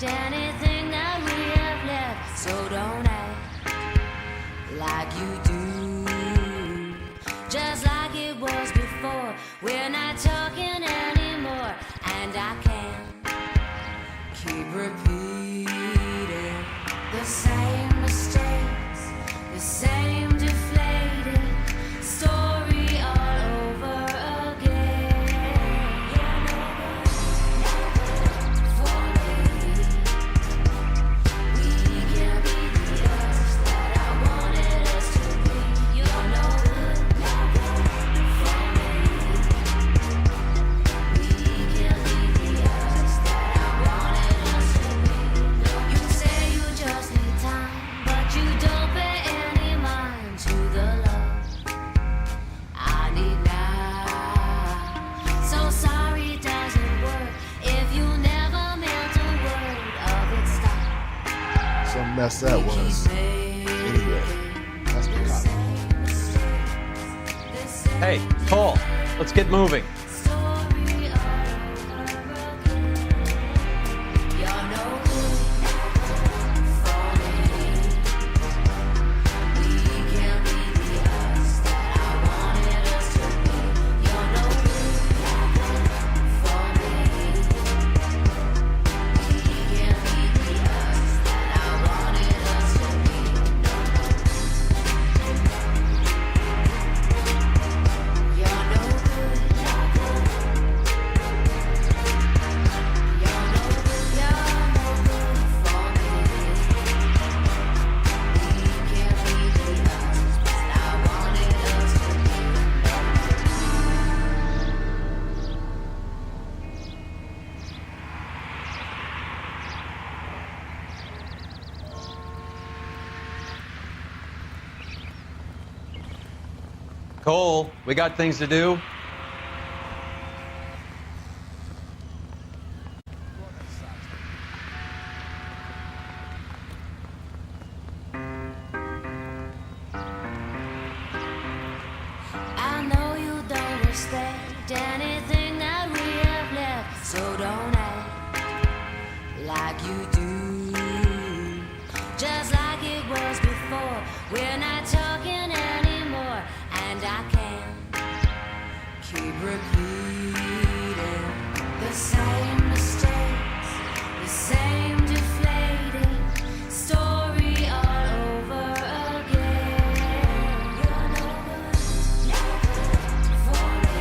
anything that we have left. So don't act like you do, just like it was before. We're not talking anymore, and I can't keep repeating the same mistakes, the same deflating story all over again. You're no good for me. We can't be the us that I wanted us to be. You're no good for me. We can't be the us that I wanted us to be. You say you just need time, but you don't pay any mind to the love I need now. So sorry it doesn't work if you never meant a word of its stop. Some mess that was. Anyway, that's the copy. Hey, Cole, let's get moving. Story all over again. You're no good for me. We can't be the us that I wanted us to be. You're no good for me. We can't be the us that I wanted us to be. You're no good. You're no good for me. We can't be the us that I wanted us to be. Cole, we got things to do. I know you don't respect anything that we have left, so don't act like you do, just like it was before. We're not talking anymore, and I can't keep repeating the same mistakes, the same deflating story all over again. You're no good for me.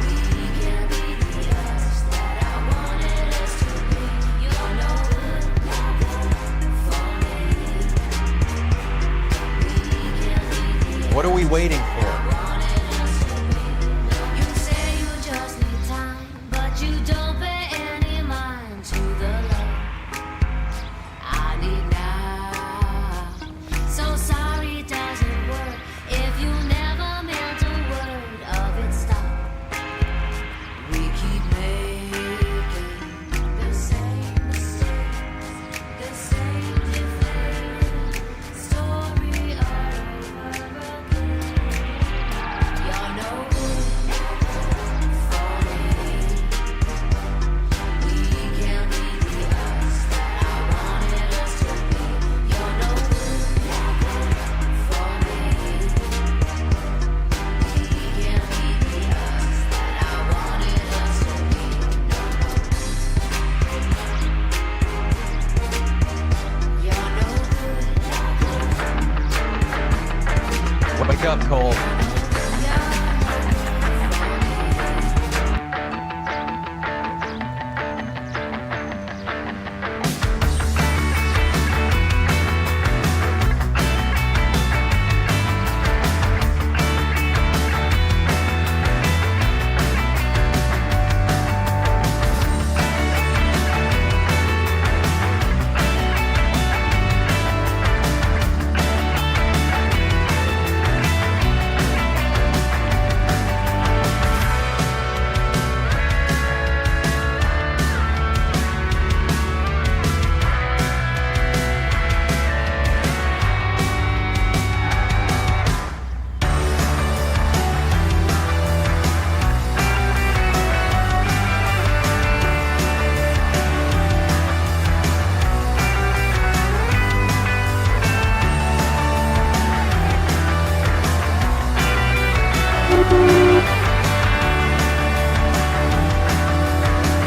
We can't be the us that I wanted us to be. You're no good for me. We can't be the What are we waiting for? you say you just need time, but you don't pay any mind to the love I need now. So sorry it doesn't work if you never meant a word of its stop. We keep making the same mistakes, the same deflating story all over again.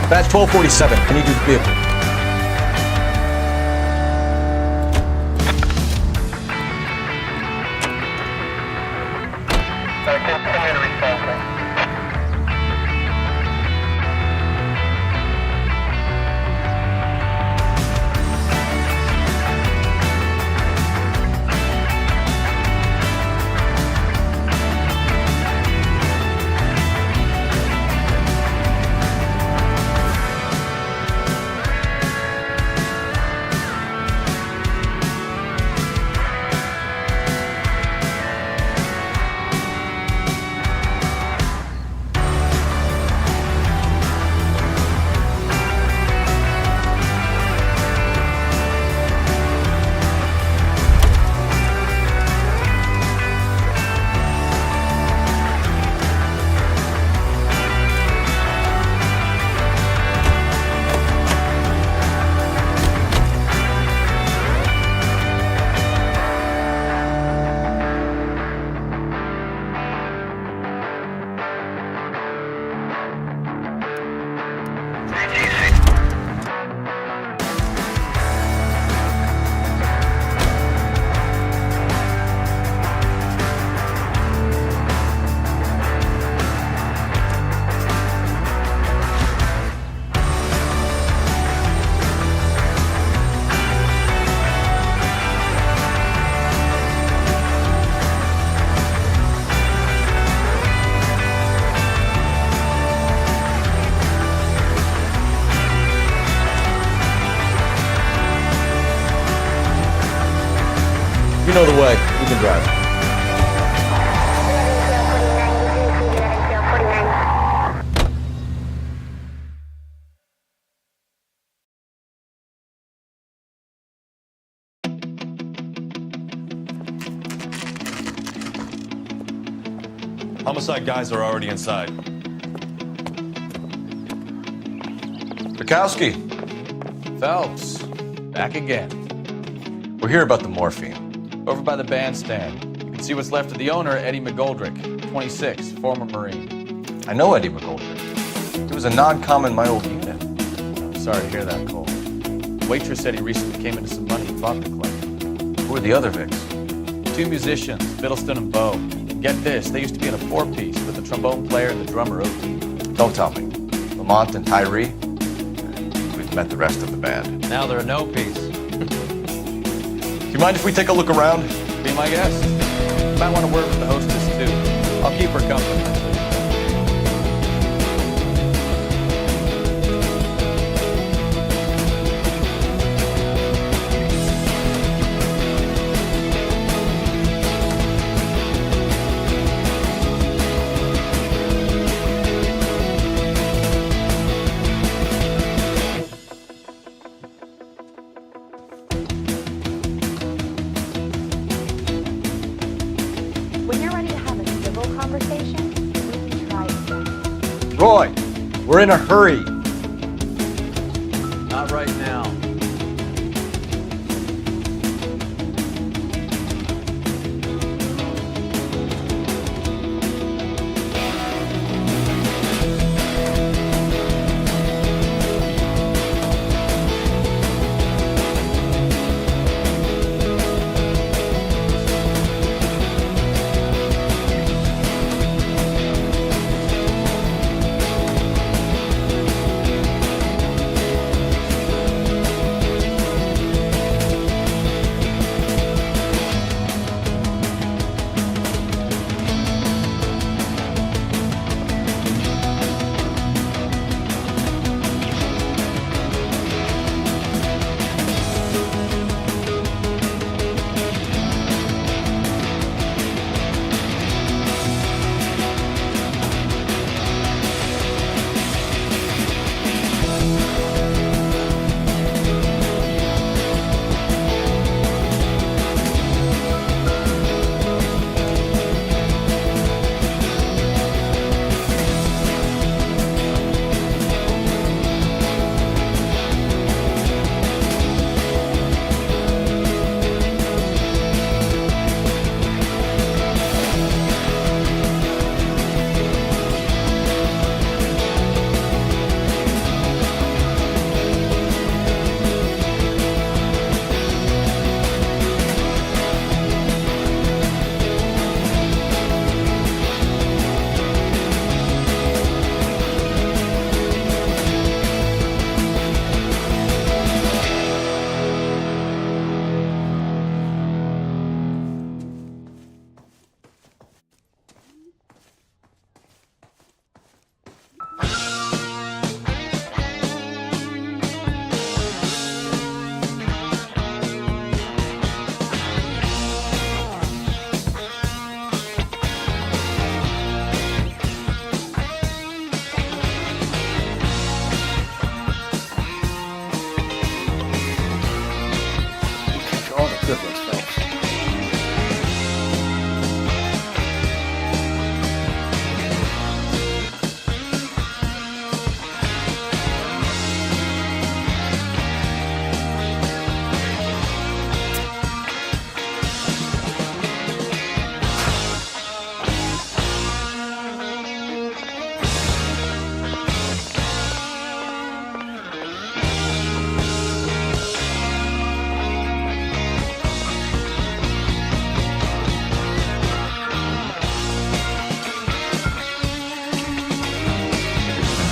Batch 1247, I need your vehicle. You know the way. You can drive. Homicide guys are already inside. Bukowski, Phelps, back again. we're here about the morphine. Over by the bandstand. You can see what's left of the owner, Eddie McGoldrick, 26, former Marine. I know Eddie McGoldrick. He was a non-com in my old unit. I'm sorry to hear that, Cole. Waitress said he recently came into some money and bought the club. Who are the other Vics? 2 musicians, Fiddleston and Bo. Get this, they used to be in a 4-piece with the trombone player and the drummer OT. Don't tell me. Lamont and Tyree? We've met the rest of the band. Now they're a no piece. Do you mind if we take a look around? Be my guest. Might want to work with the hostess, too. I'll keep her company. When you're ready to have a civil conversation, we can try again. Roy, we're in a hurry. Not right now.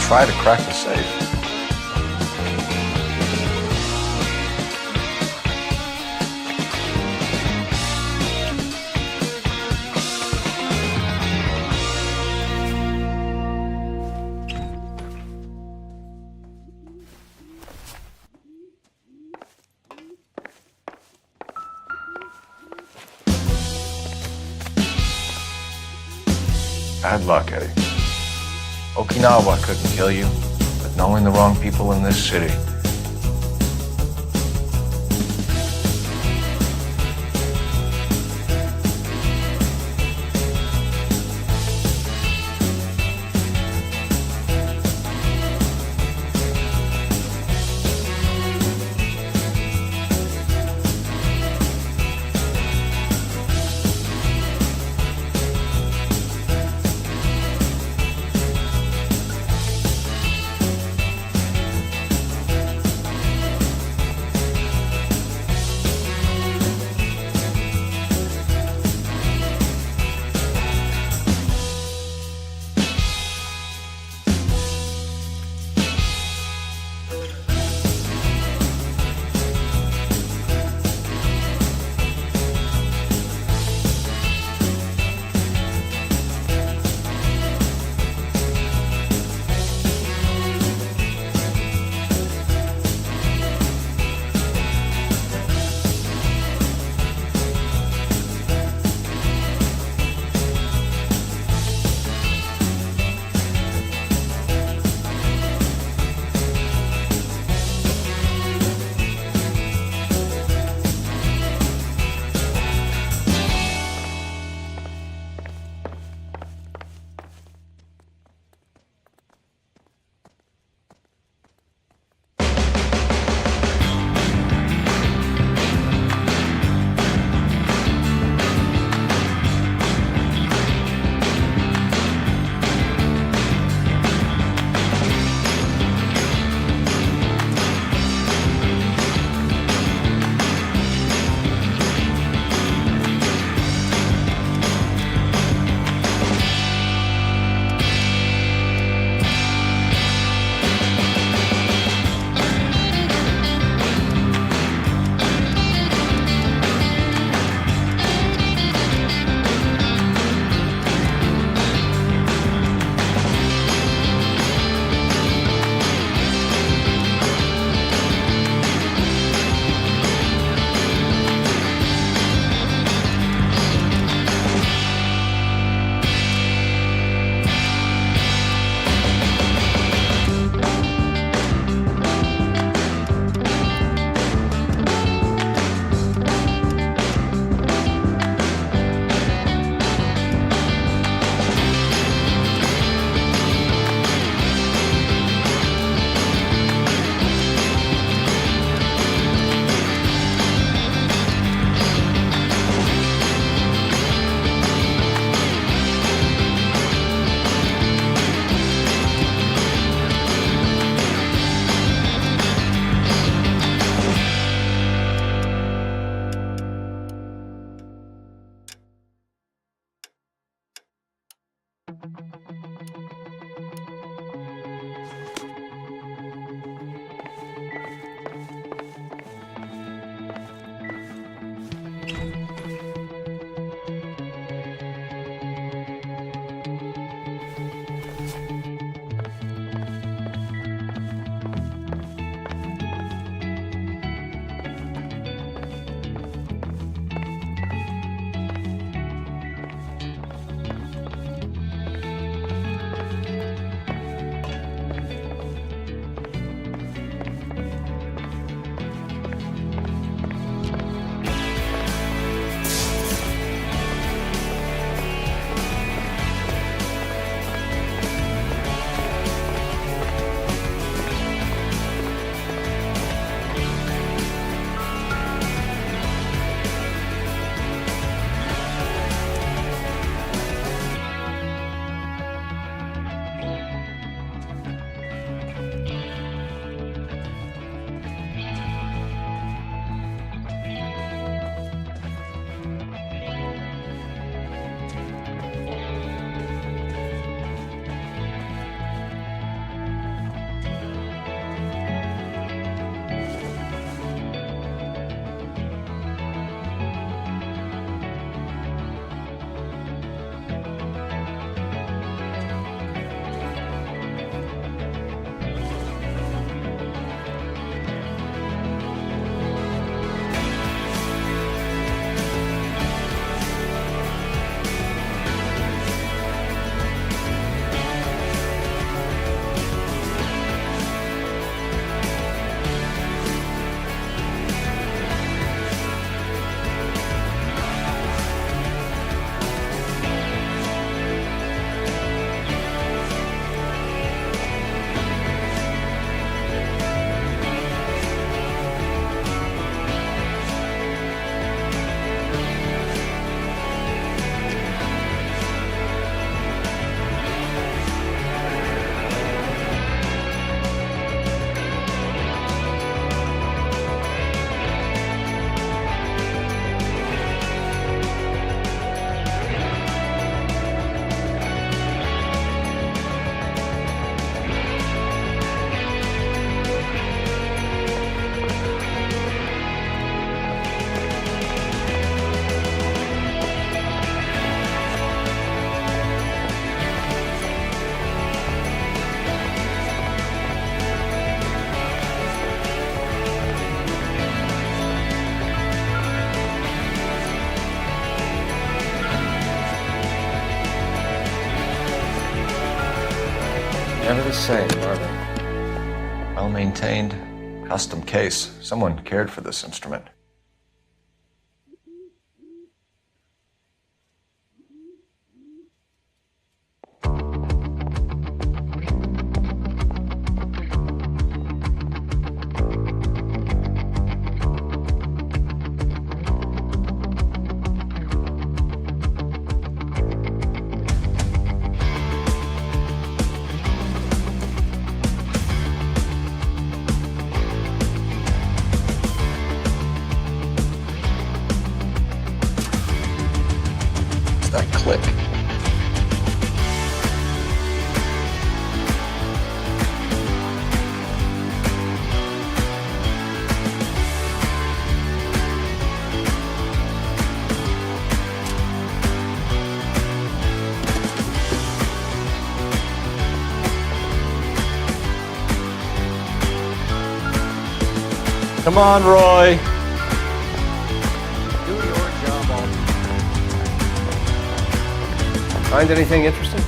try to crack the safe. Bad luck, Eddie. Okinawa couldn't kill you, but knowing the wrong people in this city. same, are they? Well-maintained, custom case. Someone cared for this instrument. That click. Come on, Roy. Do your job all Find anything interesting?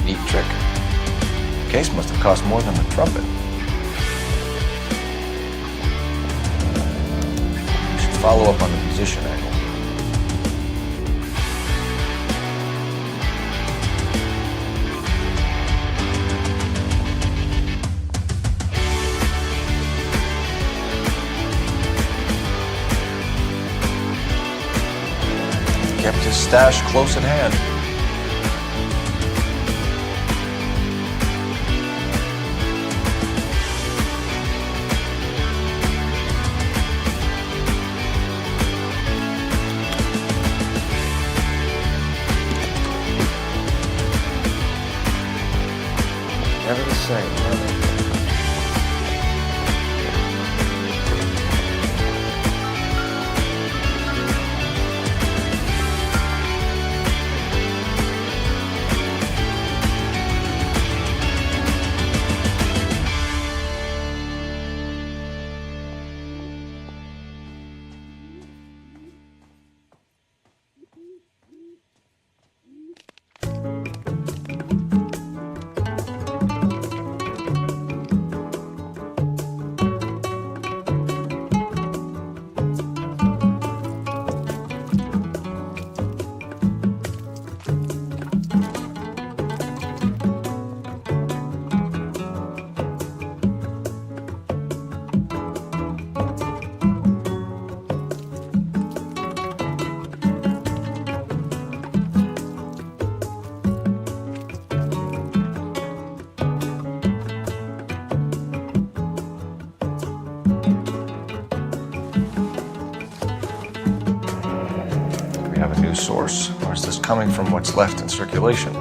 Neat trick. The case must have cost more than the trumpet. We should follow up on the musician angle. Kept his stash close at hand. Never the same, are they? We have a new source, or is this coming from what's left in circulation?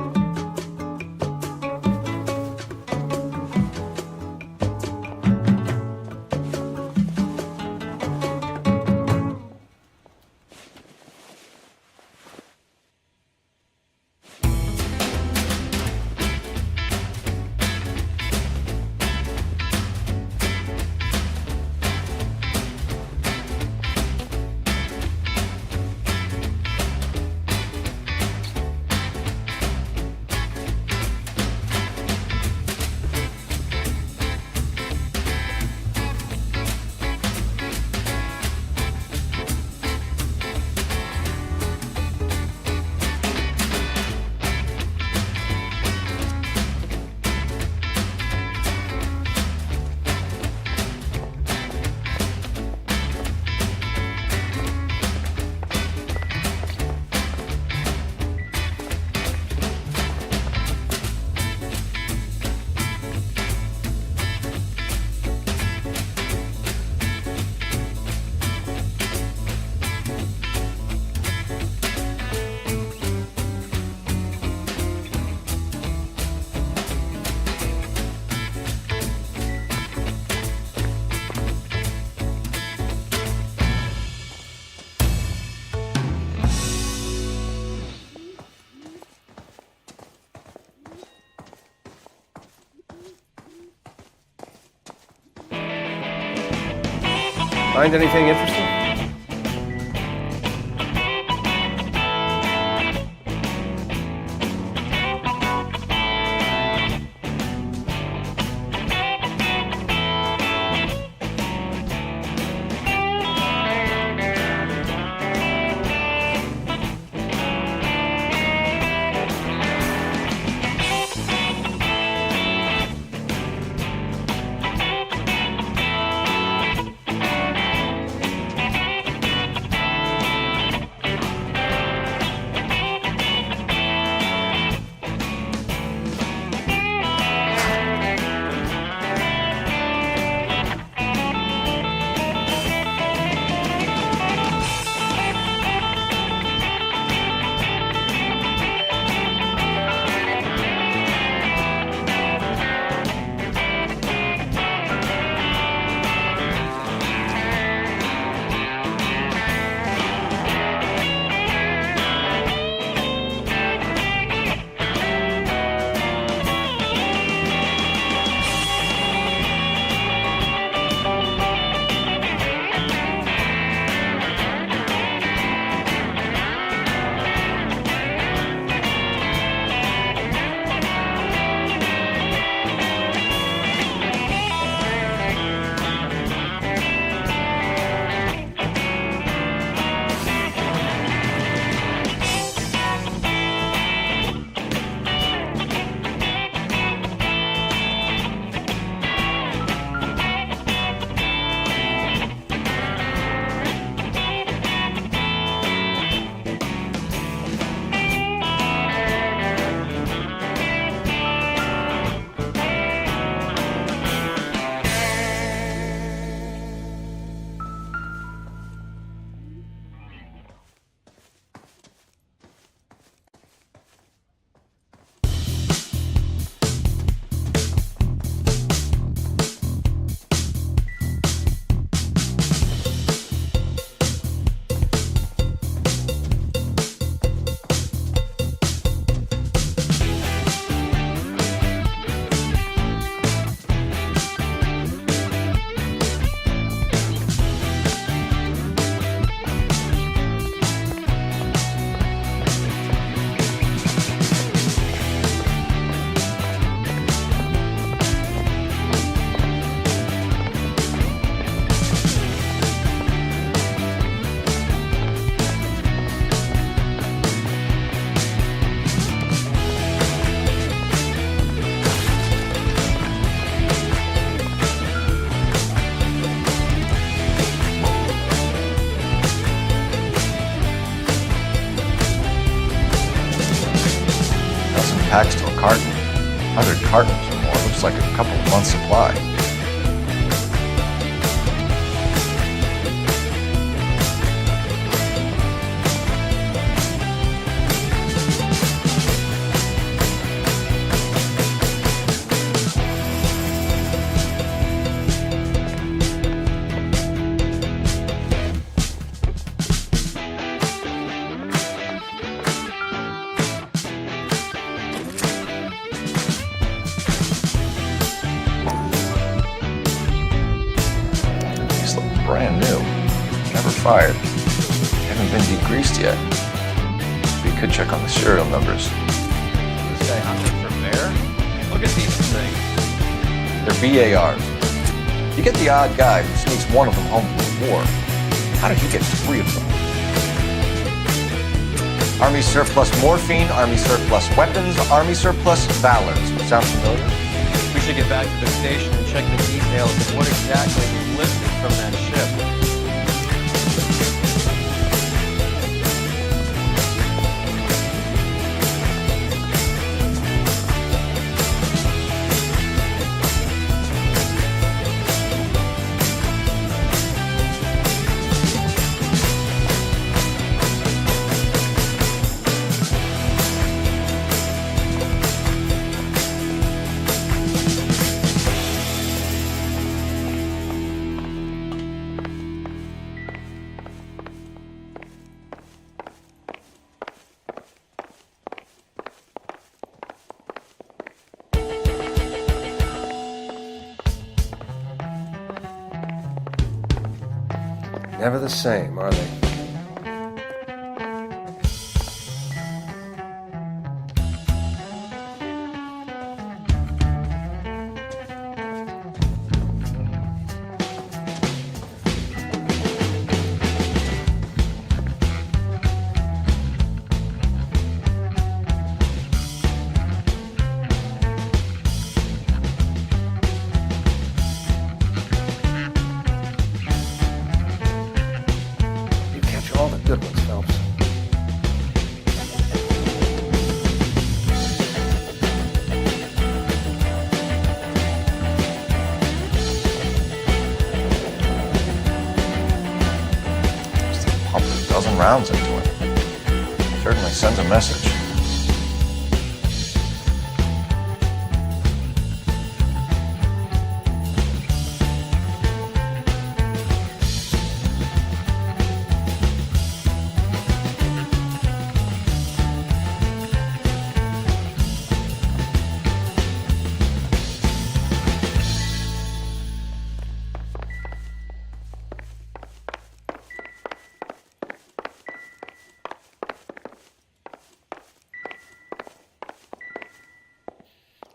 Find anything interesting? Packs to a carton. 100 cartons or more. Looks like a couple of months' supply. Brand new. Never fired. Haven't been degreased yet. We could check on the serial numbers. This guy hunting for bear? Look at these things. They're BARs. You get the odd guy who sneaks one of them home from the war. How did you get 3 of them? Army surplus morphine, Army surplus weapons, Army surplus valors. Sound familiar? We should get back to the station and check the details of what exactly was listed from that ship. Never the same, are they? You catch all the good ones, Phelps. Just pumped a dozen rounds into it. Certainly sends a message.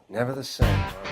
Never the same, are they?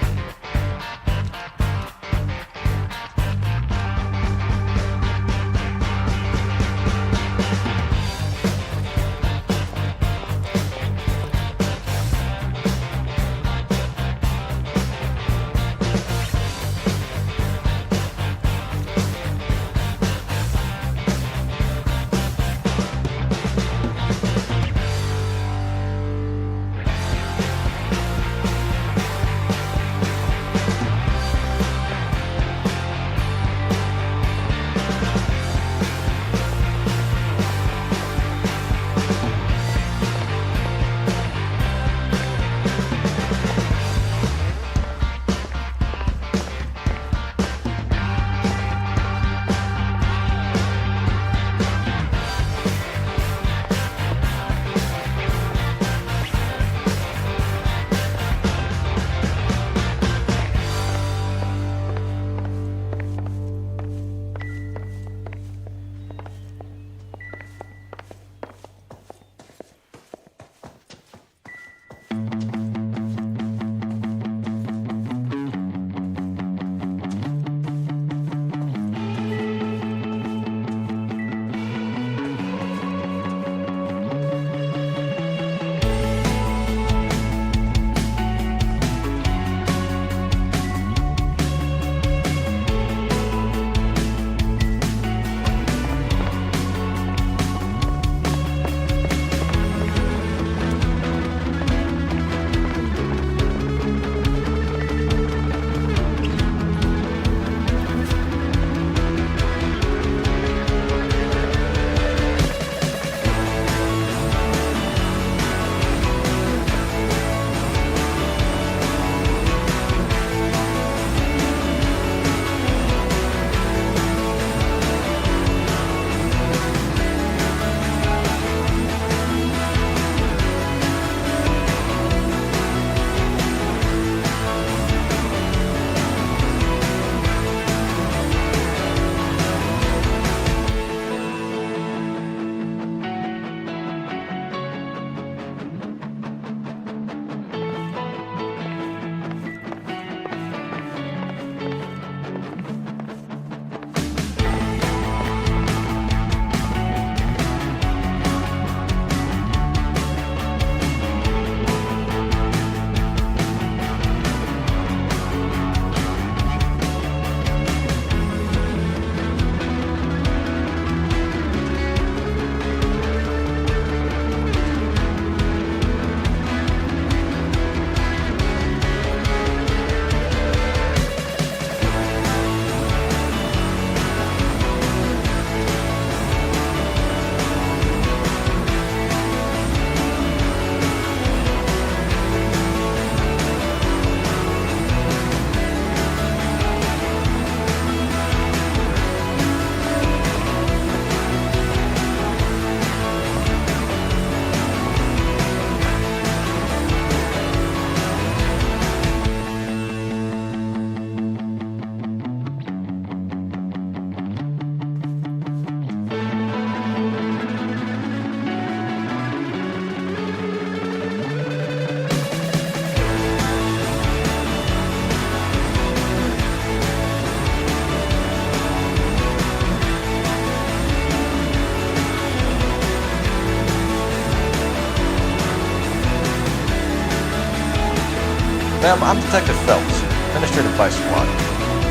Ma'am, I'm Detective Phelps, Administrative Vice Squad.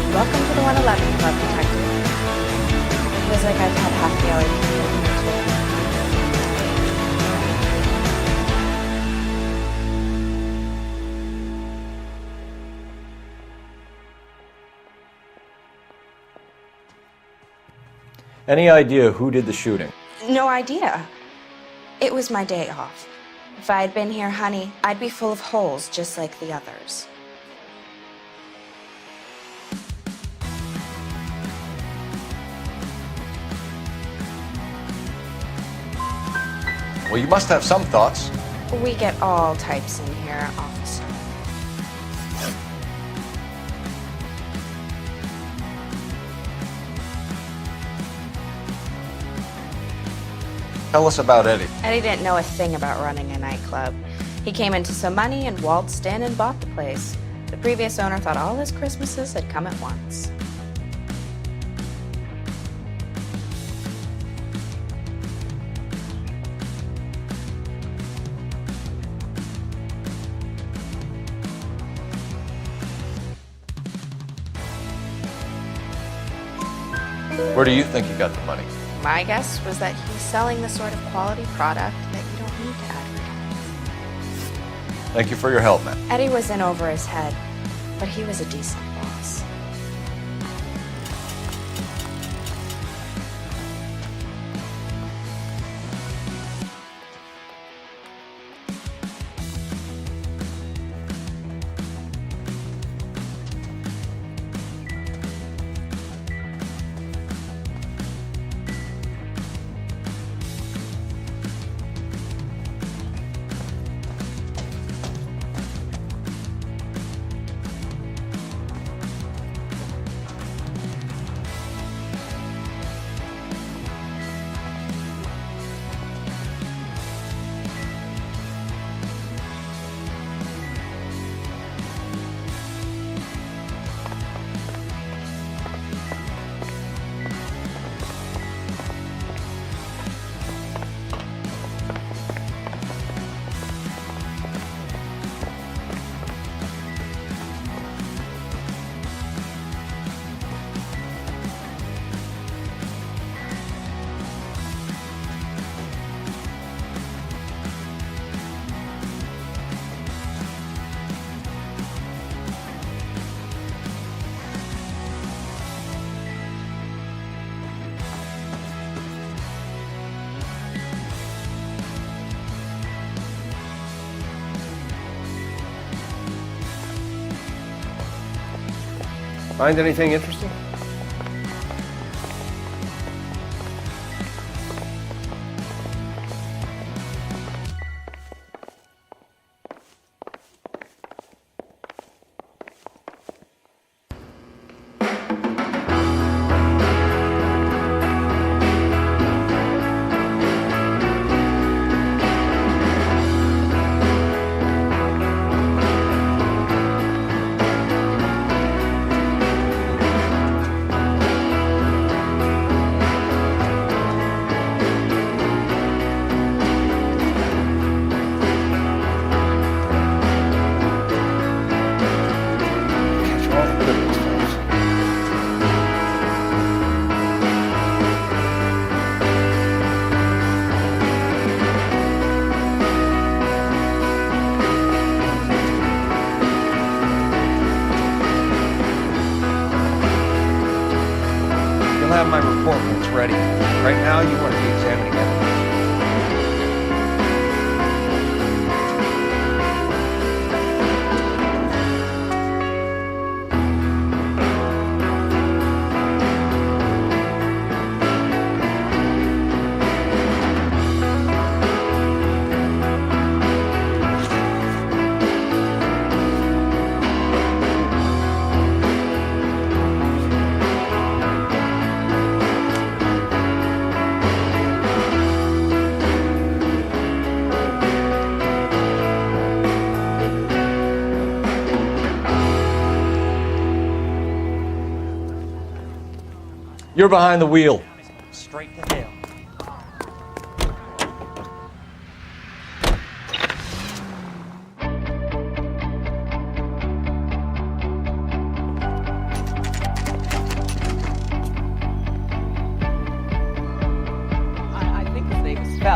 Welcome to the 111 Club, Detective. Feels like I've had half the hour to get here Any idea who did the shooting? too. No idea. It was my day off. If I had been here, honey, I'd be full of holes just like the others. Well, you must have some thoughts. We get all types in here, officer. Tell us about Eddie. Eddie didn't know a thing about running a nightclub. He came into some money and waltzed in and bought the place. The previous owner thought all his Christmases had come at once. Where do you think he got the money? My guess was that he's selling the sort of quality product that you don't need to advertise. Thank you for your help, ma'am. Eddie was in over his head, but he was a decent boss. Find anything interesting? Catch all the good ones, Phelps. You'll have my report when it's ready. Right now, you want to be examining evidence. You're behind the wheel. Straight to hell.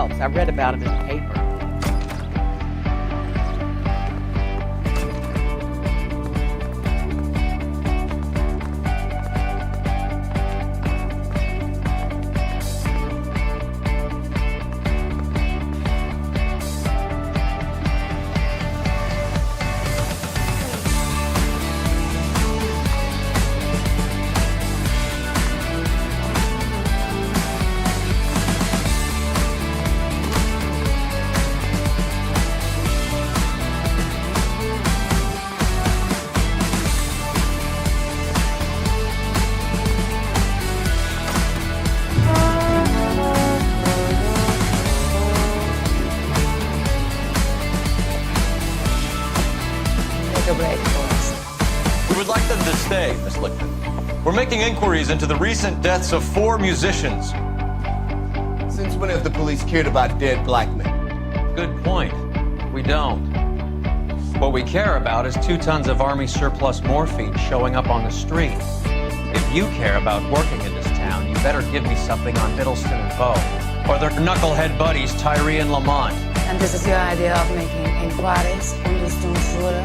Phelps. I read about him in the paper. We would like them to stay, Miss Lichtman. We're making inquiries into the recent deaths of 4 musicians. Since when have the police cared about dead black men? Good point. We don't. What we care about is 2 tons of Army surplus morphine showing up on the street. If you care about working in this town, you better give me something on Middleston and Bow, or their knucklehead buddies Tyree and Lamont. And this is your idea of making inquiries on this shooter?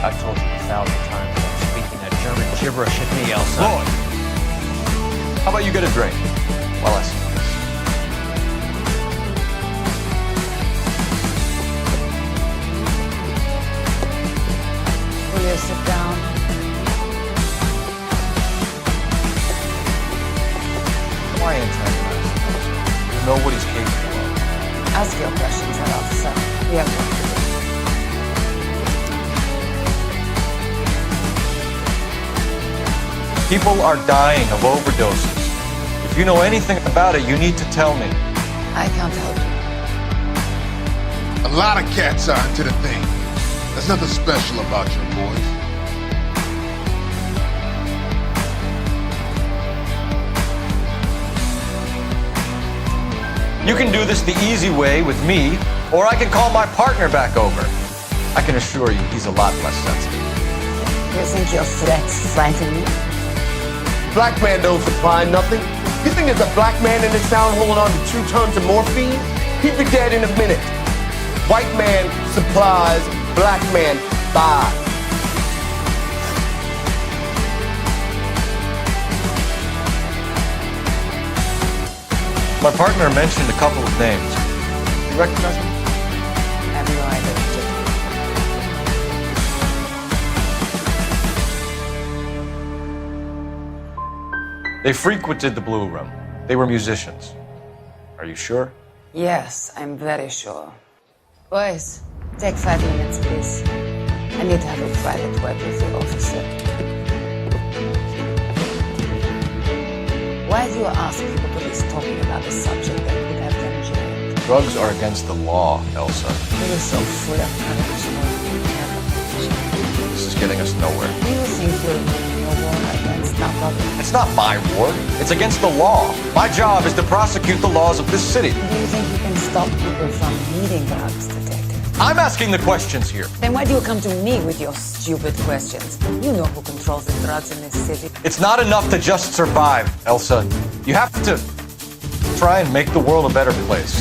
I've told you 1,000 times that I'm speaking that German gibberish at me, Elsa. Lloyd! How about you get a drink while I see this? Will you sit down? Why antagonize him? You know what he's capable of. Ask your questions, officer. We have work to do. People are dying of overdoses. If you know anything about it, you need to tell me. I can't help you. A lot of cats are into the thing. There's nothing special about your boys. You can do this the easy way with me, or I can call my partner back over. I can assure you he's a lot less sensitive. You think your threats frighten me? Black man don't supply nothing. You think there's a black man in this town holding on to 2 tons of morphine? He'd be dead in a minute. White man supplies, black man buys. My partner mentioned a couple of names. You recognize them? I have no idea. They frequented the Blue Room. They were musicians. Are you sure? Yes, I'm very sure. Boys, take 5 minutes, please. I need to have a private word with the officer. Why do you ask if the police talking about the subject that could have them jailed? Drugs are against the law, Elsa. It is so full of punishment. This is getting us nowhere. Do you think you're winning your war against narcotics? It's not my war. It's against the law. My job is to prosecute the laws of this city. Do you think you can stop people from needing drugs, detective? I'm asking the questions here. Then why do you come to me with your stupid questions? You know who controls the drugs in this city. It's not enough to just survive, Elsa. You have to try and make the world a better place.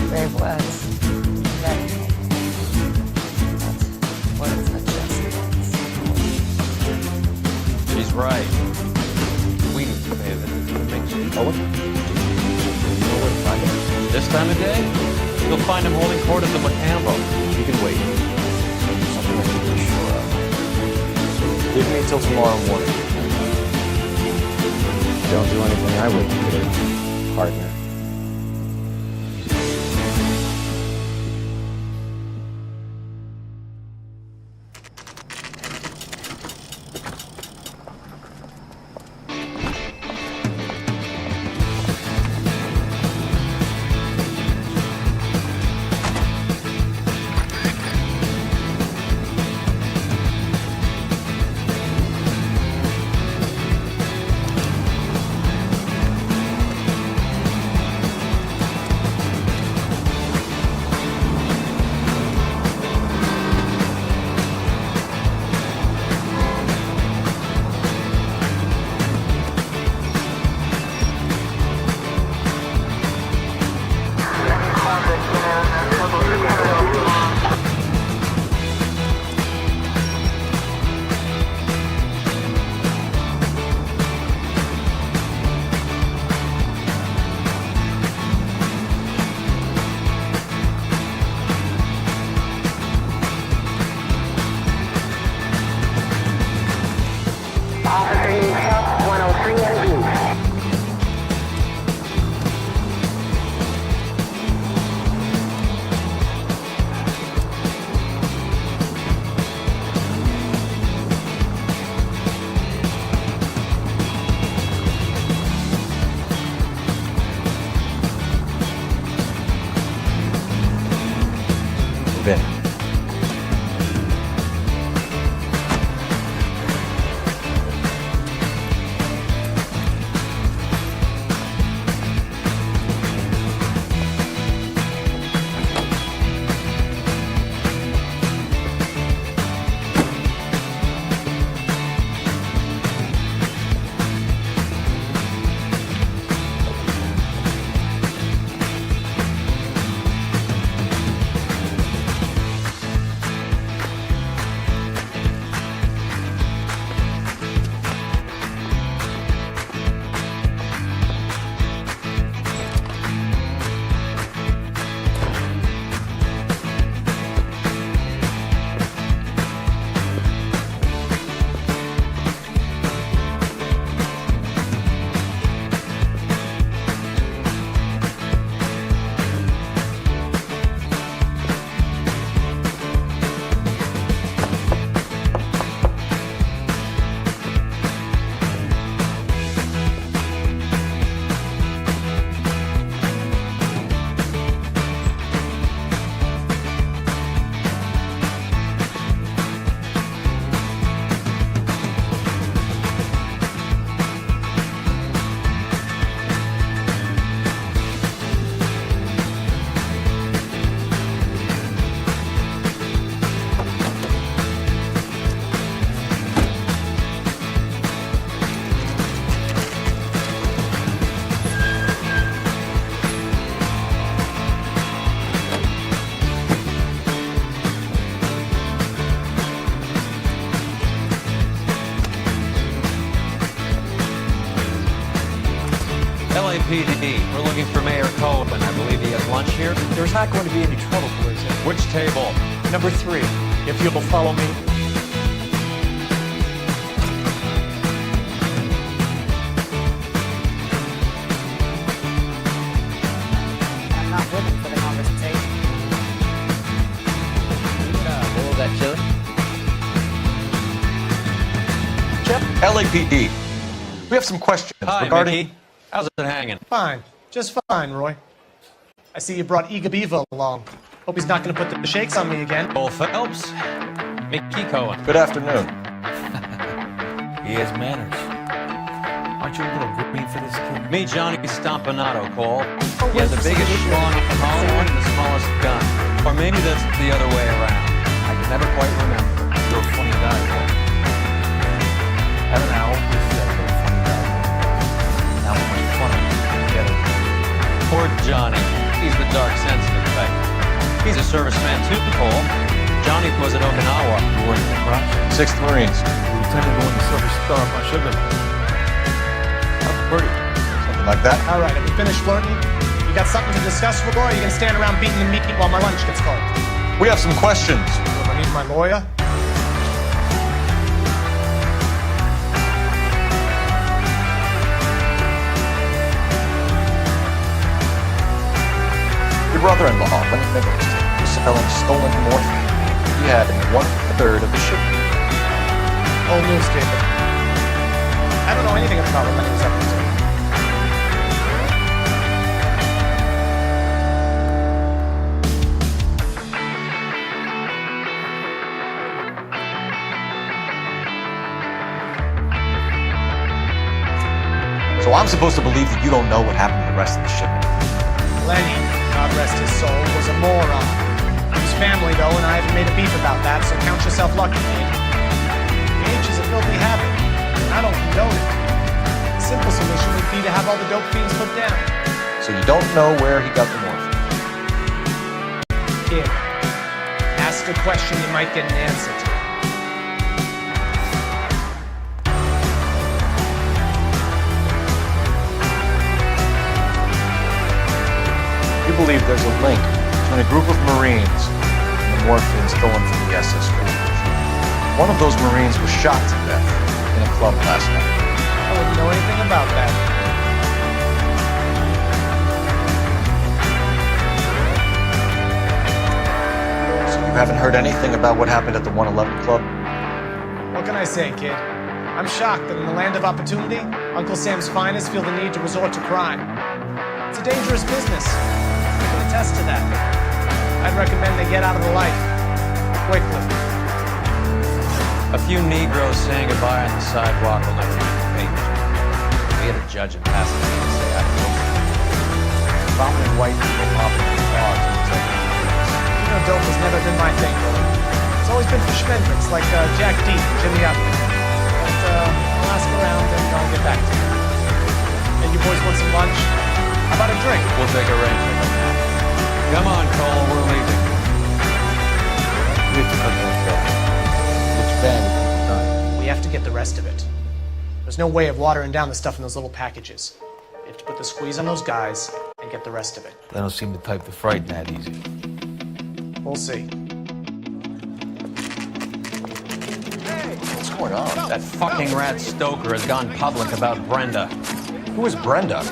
Brave words. Very brave. But words are just words. She's right. We need to pay them to things forward. You know where to find him? This time of day, you'll find him holding court at the Macambo. You can wait. Something I can be sure of. Give me till tomorrow morning. Don't do anything I wouldn't do, partner. LAPD, we're looking for Mayor Cohen. I believe he has lunch here. There's not going to be any trouble, boys. Which table? Number 3, if you'll follow me. I'm not living for the conversation. What was that, chili? LAPD. We have some questions Hi, regarding... Mickey. How's it hanging? Fine. Just fine, Roy. I see you brought Eager Beaver along. Hope he's not going to put the shakes on me again. Cole Phelps. Mickey Cohen. Good afternoon. He has manners. Aren't you a little green for this kid? Me, Johnny Stompanato, Cole. He has the biggest schlong in Hollywood and the smallest gun. Or maybe that's the other way around. I can never quite remember. You're a funny guy, Paul. I don't know. You're a funny guy. Now we're making fun of him. Get it? Poor Johnny. He's the dark, sensitive type. He's a serviceman too, Cole. Johnny was at Okinawa. You were in the crops? 6th Marines. Lieutenant going to Silver Star, my sugar. How pretty. Something like that. All right, have you finished flirting? You got something to discuss, Roy, or are you going to stand around beating the meat while my lunch gets cold? We have some questions. Do I need my lawyer? Your brother-in-law, Lenny Nichols, was selling stolen morphine. He had 1/3 of the shipment. Old newspaper. I don't know anything about what Lenny was up to. So I'm supposed to believe that you don't know what happened to the rest of the shipment. Lenny, God rest his soul, was a moron. He's family, though, and I haven't made a beef about that, so count yourself lucky, kid. Age is a filthy habit, and I don't condone it. The simple solution would be to have all the dope fiends put down. So you don't know where he got the morphine. Kid, ask a question you might get an answer to. We believe there's a link between a group of Marines and the morphine stolen from the SS Roadrunner. One of those Marines was shot to death in a club last night. I wouldn't know anything about that. So you haven't heard anything about what happened at the 111 Club? What can I say, kid? I'm shocked that in the land of opportunity, Uncle Sam's finest feel the need to resort to crime. It's a dangerous business. I can attest to that. I'd recommend they get out of the life. Quickly. A few Negroes saying goodbye on the sidewalk will never make the page. We had a judge in Pasadena say I don't know. Prominent white people mopping the dogs in the You know, dope has never been my thing, really. It's always been for schmendricks, like Jack D and Jimmy Upton. But I'll ask around and I'll get back to you. Hey, you boys want some lunch? How about a drink? We'll take a rain for that. Come on, Cole, we're leaving. Looks bad. We have to get the rest of it. There's no way of watering down the stuff in those little packages. We have to put the squeeze on those guys and get the rest of it. They don't seem the type to frighten that easy. We'll see. What's going on? That fucking rat Stoker has gone public about Brenda. Who is Brenda?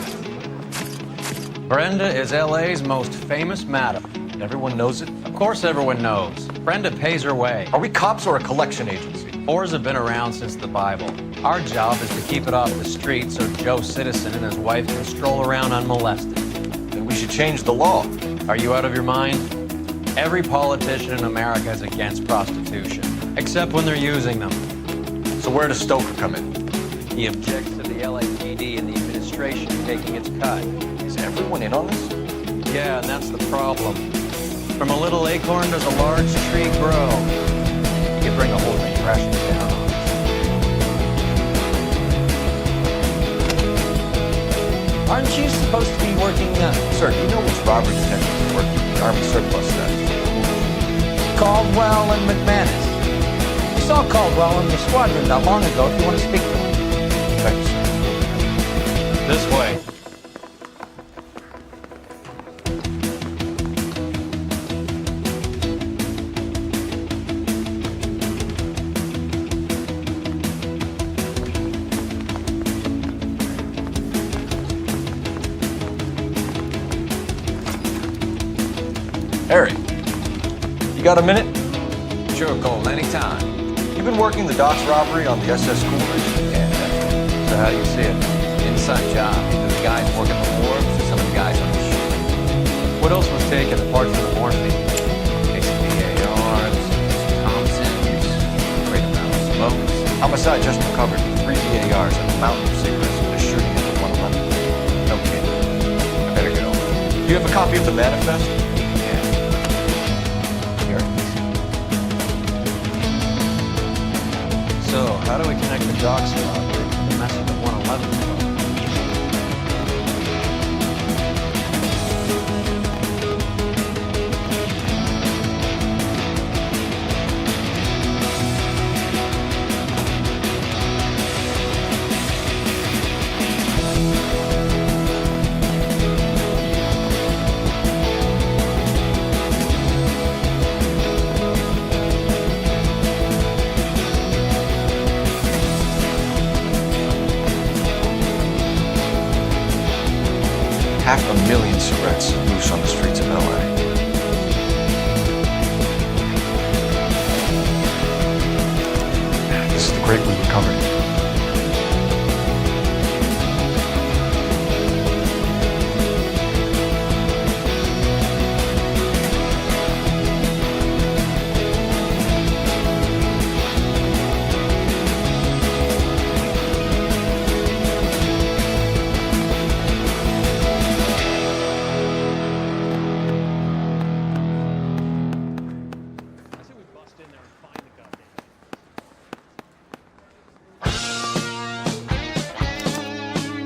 Brenda is LA's most famous madam. Everyone knows it? Of course everyone knows. Brenda pays her way. Are we cops or a collection agency? Whores have been around since the Bible. Our job is to keep it off the street so Joe Citizen and his wife can stroll around unmolested. Then we should change the law. Are you out of your mind? Every politician in America is against prostitution, except when they're using them. So where does Stoker come in? He objects to the LAPD and the administration taking its cut. Is everyone in on this? Yeah, and that's the problem. From a little acorn does a large tree grow. You can bring a whole thing crashing down. Aren't you supposed to be working, Sir, do you know which robbery detectives work with the Army surplus staff? Caldwell and McManus? We saw Caldwell in the squadron not long ago if you want to speak to him. Thank you, sir. This way. Harry, you got a minute? Sure, Cole, anytime. You've been working the docks robbery on the SS Coolidge? Yeah. So how do you see it? Inside job. Either the guys working the wharves or some of the guys on the ship. What else was taken apart from the morphine? Case of VARs, Thompsons, great amount of smokes. Homicide just recovered 3 VARs and a mountain of cigarettes and a shooting at the 111. No kidding. I better go. Do you have a copy of the manifest? Yeah. Here. So, how do we connect the docks robbery to the mess of the 111 club? $500,000 cigarettes loose on the streets of LA. This is the crate we recovered.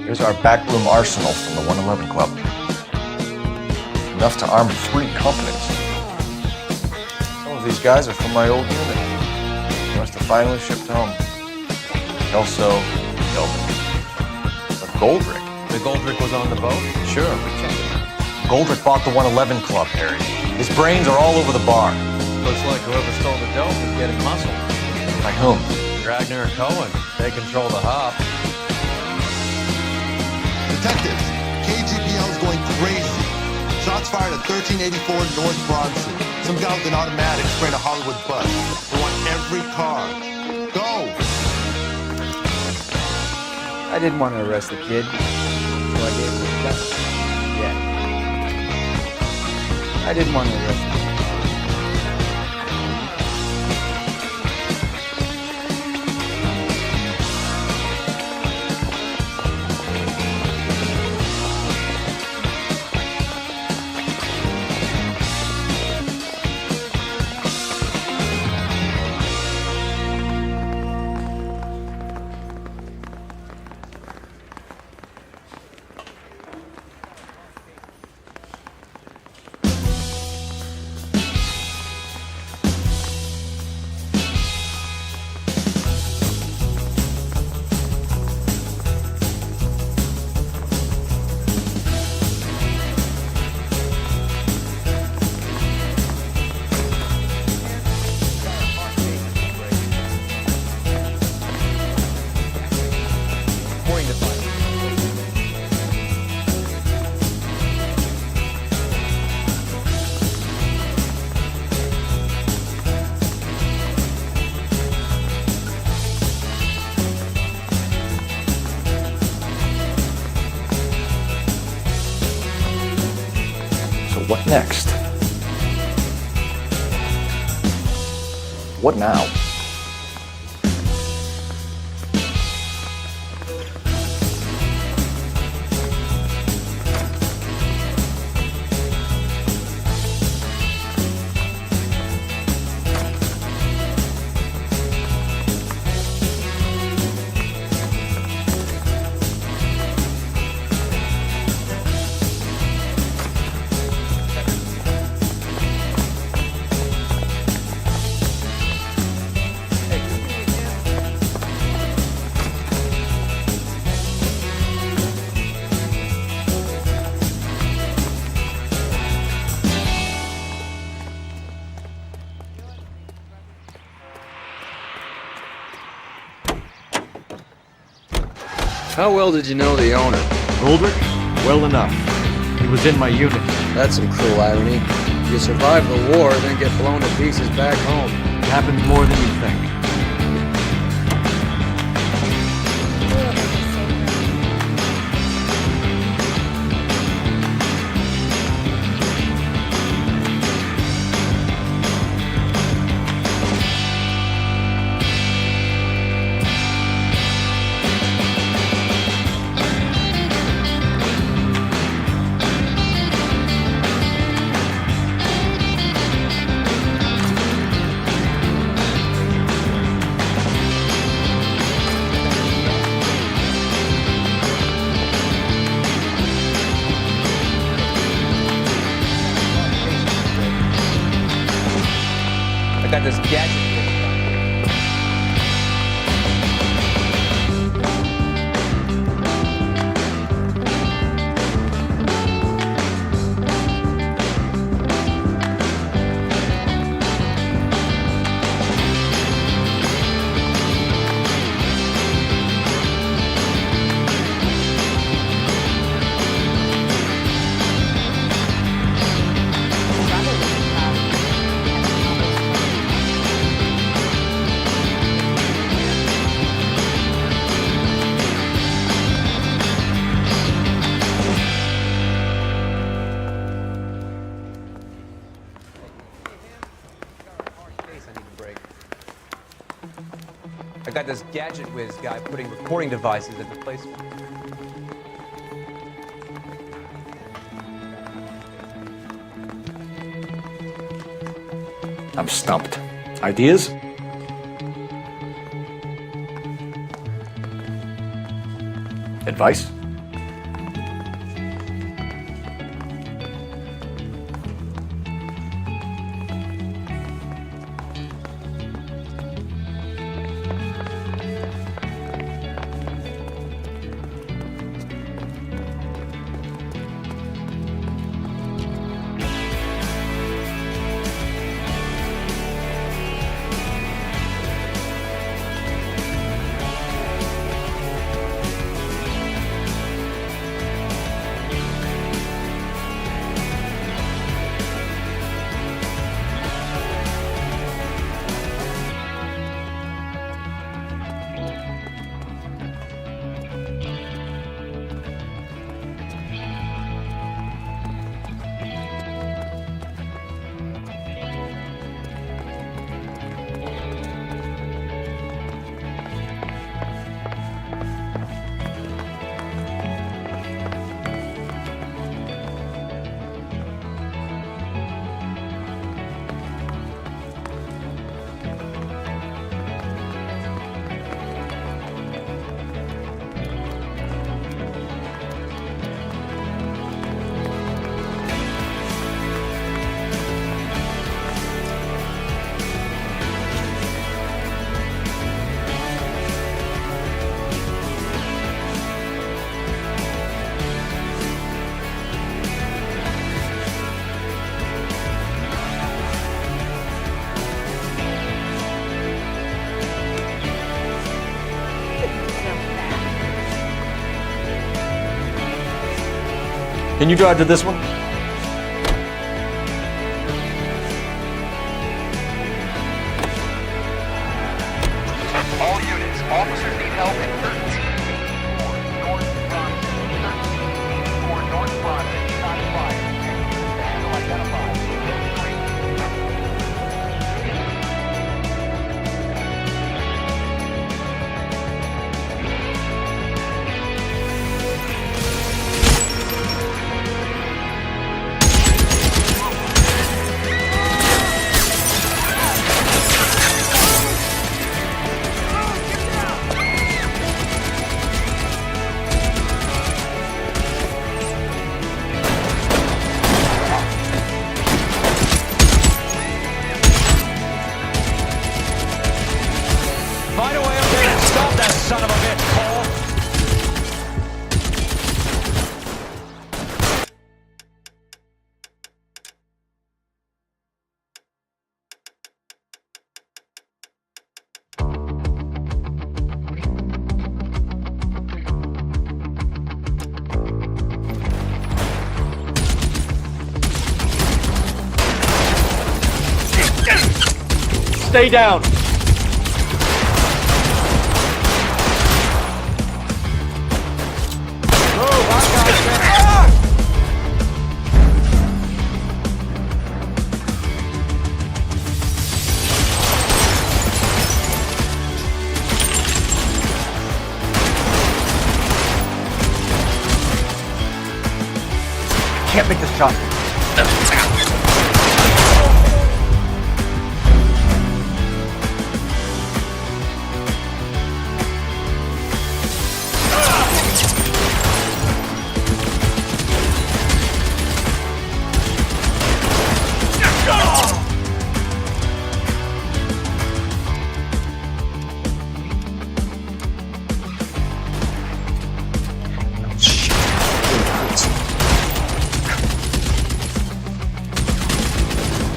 Here's our backroom arsenal from the 111 Club. Enough to arm 3 companies. Some of these guys are from my old unit. They must have finally shipped home. Kelso, Kelvin. But Goldrick. The Goldrick was on the boat? Sure, we checked it out. Goldrick bought the 111 Club, Harry. His brains are all over the bar. Looks like whoever stole the dope is getting muscled. By whom? Dragner and Cohen. They control the hop. Detectives, KGPL's going crazy. Shots fired at 1384 North Broad Street. Some guy with an automatic sprayed a Hollywood bus. They want every car. Go! I didn't want to arrest the kid, so I gave him a gun. Yeah. I didn't want to arrest him. What next? What now? How well did you know the owner? Goldrick? Well enough. He was in my unit. That's some cruel irony. You survive the war, then get blown to pieces back home. It happens more than you think. I got this gadget. I got this gadget whiz guy putting recording devices at the place. I'm stumped. Ideas? Advice? Can you drive to this one? All units, officers need help in 1384 North Broadchurch. 1384 North Broadchurch. Shot fired. Vehicle identified. Stay down. Move, I got you. Can't make this shot.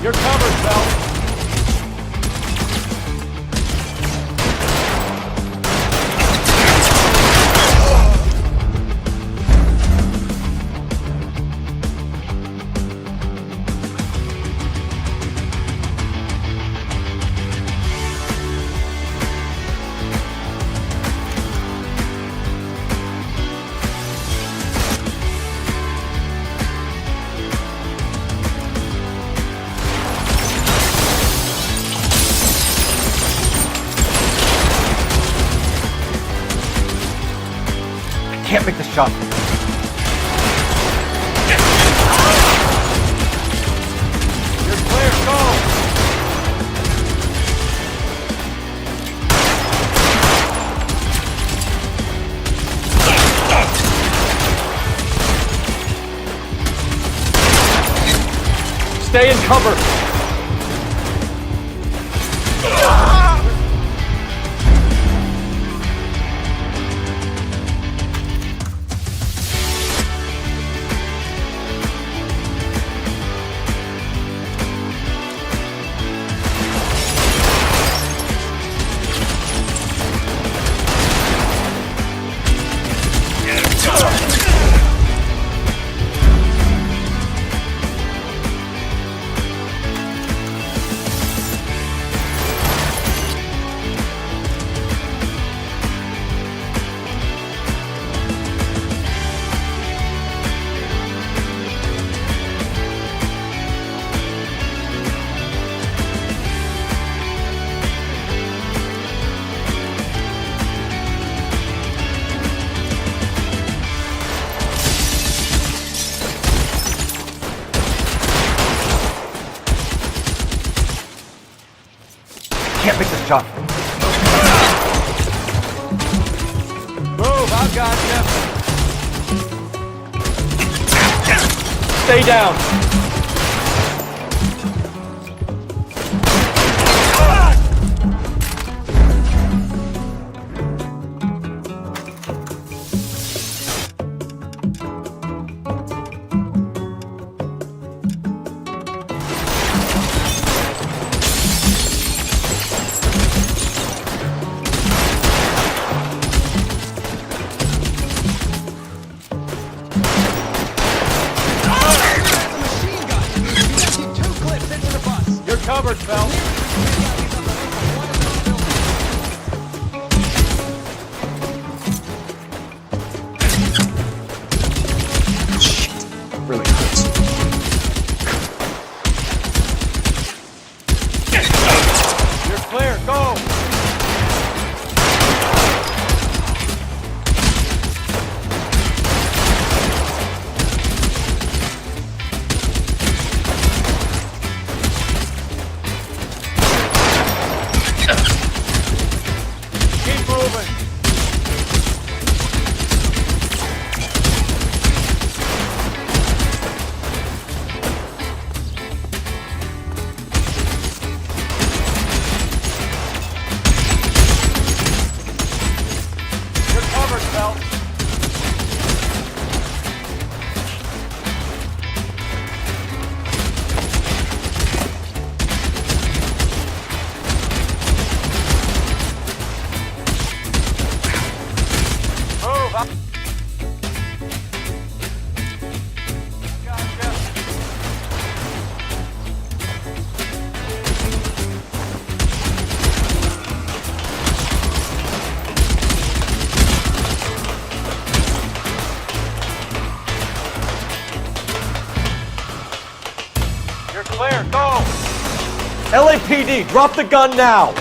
You're covered, Bell. Can't make this shot. You're clear, go! Stay in cover! Can't make this shot. Move, I got you. Stay down. Covered, Bell. Really hurts. You're clear, go! Keep moving. You're covered, Bell. Move up. Gotcha. LAPD, drop the gun now!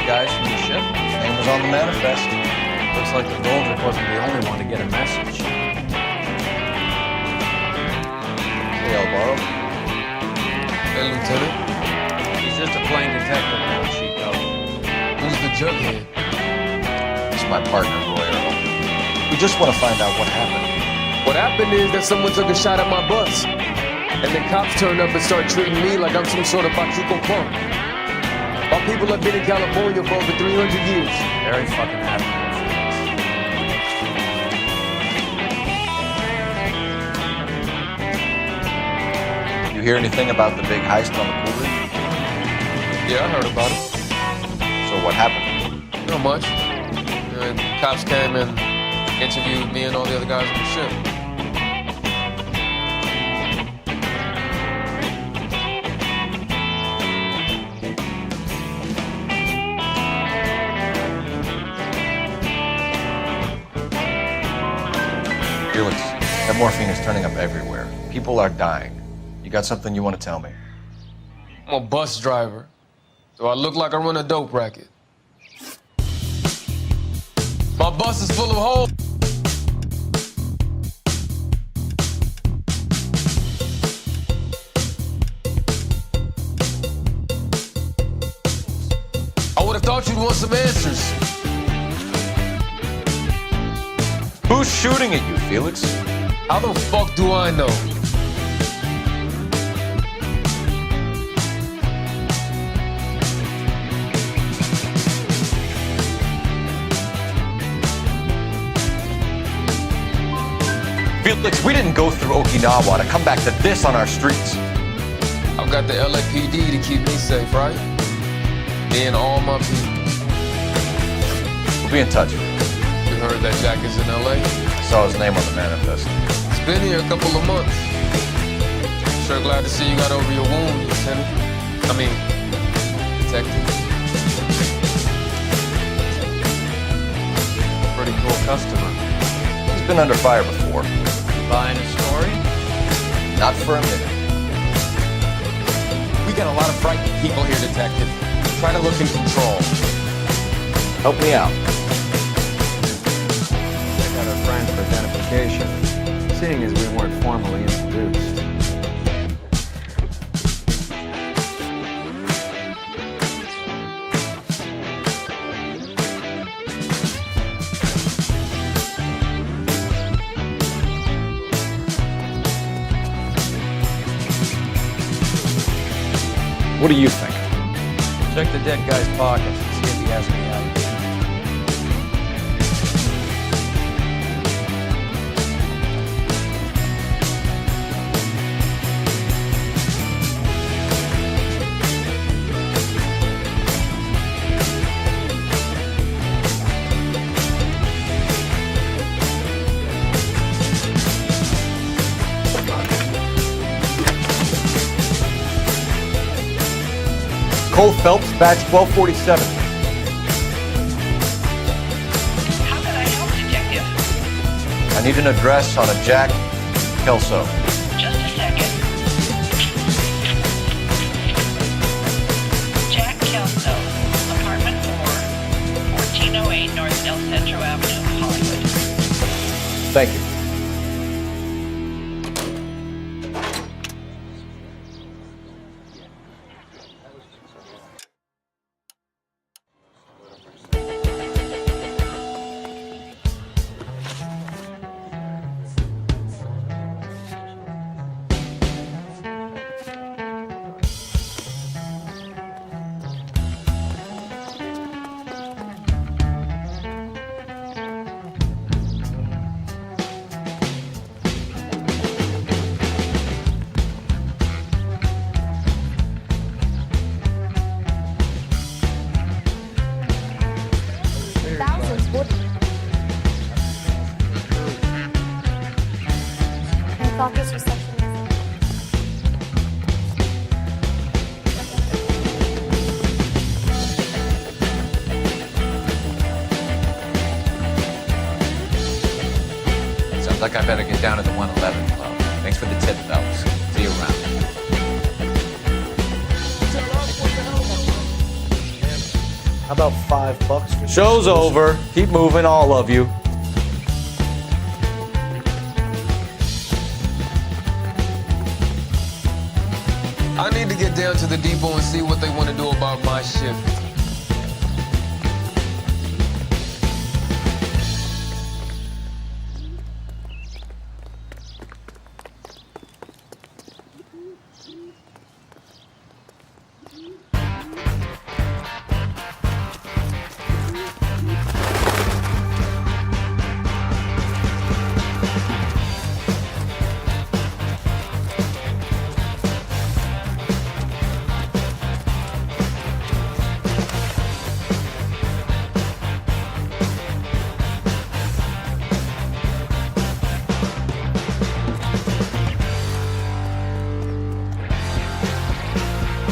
Guys from the ship? Name was on the manifest. Looks like the Goldrick wasn't the only one to get a message. Hey, Alvaro. Hey, Lieutenant. He's just a plain detective now, Chico. Who's the jughead? It's my partner, Roy Earl. We just want to find out what happened. What happened is that someone took a shot at my bus. And then cops turned up and started treating me like I'm some sort of Pachuco punk. My people have been in California for over 300 years. Very fucking happy. You hear anything about the big heist on the Cool Reef? Yeah, I heard about it. So what happened? Not much. And cops came and interviewed me and all the other guys on the ship. Felix, that morphine is turning up everywhere. People are dying. You got something you want to tell me? I'm a bus driver. Do I look like I run a dope racket? My bus is full of holes. I would have thought you'd want some answers. Who's shooting at you, Felix? How the fuck do I know? Felix, we didn't go through Okinawa to come back to this on our streets. I've got the LAPD to keep me safe, right? Me and all my people. We'll be in touch. You heard that Jack is in LA? I saw his name on the manifest. It's been here a couple of months. Sure glad to see you got over your wound, Lieutenant. I mean, Detective. Pretty cool customer. He's been under fire before. Buying a story? Not for a minute. We got a lot of frightened people here, Detective. Try to look in control. Help me out. Check out our friend for identification, seeing as we weren't formally introduced. What do you think? Check the dead guy's pockets and see if he has any evidence. Cole Phelps, badge 1247. How can I help, Detective? I need an address on a Jack Kelso. Just a second. Jack Kelso, apartment 4, 1408 North Del Centro Avenue, Hollywood. Thank you. Office receptionist. Sounds like I better get down to the 111 Club. Thanks for the tip, fellas. See you around. How about $5 for Show's over. Keep moving, all of you. I need to get down to the depot and see what they want to do about my shift.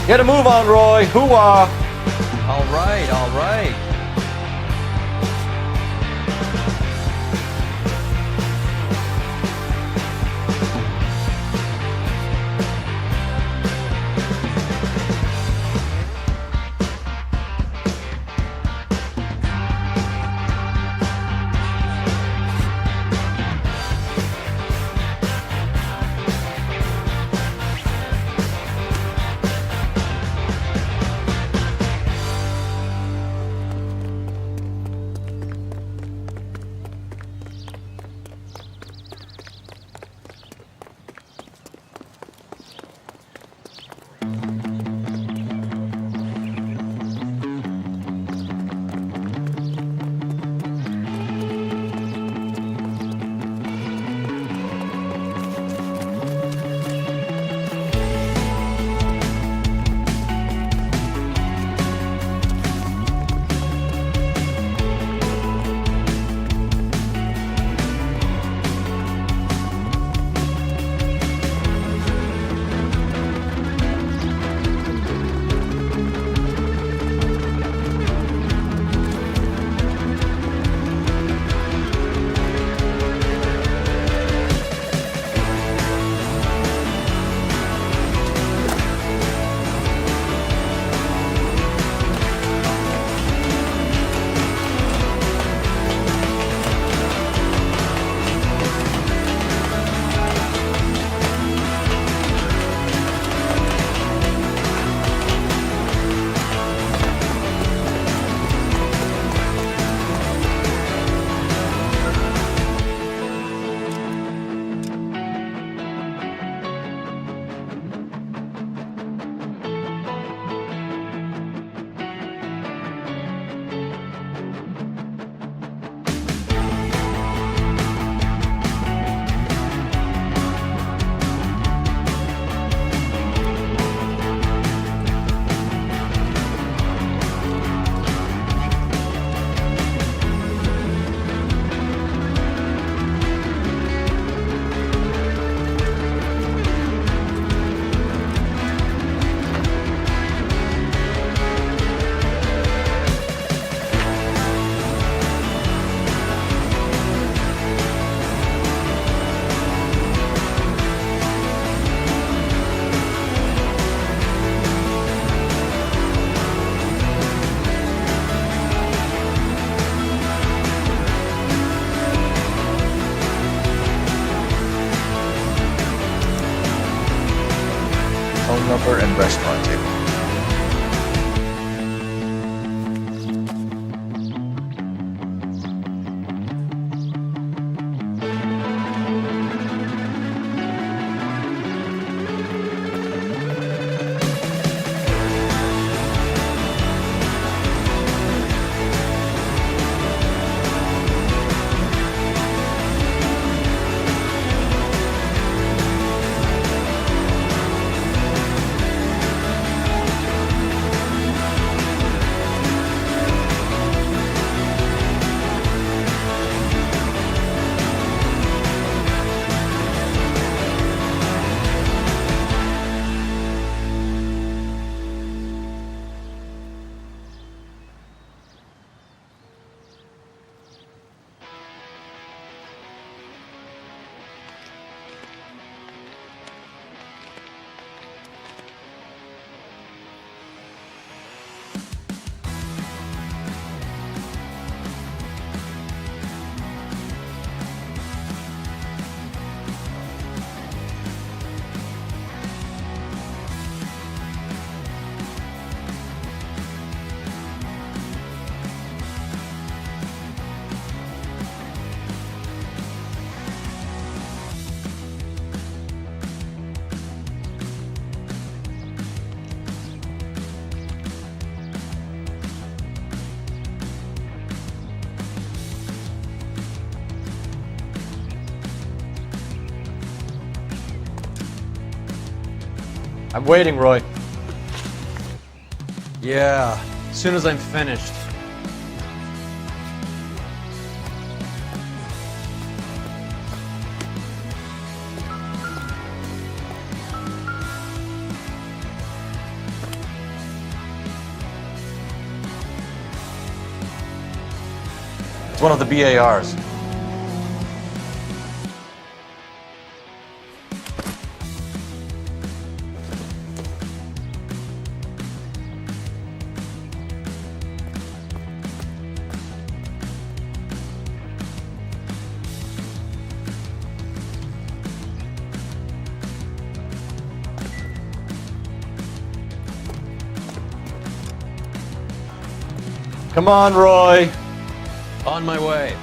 Get a move on, Roy. Hoo-ah. All right, all right. Phone number and restaurant table. I'm waiting, Roy. Yeah, as soon as I'm finished. It's one of the BARs. Come on, Roy. On my way.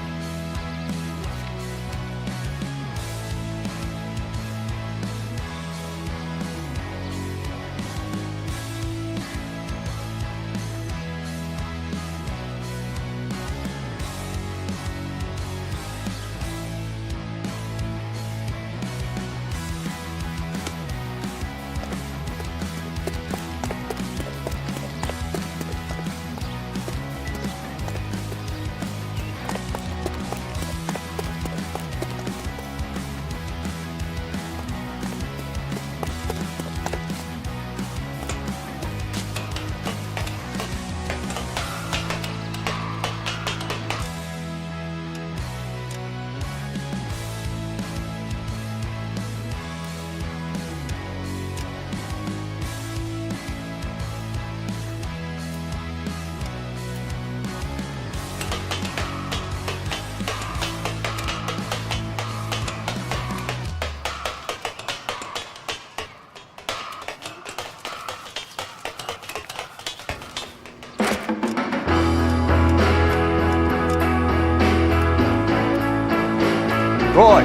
Roy,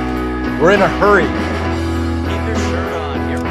we're in a hurry. Keep your shirt on here.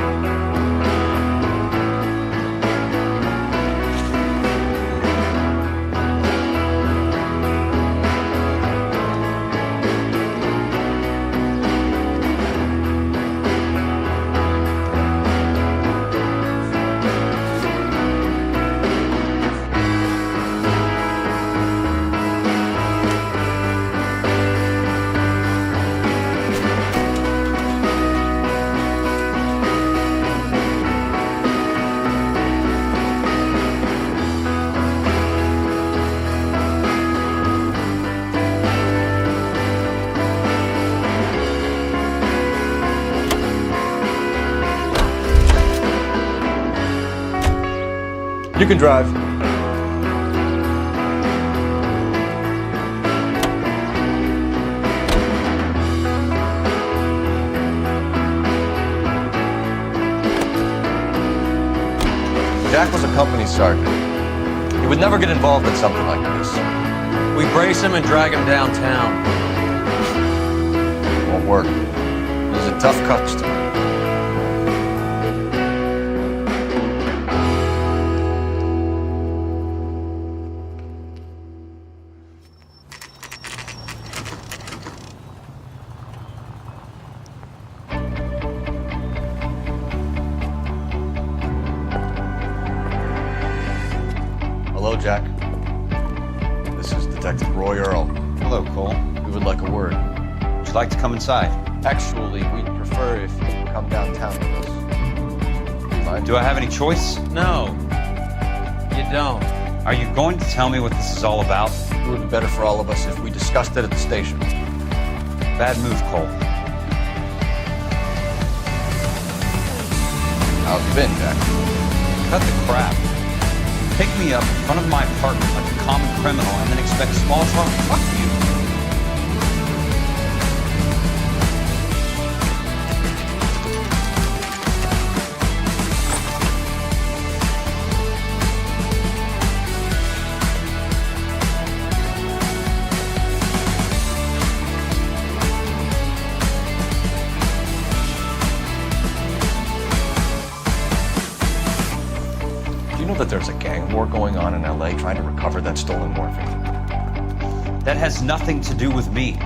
You can drive. Jack was a company sergeant. He would never get involved in something like this. We brace him and drag him downtown. Won't work. He's a tough customer. Hello, Jack. This is Detective Roy Earl. Hello, Cole. We would like a word. Would you like to come inside? Actually, we'd prefer if you come downtown with us. Mind? Do I have any choice? No, you don't. Are you going to tell me what this is all about? It would be better for all of us if we discussed it at the station. Bad move, Cole. How have you been, Jack? Cut the crap. Pick me up in front of my apartment like a common criminal and then expect small talk? Fuck you. Do you know that there's a gang war going on in LA trying to recover that stolen morphine? That has nothing to do with me.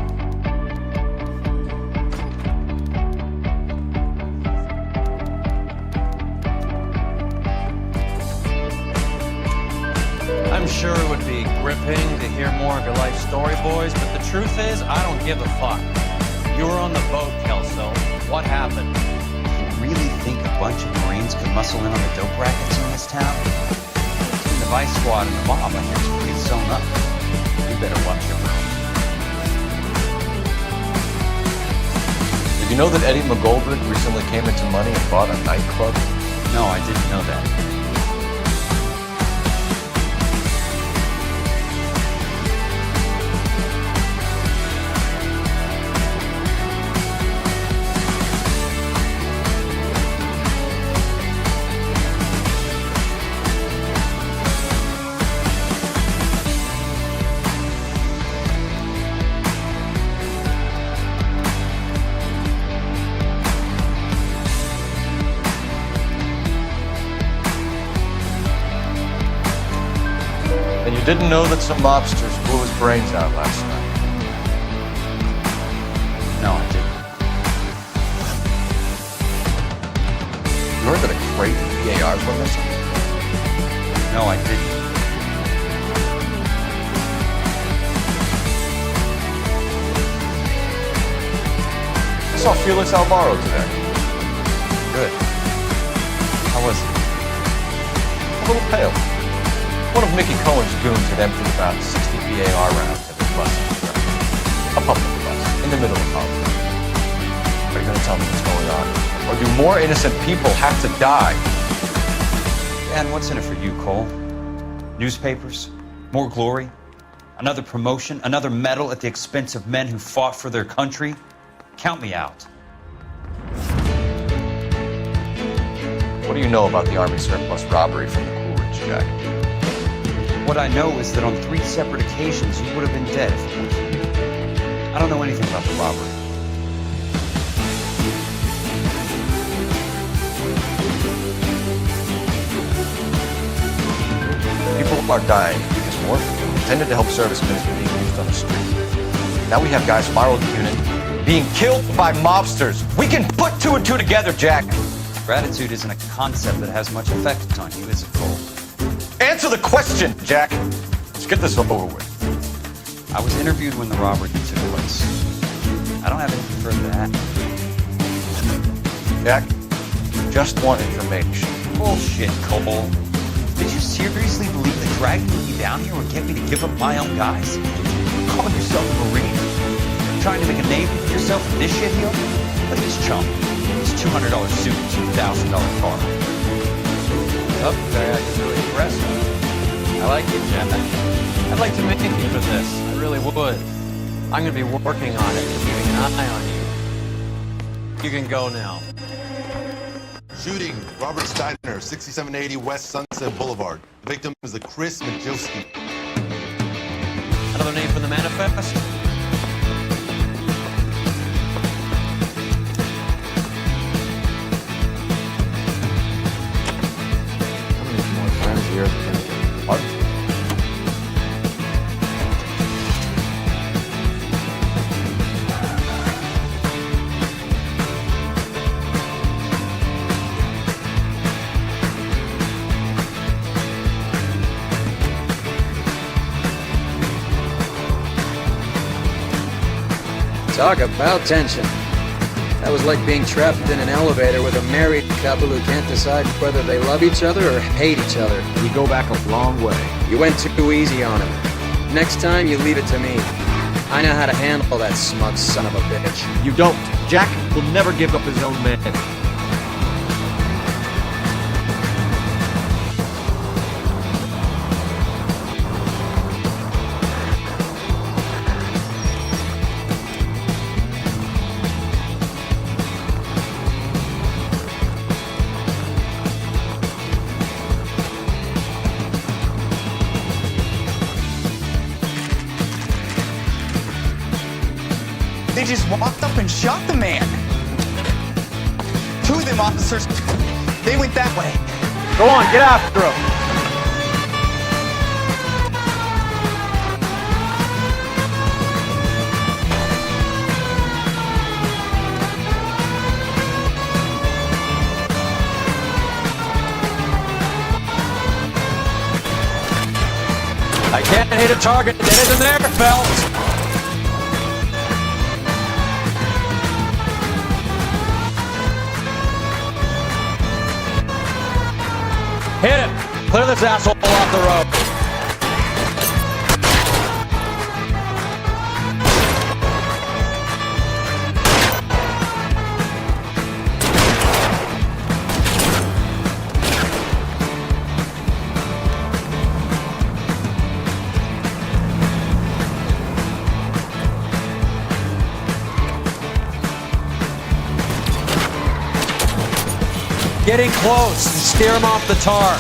sure it would be gripping to hear more of your life story, boys, but the truth is, I don't give a fuck. You were on the boat, Kelso. What happened? You really think a bunch of Marines could muscle in on the dope rackets in this town? Between the Vice Squad and the mob, I think you'll get sewn up. You better watch your mouth. Did you know that Eddie McGoldrick recently came into money and bought a nightclub? No, I didn't know that. And you didn't know that some mobsters blew his brains out last night? No, I didn't. You heard that a crate of PARs were missing? No, I didn't. I saw Felix Alvaro today. Good. How was he? A little pale. One of Mickey Cohen's goons had emptied about 60 PAR rounds at his bus. A public bus, in the middle of Hollywood. Are you going to tell me what's going on? Or do more innocent people have to die? And what's in it for you, Cole? Newspapers? More glory? Another promotion? Another medal at the expense of men who fought for their country? Count me out. What do you know about the Army surplus robbery from the Coolidge, Jack? What I know is that on 3 separate occasions you would have been dead if it weren't for me. I don't know anything about the robbery. People are dying because morphine intended to help servicemen is being used on the street. Now we have guys from our old unit being killed by mobsters. We can put 2 and 2 together, Jack. Gratitude isn't a concept that has much effect on you, is it, Cole? Answer the question, Jack. Let's get this over with. I was interviewed when the robbery took place. I don't have anything further to add. Jack, just want information. Bullshit, Cole. Did you seriously believe that dragging me down here would get me to give up my own guys? Calling yourself a Marine? Trying to make a name for yourself in this shit here? Look at this chump. His $200 suit and $2,000 car. Oh, that's really impressive. I like you, Jen. I'd like to make you for this. I really would. I'm going to be working on it, keeping an eye on you. You can go now. Shooting, Robert Steiner, 6780 West Sunset Boulevard. The victim is the Chris Majewski. Another name from the manifest? Here, what? Talk about tension. That was like being trapped in an elevator with a married couple who can't decide whether they love each other or hate each other. We go back a long way. You went too easy on him. Next time, you leave it to me. I know how to handle that smug son of a bitch. You don't. Jack will never give up his own men. They just walked up and shot the man. 2 of them officers, they went that way. Go on, get after him. can't hit a target that isn't there, Phelps. Hit him. Clear this asshole off the road. Getting close and steer him off the tar.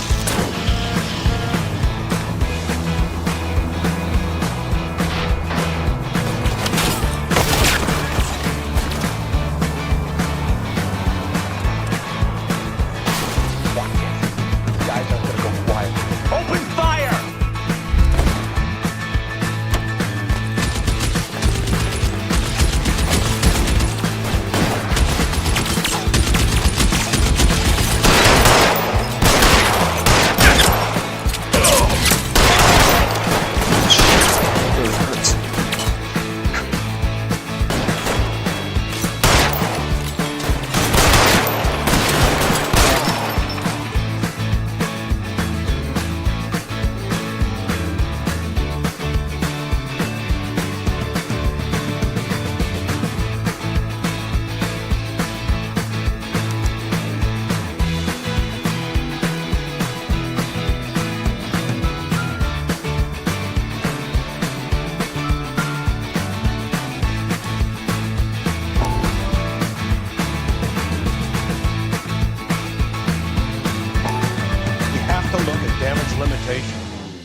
Guys aren't gonna go quiet. Open fire!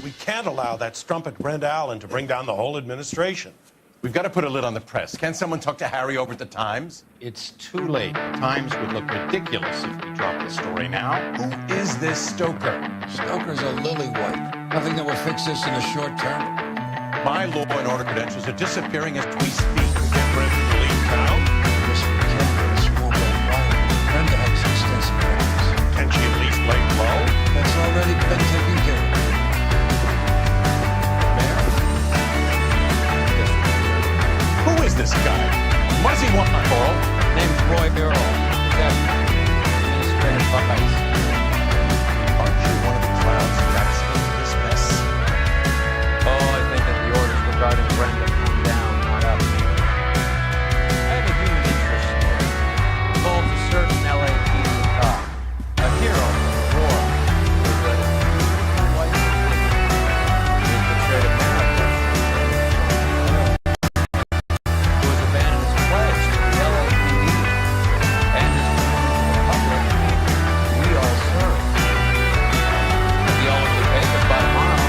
We can't allow that strumpet Brent Allen to bring down the whole administration. We've got to put a lid on the press. Can someone talk to Harry over at the Times? It's too late. Times would look ridiculous if we dropped the story now. Who is this Stoker? Stoker's a lily-white. Nothing that will fix this in the short term. My law and order credentials are disappearing as we speak. Get Brent to leave town. Brenda has extensive records. Can she at least lay low? That's already been taken care of. Who is this guy? What does he want, Coral? Name's Roy Earl. Administrative vice. Aren't you one of the clowns who got us into this mess? Oh, I think that the orders regarding Brenda come down, not up. I have a human interest story. It involves a certain LAPD cop. A hero in the war. Who betrayed America. Who has abandoned his pledge to the LAPD and his commitment to the public. We all serve. If you all look at the paper by tomorrow,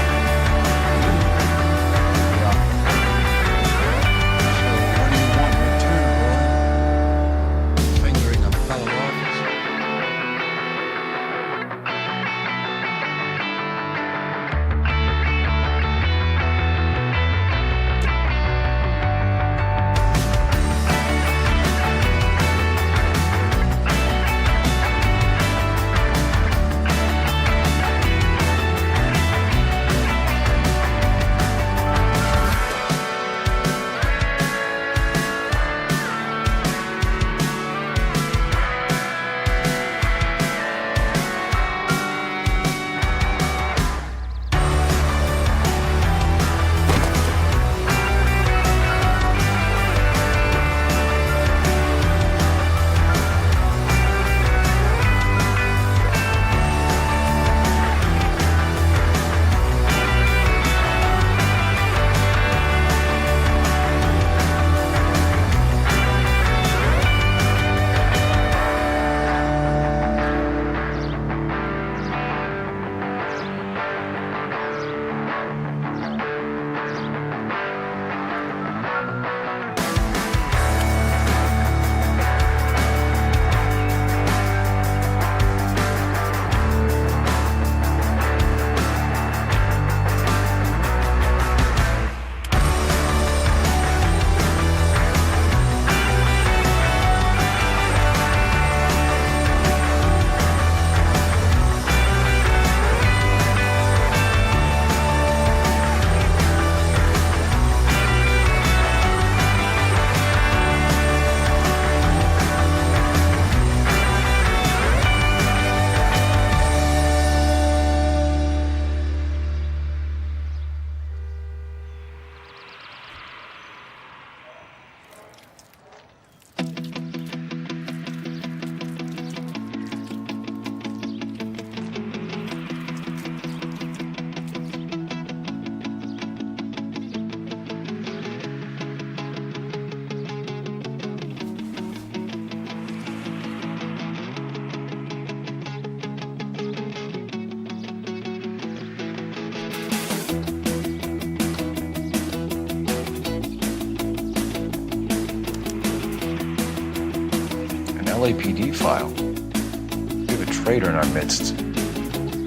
LAPD file. We have a traitor in our midst.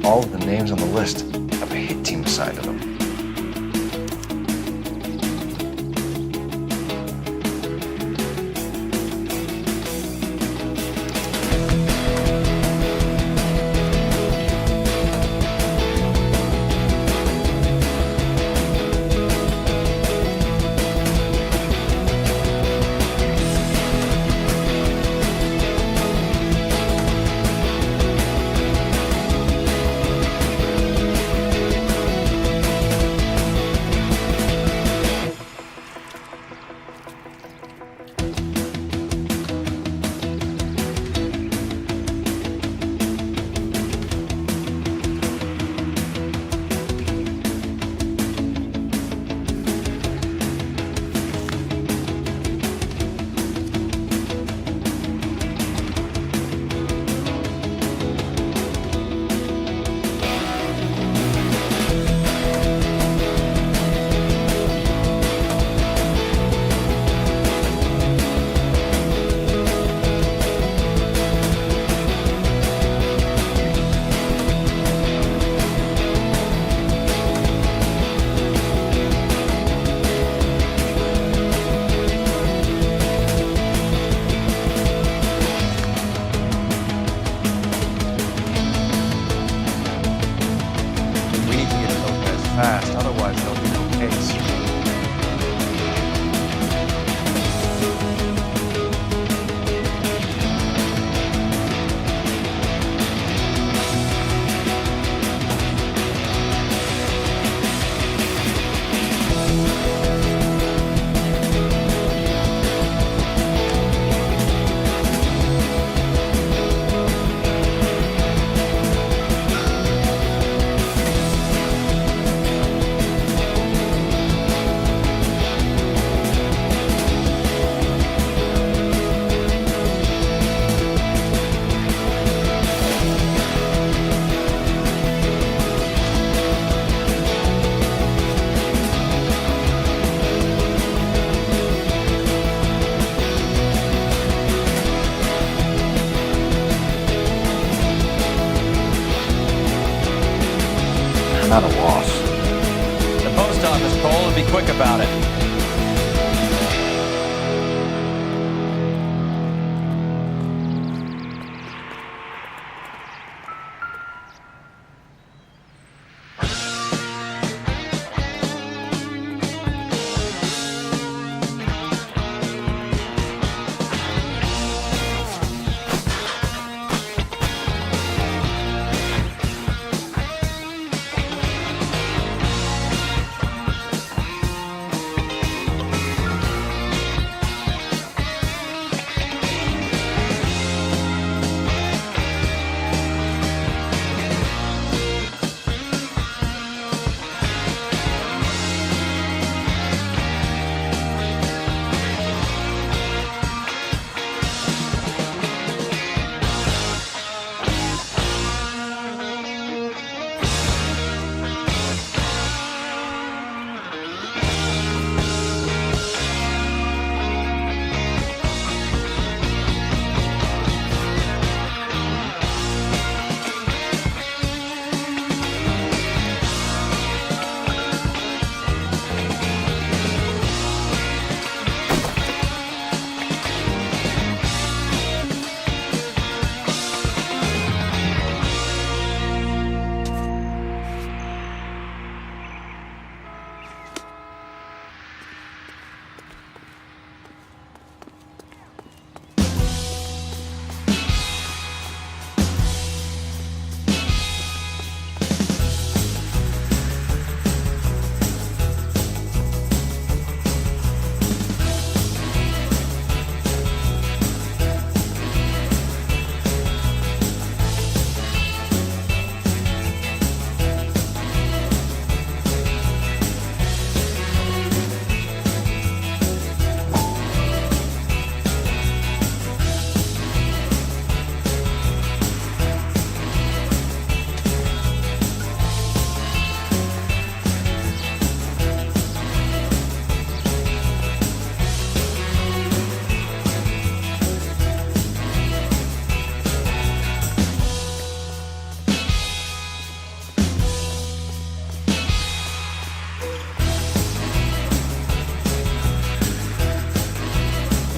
All of the names on the list have a hit team assigned to them. Fast, otherwise there'll be no case. Not a loss. The post office, Cole, and be quick about it.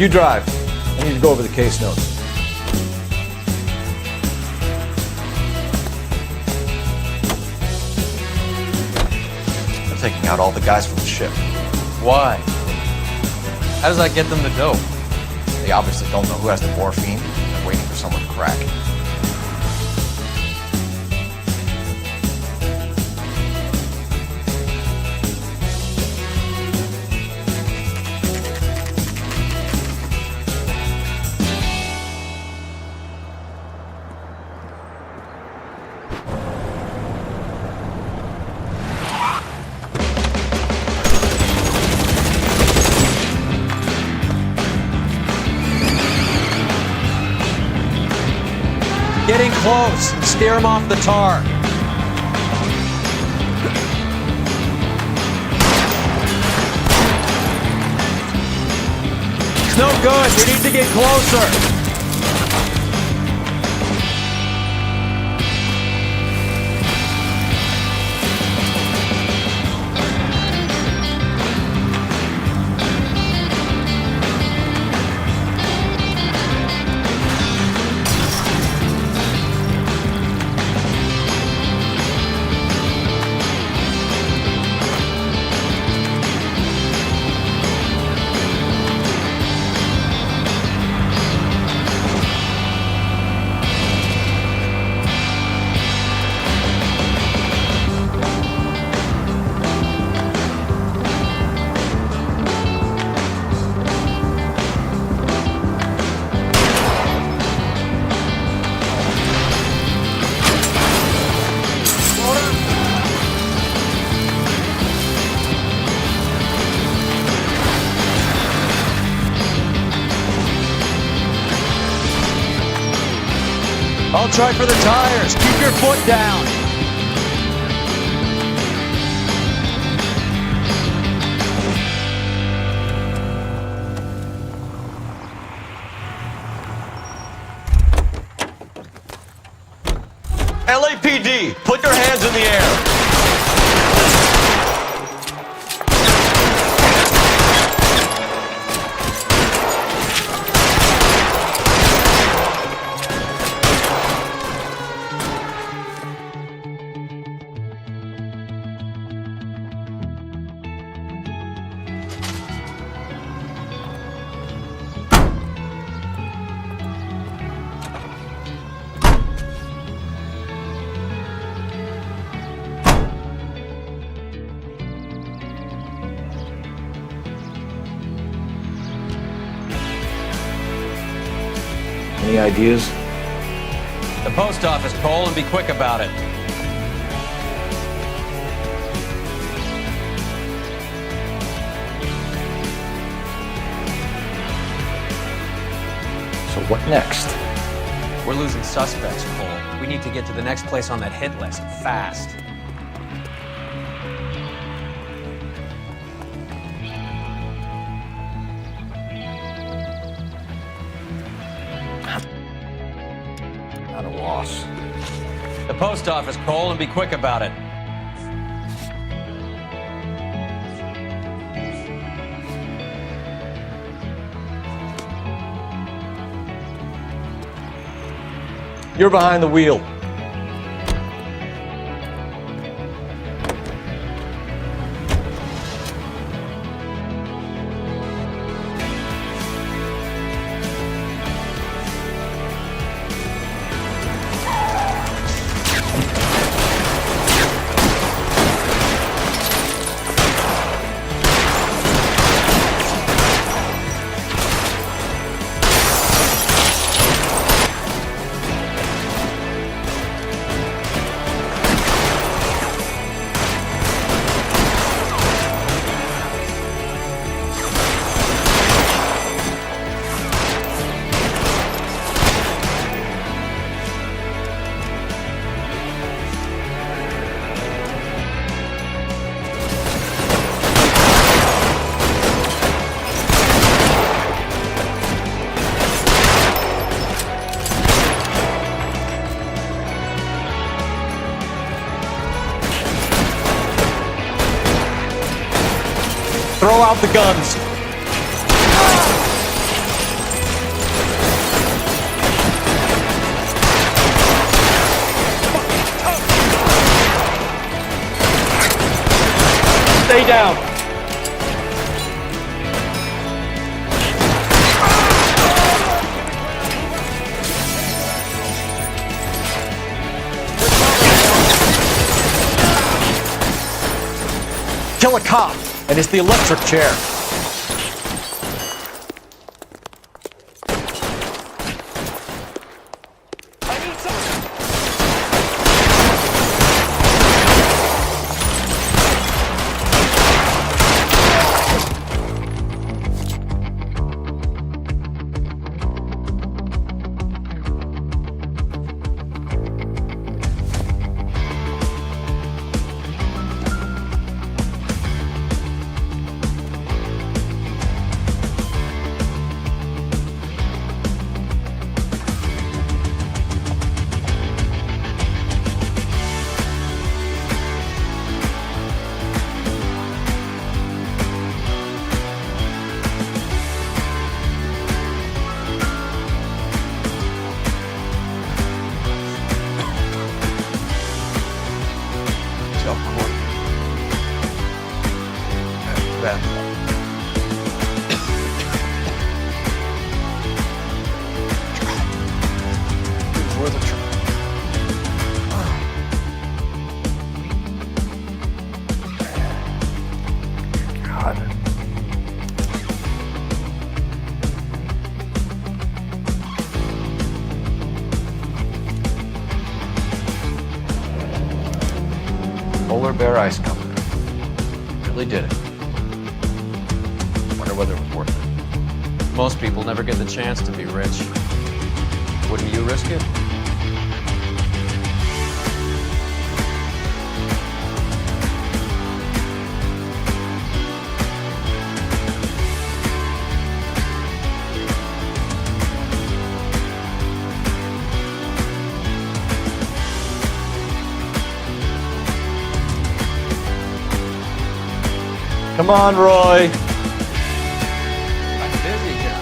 You drive. I need to go over the case notes. I'm taking out all the guys from the ship. Why? How does that get them the dope? They obviously don't know who has the morphine. They're waiting for someone to crack it. Getting close. Steer him off the tar. It's no good. We need to get closer. I'll try for the tires. Keep your foot down. LAPD, put your hands in the air. Any ideas? The post office, Cole, and be quick about it. So what next? We're losing suspects, Cole. We need to get to the next place on that hit list, fast. Not a loss. The post office, Cole, and be quick about it. You're behind the wheel. Throw out the guns. kill a cop, and it's the electric chair. Polar bear ice company. Really did it. Wonder whether it was worth it. Most people never get the chance to be rich. Wouldn't you risk it? Come on, Roy. I'm busy here,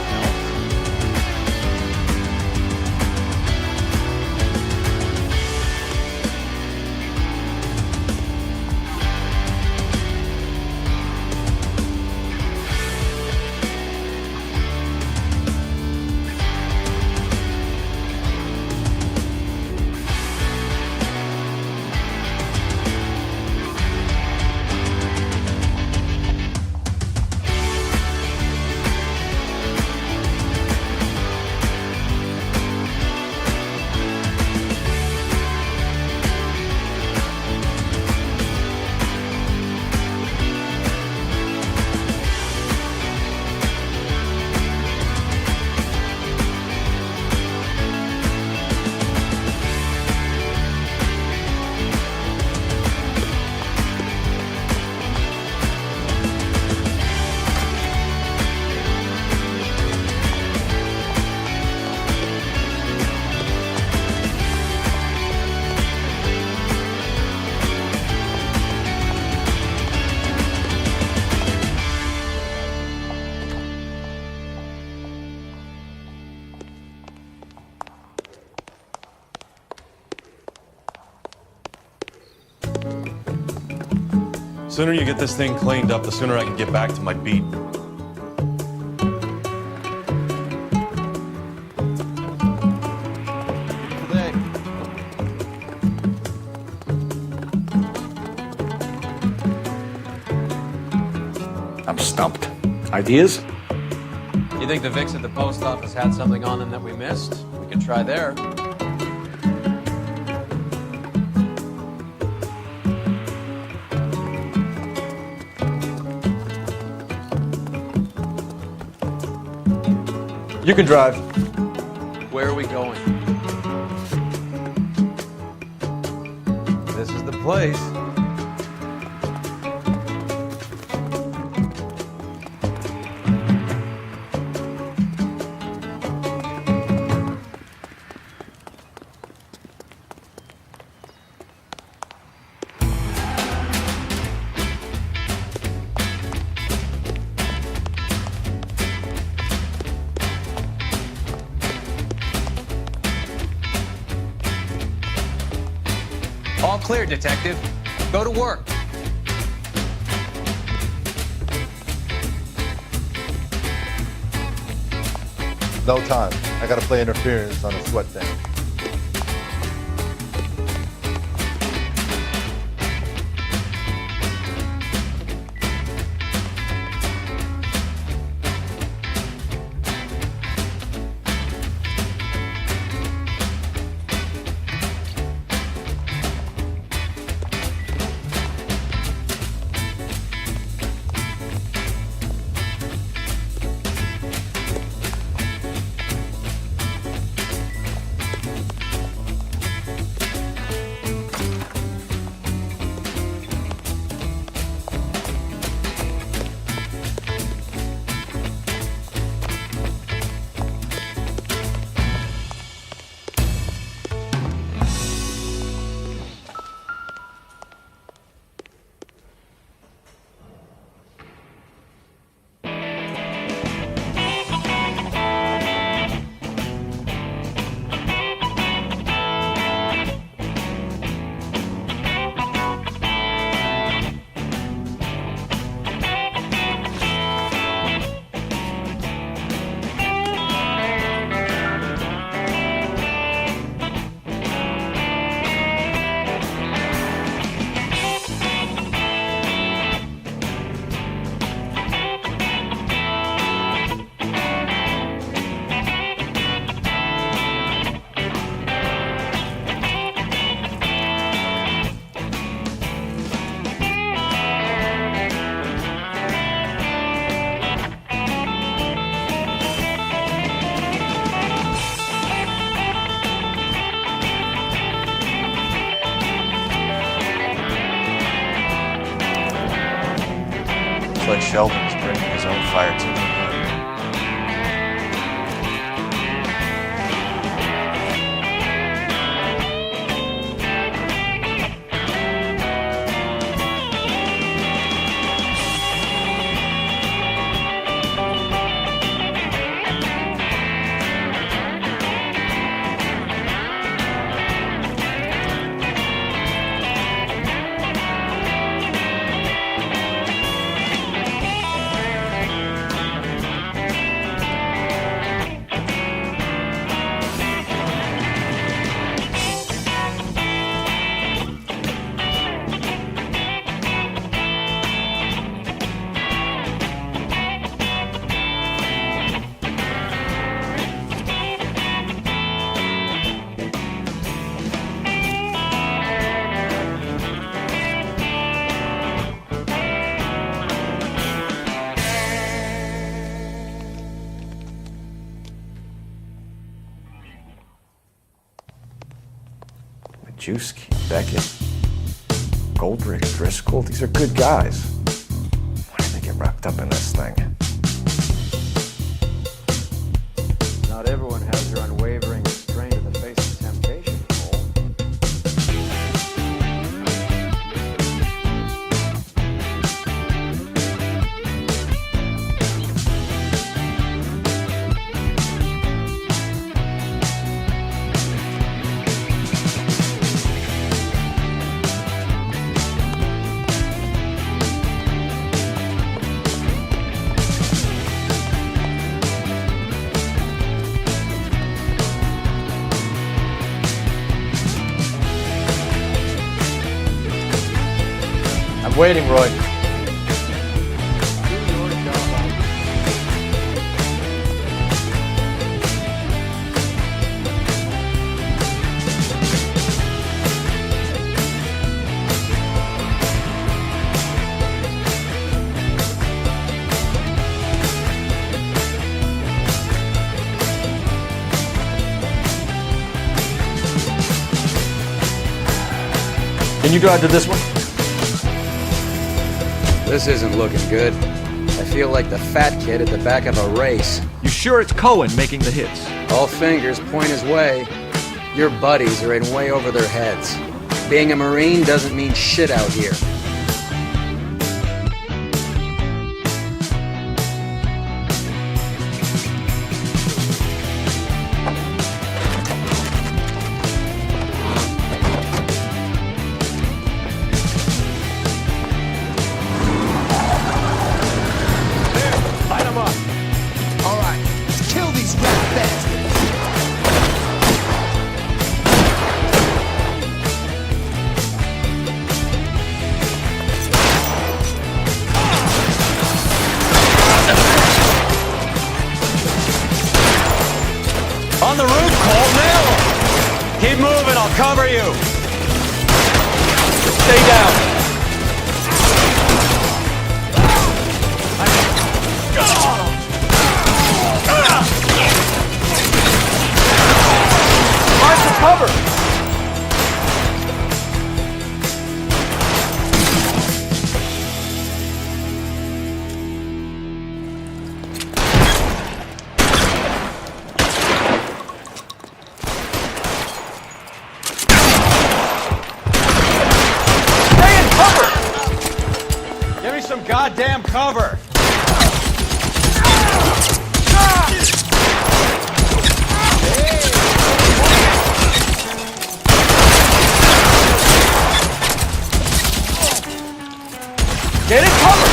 The sooner you get this thing cleaned up, the sooner I can get back to my beat. I'm stumped. Ideas? You think the Vicks at the post office had something on them that we missed? We could try there. You can drive. Where are we going? This is the place. All clear, Detective. Go to work. No time. I gotta play interference on a sweat thing. Sheldon's bringing his own fire team with him. Majewski, Beckett, Goldrick, Driscoll, these are good guys. Why did they get wrapped up in this thing? Not everyone has your unwavering restraint in the face of temptation, Cole. Waiting, Roy. Can you drive to this one? This isn't looking good. I feel like the fat kid at the back of a race. You sure it's Cohen making the hits? All fingers point his way. Your buddies are in way over their heads. Being a Marine doesn't mean shit out here. On the roof, Cole, nail him! Keep moving, I'll cover you! Stay down! Mark the cover! Some goddamn cover! Get it covered!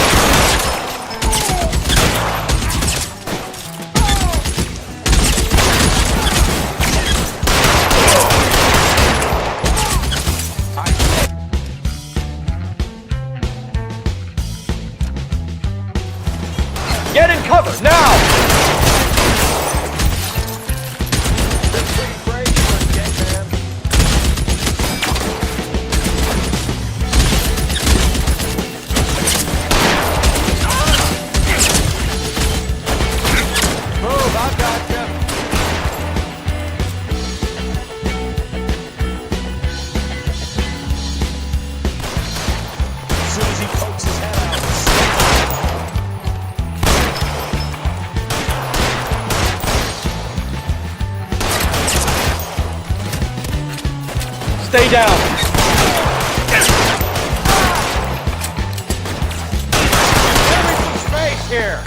Stay down. Space here.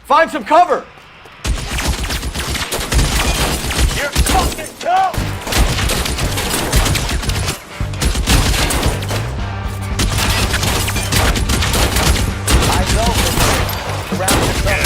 Find some cover. You're fucking tough. Eyes open. Around the corner.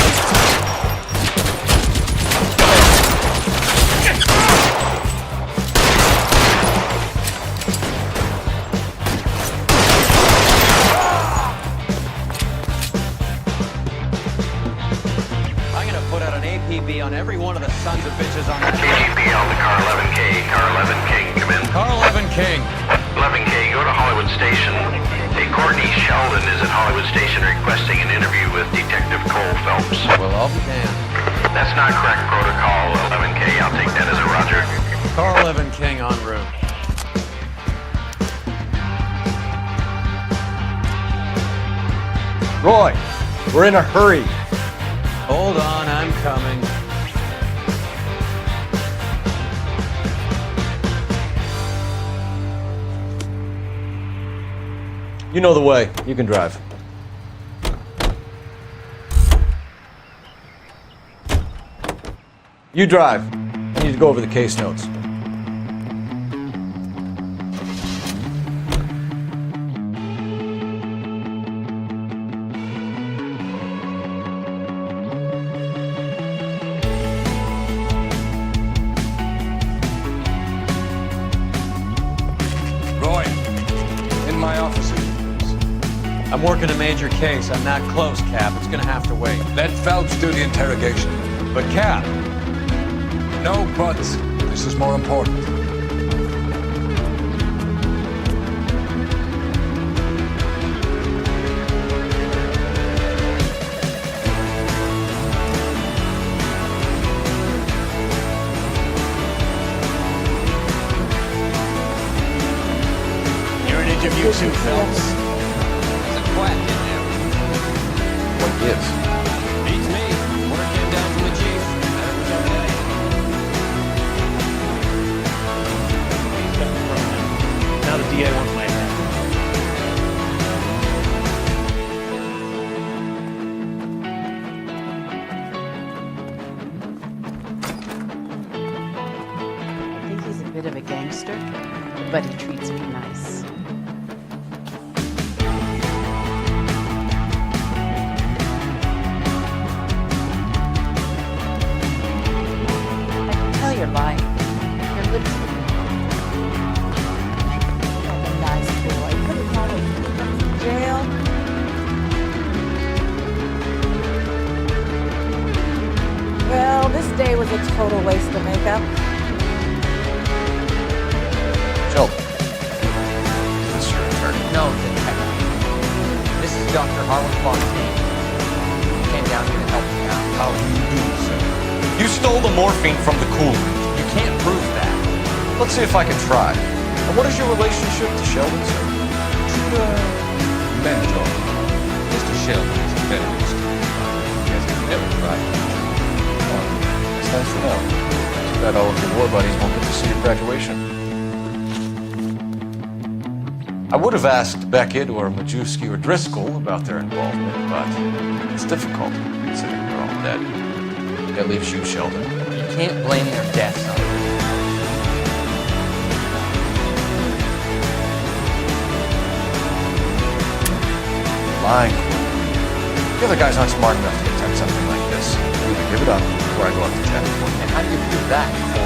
I'm gonna put out an APB on every one of the sons of bitches on that. KGP out to car 11K. Car 11 King, come in. Car 11 King. 11K, go to Hollywood Station. Hey, Courtney Sheldon is at Hollywood Station requesting an interview with Detective Cole Phelps. Well, I'll be damned. That's not correct protocol, 11K. I'll take that as a roger. Car 11 King en route. Roy, we're in a hurry. Hold on, I'm coming. You know the way. You can drive. You drive. I need to go over the case notes. Roy, in my office. I'm working a major case. I'm not close, Cap. It's gonna have to wait. Let Phelps do the interrogation. But Cap, No buts. This is more important. You're an interview too, Phelps. What gives? Beats me. Order came down from the chief. Now the DA wants my head. I think he's a bit of a gangster, but he treats me nice. I can tell you're lying. Your lips are like a nice boy. Couldn't probably keep him in jail. Well, this day was a total waste of makeup. Sheldon. Is this your attorney? No, detective. This is Dr. Harlan Fontaine. He came down here to help me out. How do you do, sir? You stole the morphine from the cooler. You can't prove that. Let's see if I can try. And what is your relationship to Sheldon, sir? Mentor. Mr. Sheldon is a very interesting guy. He has never tried. It's nice to know. Too bad all of your war buddies won't get to see your graduation. I would have asked Beckett or Majewski or Driscoll about their involvement, but it's difficult considering they're all dead. That leaves you, Sheldon. You can't blame their deaths on me. Lying. The other guys aren't smart enough to detect something like this. You can give it up before I go out to check. And how do you prove that, Cole?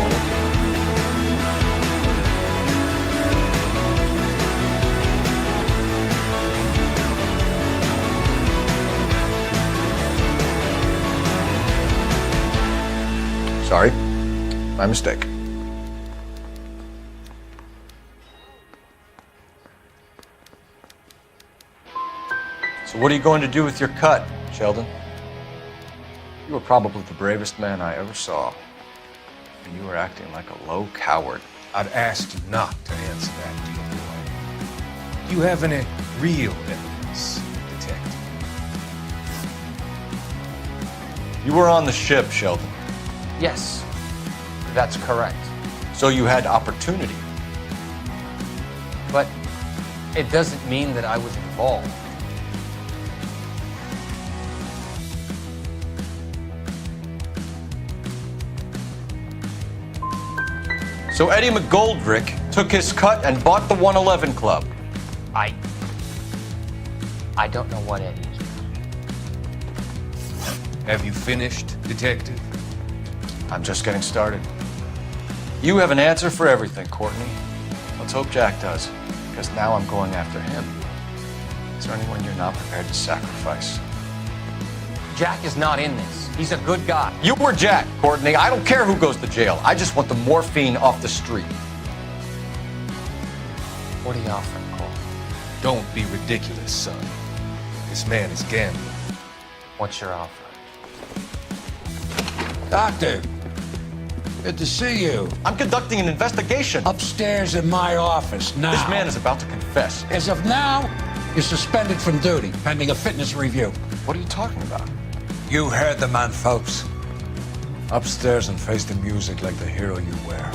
Sorry. My mistake. So what are you going to do with your cut, Sheldon? You were probably the bravest man I ever saw. And you were acting like a low coward. I'd asked you not to answer that, dear boy. Do you have any real evidence, detective? You were on the ship, Sheldon. Yes, that's correct. So you had opportunity. But it doesn't mean that I was involved. So Eddie McGoldrick took his cut and bought the 111 Club. I don't know what Eddie is. Have you finished, Detective? I'm just getting started. You have an answer for everything, Courtney. Let's hope Jack does, because now I'm going after him. Is there anyone you're not prepared to sacrifice? Jack is not in this. He's a good guy. You were Jack, Courtney. I don't care who goes to jail. I just want the morphine off the street. What are you offering, Cole? Don't be ridiculous, son. This man is gambling. What's your offer? Doctor, good to see you. I'm conducting an investigation. Upstairs in my office now. This man is about to confess. As of now, you're suspended from duty, pending a fitness review. What are you talking about? You heard the man, Phelps. Upstairs and face the music like the hero you were.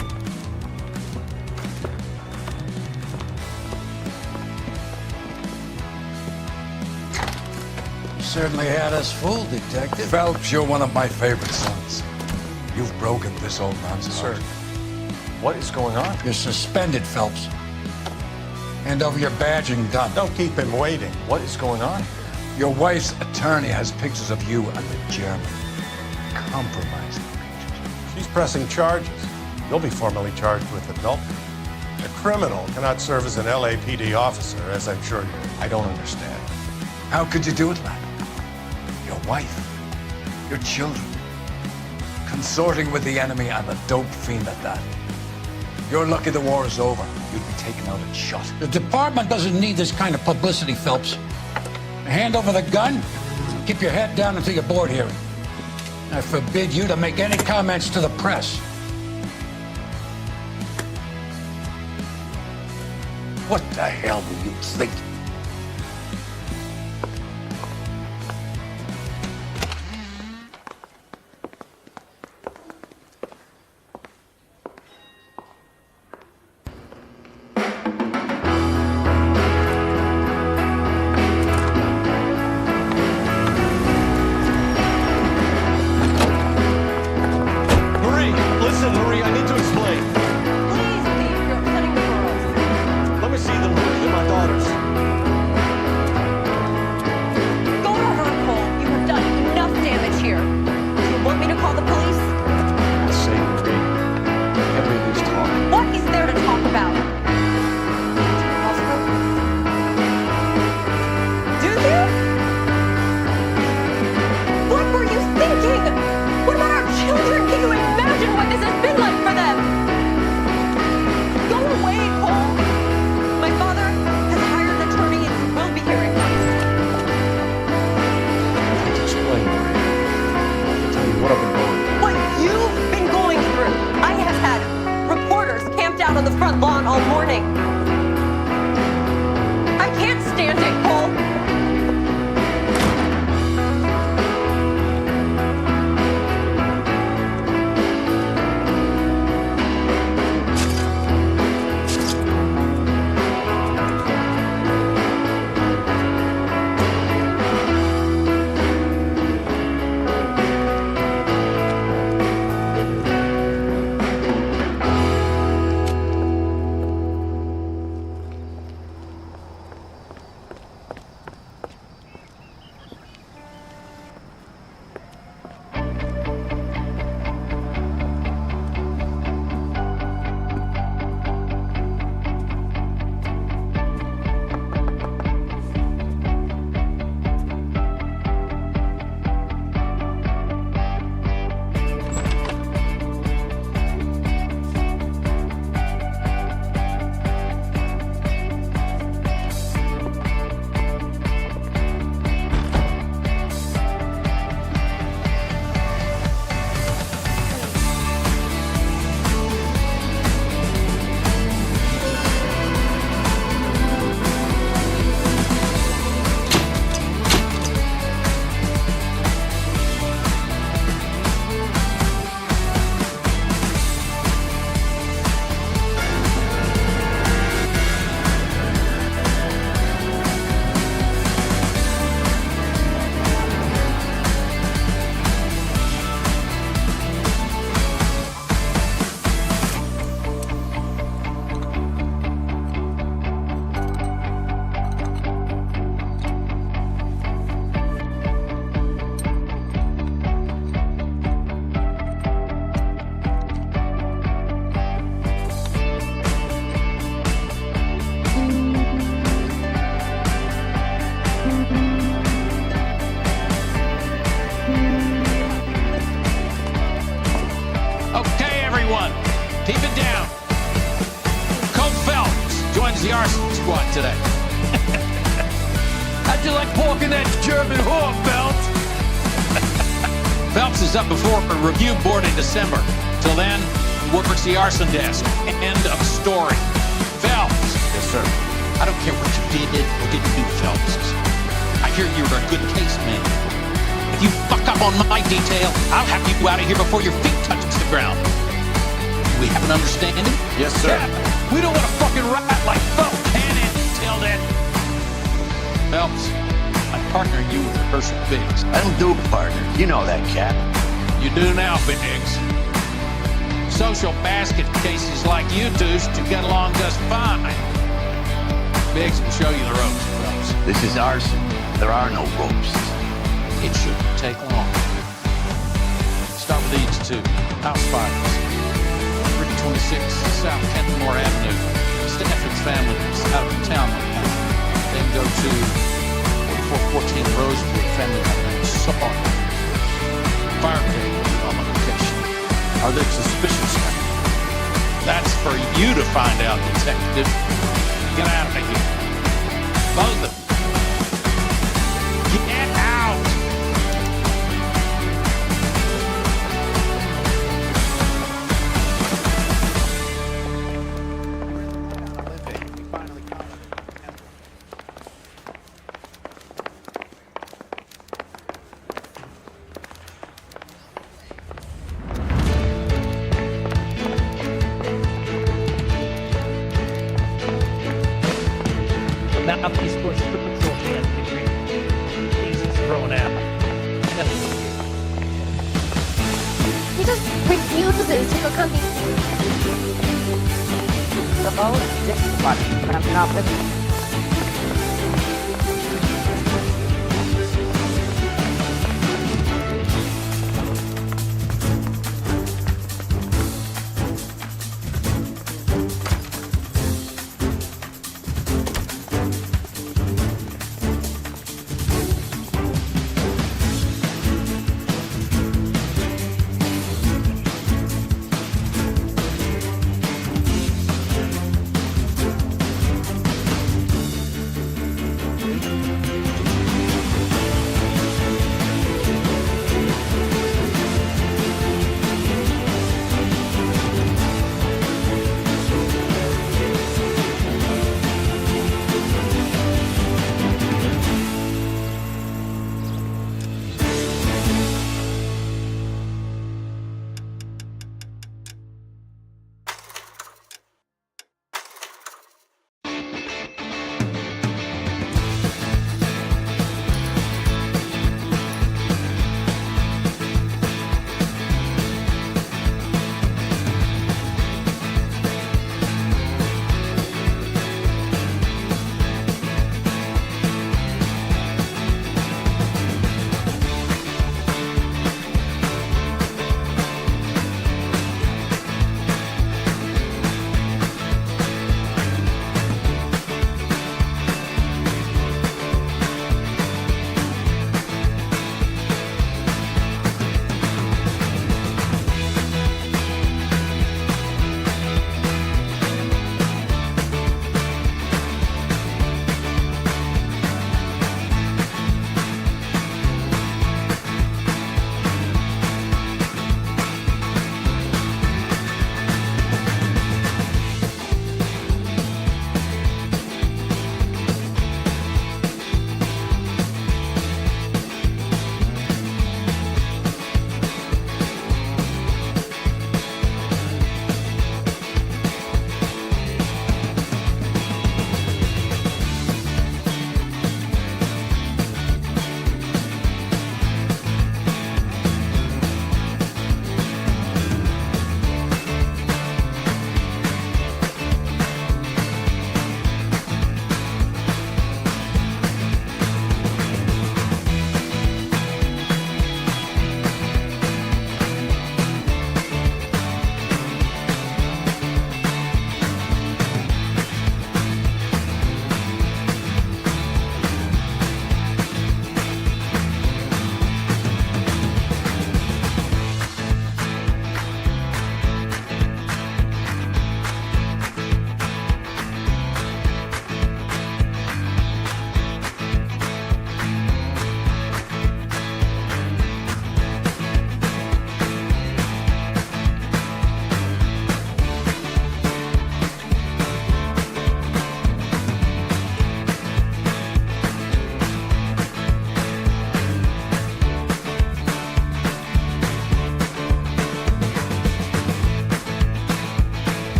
Certainly had us fooled, Detective. Phelps, you're one of my favorite sons. You've broken this old man's heart. Sir, what is going on? You're suspended, Phelps. Hand over your badge and gun. Don't keep him waiting. What is going on? Your wife's attorney has pictures of you and the German. Compromising pictures. She's pressing charges. You'll be formally charged with adultery. A criminal cannot serve as an LAPD officer, as I'm sure you know. I don't understand. How could you do it, lad? Your wife, your children, consorting with the enemy and a dope fiend at that. You're lucky the war is over. You'd be taken out and shot. The department doesn't need this kind of publicity, Phelps. Hand over the gun, keep your head down until your board hearing. I forbid you to make any comments to the press. What the hell were you thinking? Let me see them. They're my daughters. squad today. How'd you like porking that German whore, Phelps? Phelps is up before a review board in December. Till then, works the arson desk. End of story. Phelps. Yes, sir. I don't care what you did or didn't do, Phelps. I hear you're a good case man. If you fuck up on my detail, I'll have you out of here before your feet touch the ground. We have an understanding? Yes, sir. Yeah, we don't want to fucking rat like Phelps can until then. Phelps, I'm partnering you with Herschel Biggs. I don't do partner. You know that, Cap. You do now, Biggs. Social basket cases like you two should get along just fine. Biggs will show you the ropes, Phelps. This is arson. There are no ropes. It shouldn't take long. Start with these two. House fires. 326 South Kenmore Avenue. Steffen's family is out of town right now. Then go to 4414 Rosewood, family by the name of Saw. Fire brigade on the location. Are they suspicious? That's for you to find out, detective. Get out of here. Both of them. Get out! Now he's going to patrol hands degree. He's thrown out. He just refuses to become This is funny, but I'm not with it.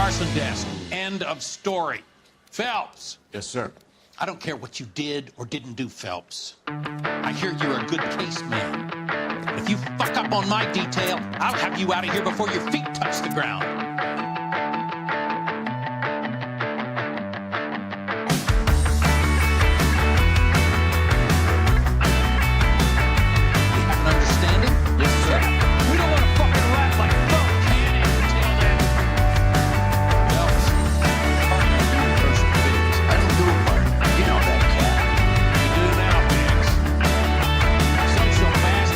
arson desk. End of story. Phelps. Yes, sir. I don't care what you did or didn't do, Phelps. I hear you're a good case man. If you fuck up on my detail, I'll have you out of here before your feet touch the ground. We have an understanding? Yes, sir. We don't want to fucking rat like fuck, can it? Until then. Phelps, partner, do commercial things. I don't do a partner. You know that cat. You do now, Biggs. So fast.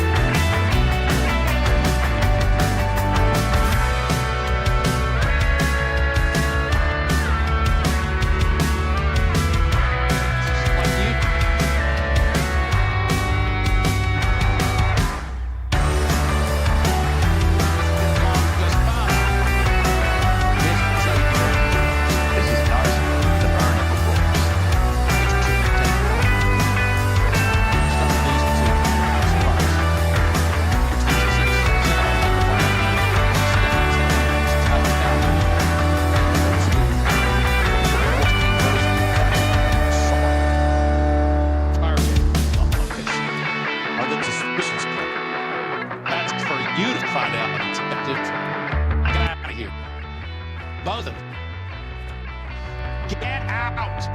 Are the suspicions clear? That's for you to find out, detective. Get out of here. Both of you. Get out!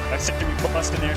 I said to be busting there.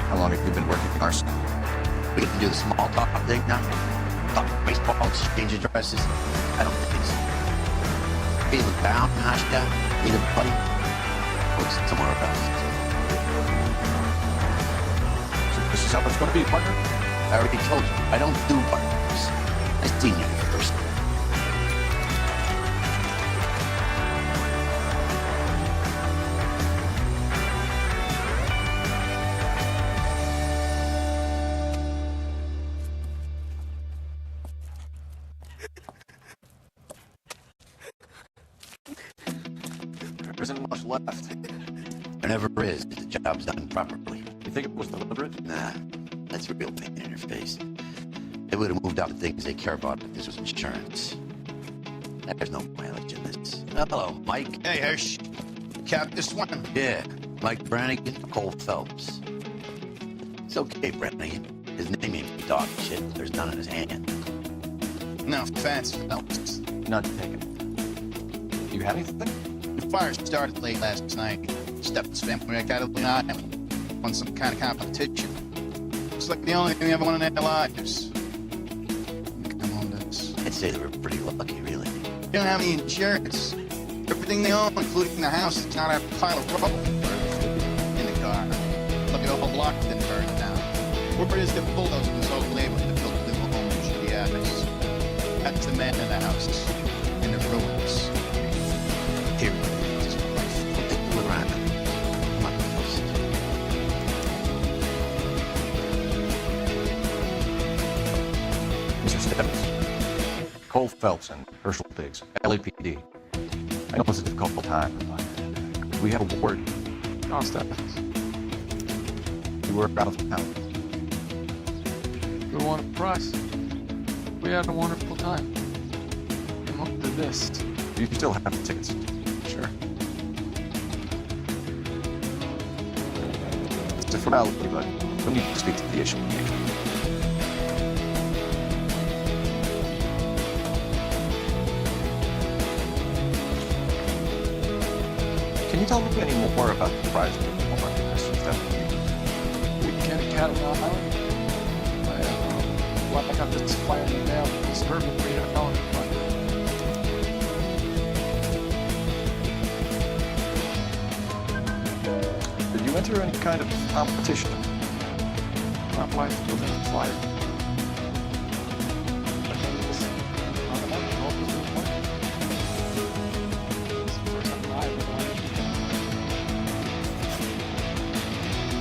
How long have you been working arson? We can do the small talk thing now. Talk baseball, exchange addresses. I don't think so. Feeling down, hashed out, need a buddy. Go somewhere else. So this is how it's going to be, partner? I already told you, I don't do partners. I seen you first. There isn't much left. There never is if the job's done properly. You think it was deliberate? Nah, that's real pain in your face. They would have moved out the things they care about if this was insurance. There's no mileage in this. Hello, Mike. Hey, Hirsch. Cap this one? Yeah, Mike Brannigan, Cole Phelps. It's okay, Brannigan. His name ain't dog shit. There's none in his hand. No offense, Phelps. Not taking it. You have anything? The fire started late last night. Stepped family back out of the island. Won some kind of competition. It's like the only thing they ever won in their lives. Come on, this. I'd say they were pretty lucky, really. They don't have any insurance. Everything they own, including the house, is not a pile of rubble. In the car. Look at the whole block didn't burn down. Where is the bulldozer was so labeled to build a little home in shitty attics? That's the man in the house. In the ruins. Here, just we'll take a look around. Come on, Phelps. Mr. Stebbins, Cole Phelps and Herschel Biggs, LAPD. I know it's a difficult time, but we have a word. No, Stebbins. We were out of town. We won a prize. We had a wonderful time. And look at this. You still have the tickets. Sure. It's a formality, but we need to speak to the issue. you tell me any more about the prize pool questions that we can cat on island? I got this flyer in the mail. This urban $300 fund. Did you enter any kind of competition? Not why it's building a flyer.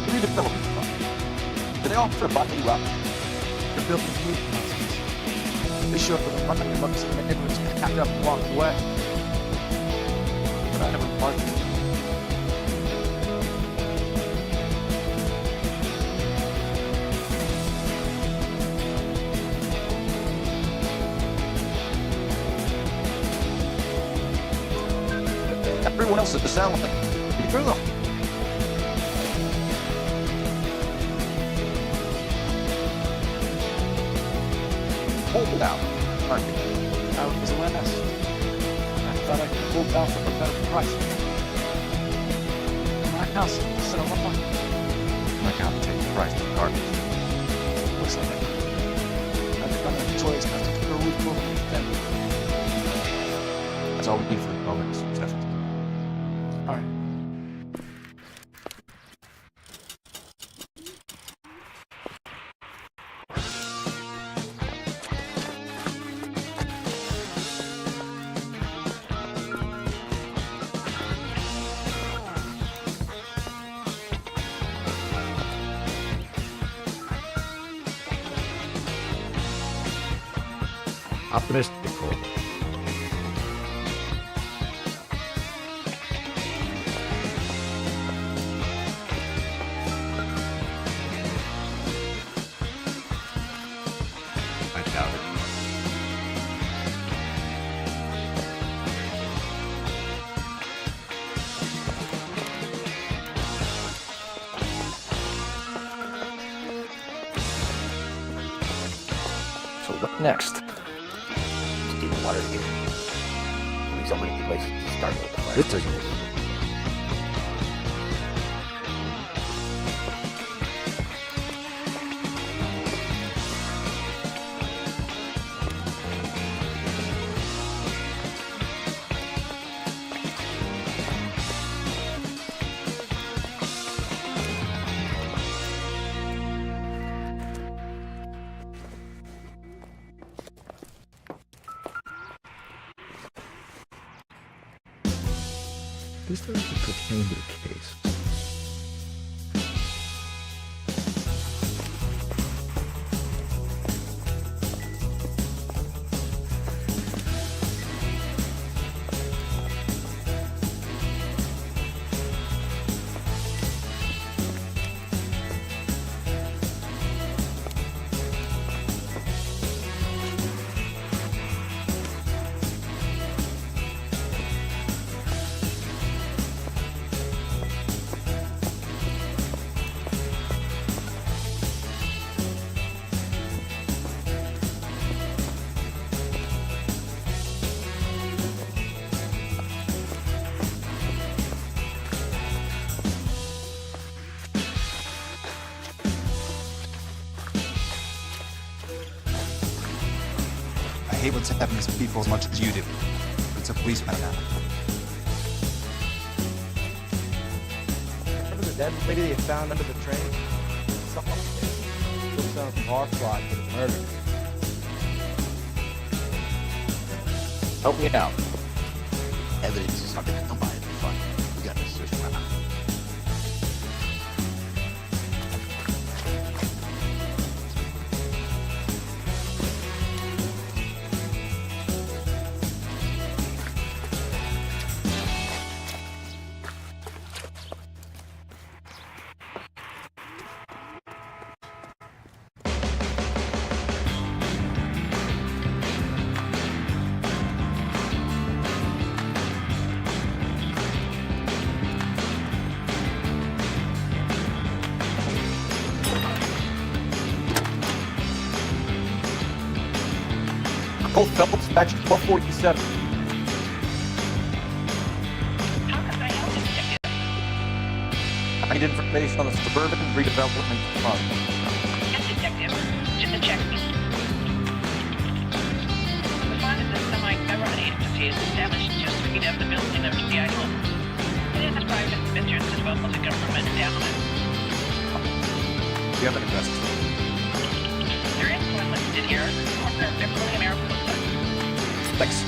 Redevelopment fund. Do they offer a body route? They're building food houses. They show up with a fucking bucks and the neighborhoods packed up and walked away. But I never parked it. Everyone else is selling it. You're the hold out, aren't you? I was a last. I thought I could hold out for a better price. My house is set on my money. I can't take the price of the garbage. Looks like it. I've got no choice but to put a roof over my family. That's all we need for the moment, Stephen. All right. Optimistical. I doubt it. So what next? Steven water to get in. Need somebody to place to start with the fire. This is this doesn't pertain to the case. I hate what's happening to people as much as you do. It's a policeman now. Remember the dead lady they found under the train? Someone still sounds bar fraud for the murder. Help me out. Evidence is hard to come by. It'll be fun. We got this search around. Cole Phelps, batch 1247. I need information on the suburban redevelopment fund. Yes, Detective. Just a check. The fund is a semi-government agency established just to feed up the building of GI Home. It has private investors as well as a government endowment. Do you have an address? There is one listed here, corner of Beverly Mariposa. Thanks.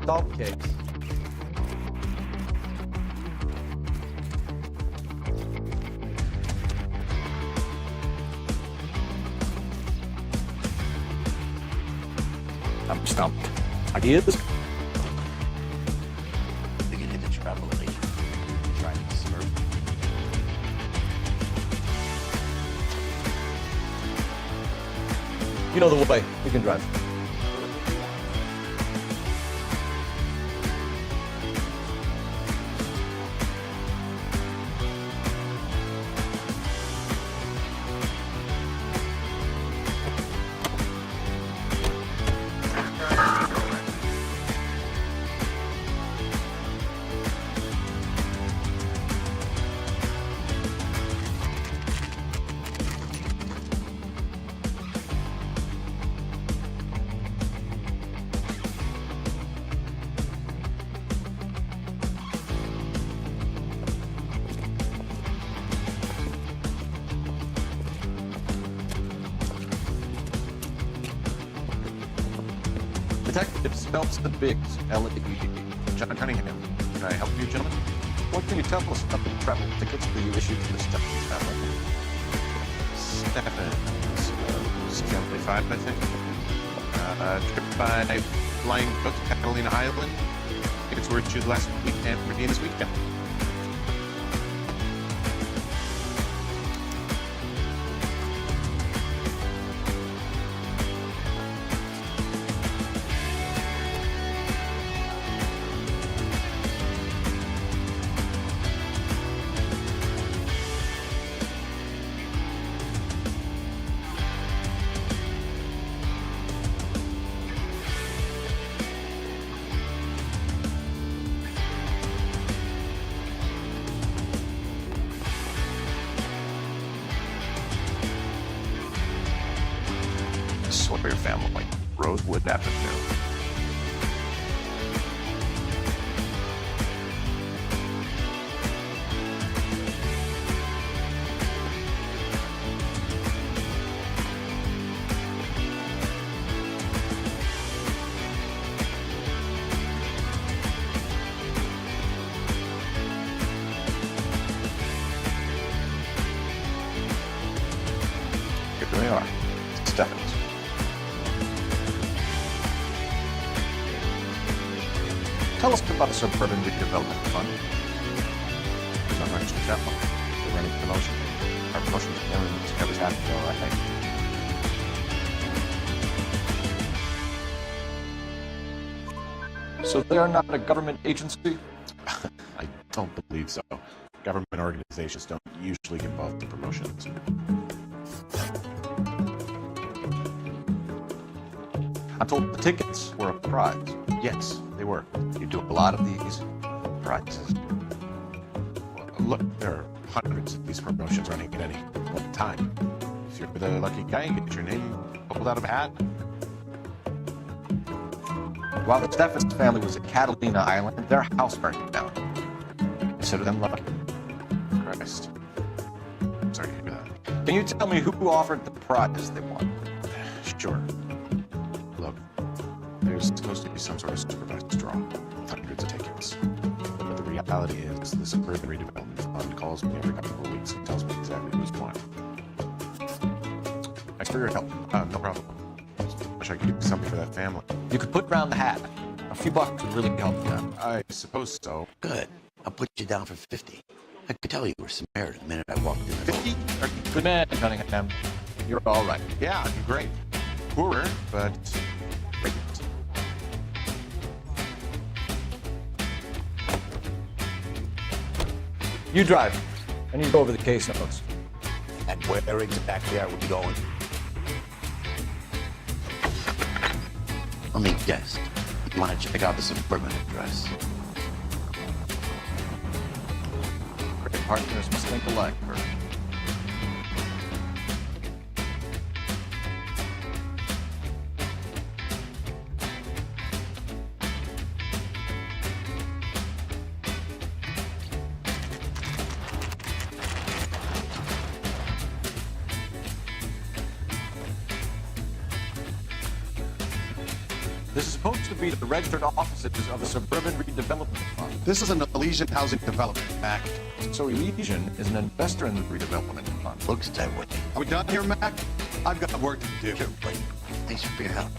Salt cakes. I'm stumped. Ideas? We can hit the travel agent. Try to disperse. You know the way. You can drive. Detectives Phelps and Biggs, L.A.P.D. John Cunningham. Can I help you, gentlemen? What can you tell us about the travel tickets that you issued to the Stephens family? Stephens, 75, I think. Trip by flying boat to Catalina Island. Tickets were issued last week and redeemed this weekend. Sawyer family, Rosewood Avenue. Here they are, Stephens. Tell us about the Suburban Redevelopment Fund. There's not much to tell. We're running promotion. Our promotion covers half the bill, I think. So they are not a government agency? I don't believe so. Government organizations don't usually get involved in promotions. I'm told the tickets were a prize. Yes, they were. You do a lot of these prizes. Look, there are hundreds of these promotions running at any one time. If you're the lucky guy, you get your name pulled out of a hat. While the Stephens family was at Catalina Island, their house burned down. Consider them lucky. Christ. I'm sorry to hear that. Can you tell me who offered the prize they won? Sure. Look, there's supposed to be some sort of supervised draw with hundreds of tickets. But the reality is, the Suburban Redevelopment Fund calls me every couple of weeks and tells me exactly who's won. Thanks for your help. No problem. Wish I could do something for that family. You could put round the hat. A few bucks would really help you. I suppose so. Good. I'll put you down for 50. I could tell you were Samaritan the minute I walked in. 50? Good man, Cunningham. You're all right. Yeah, great. Poorer, but great. You drive. I need to go over the case notes. And where exactly are we going? Let me guess. You want to check out the Suburban address? Great partners must think alike, Bert. This is supposed to be the registered offices of the Suburban Redevelopment Fund. This is an Elysian Housing Development Act. So Elysian is an investor in the redevelopment fund. Looks that way. Are we done here, Mac? I've got work to do. Sure, wait. Thanks for your help.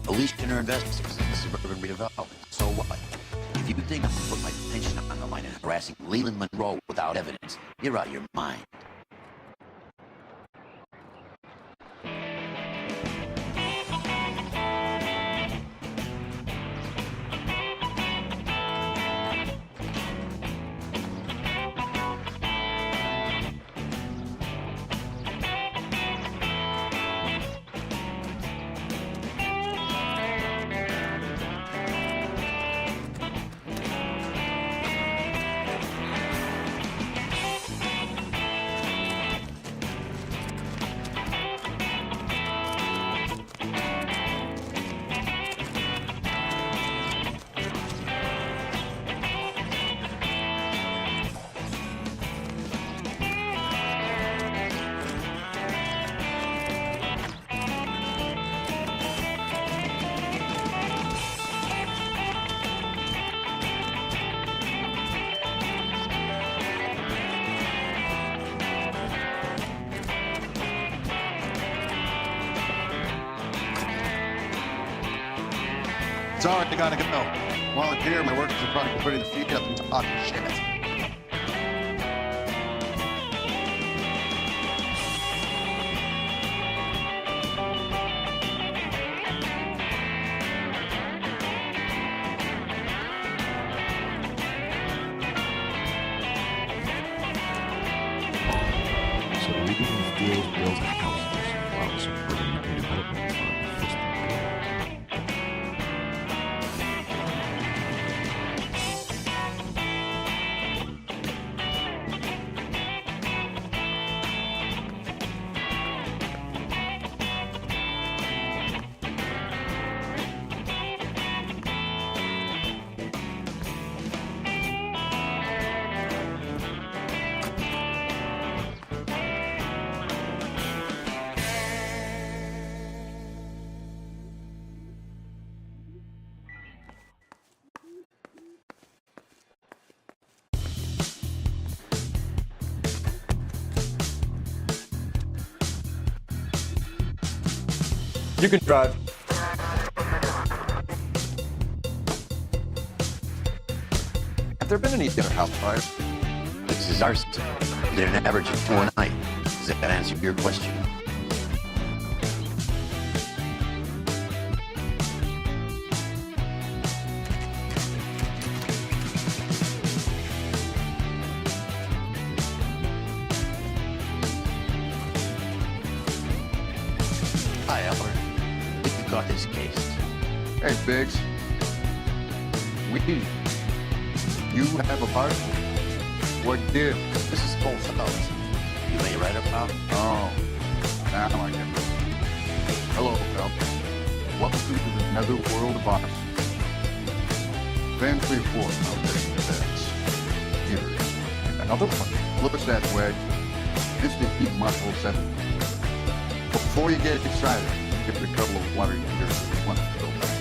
Elysian are investors in the Suburban Redevelopment. So what? If you think I can put my pension on the line and harassing Leland Monroe without evidence, you're out of your mind. Sorry, I gotta go. While I'm here, my workers are probably putting the feet up and talking shit. So the League of Fields builds houses while supporting a development fund fits the bill. You can drive. Have there been any other house fires? This is arson. We did an average of 4 a night. Does that answer your question? Hi, Albert. You got this case. Hey, Biggs. You have a partner? What did? This is Cole Fellows. You lay right about? Oh, now I get it. Hello, Phelps. Welcome to the nether world of ours. Van 3-4 out there in the beds. Here. Another one. Look at that wedge. This is the muscle 7. Before you get excited, give it a couple of water heaters if you want to go back.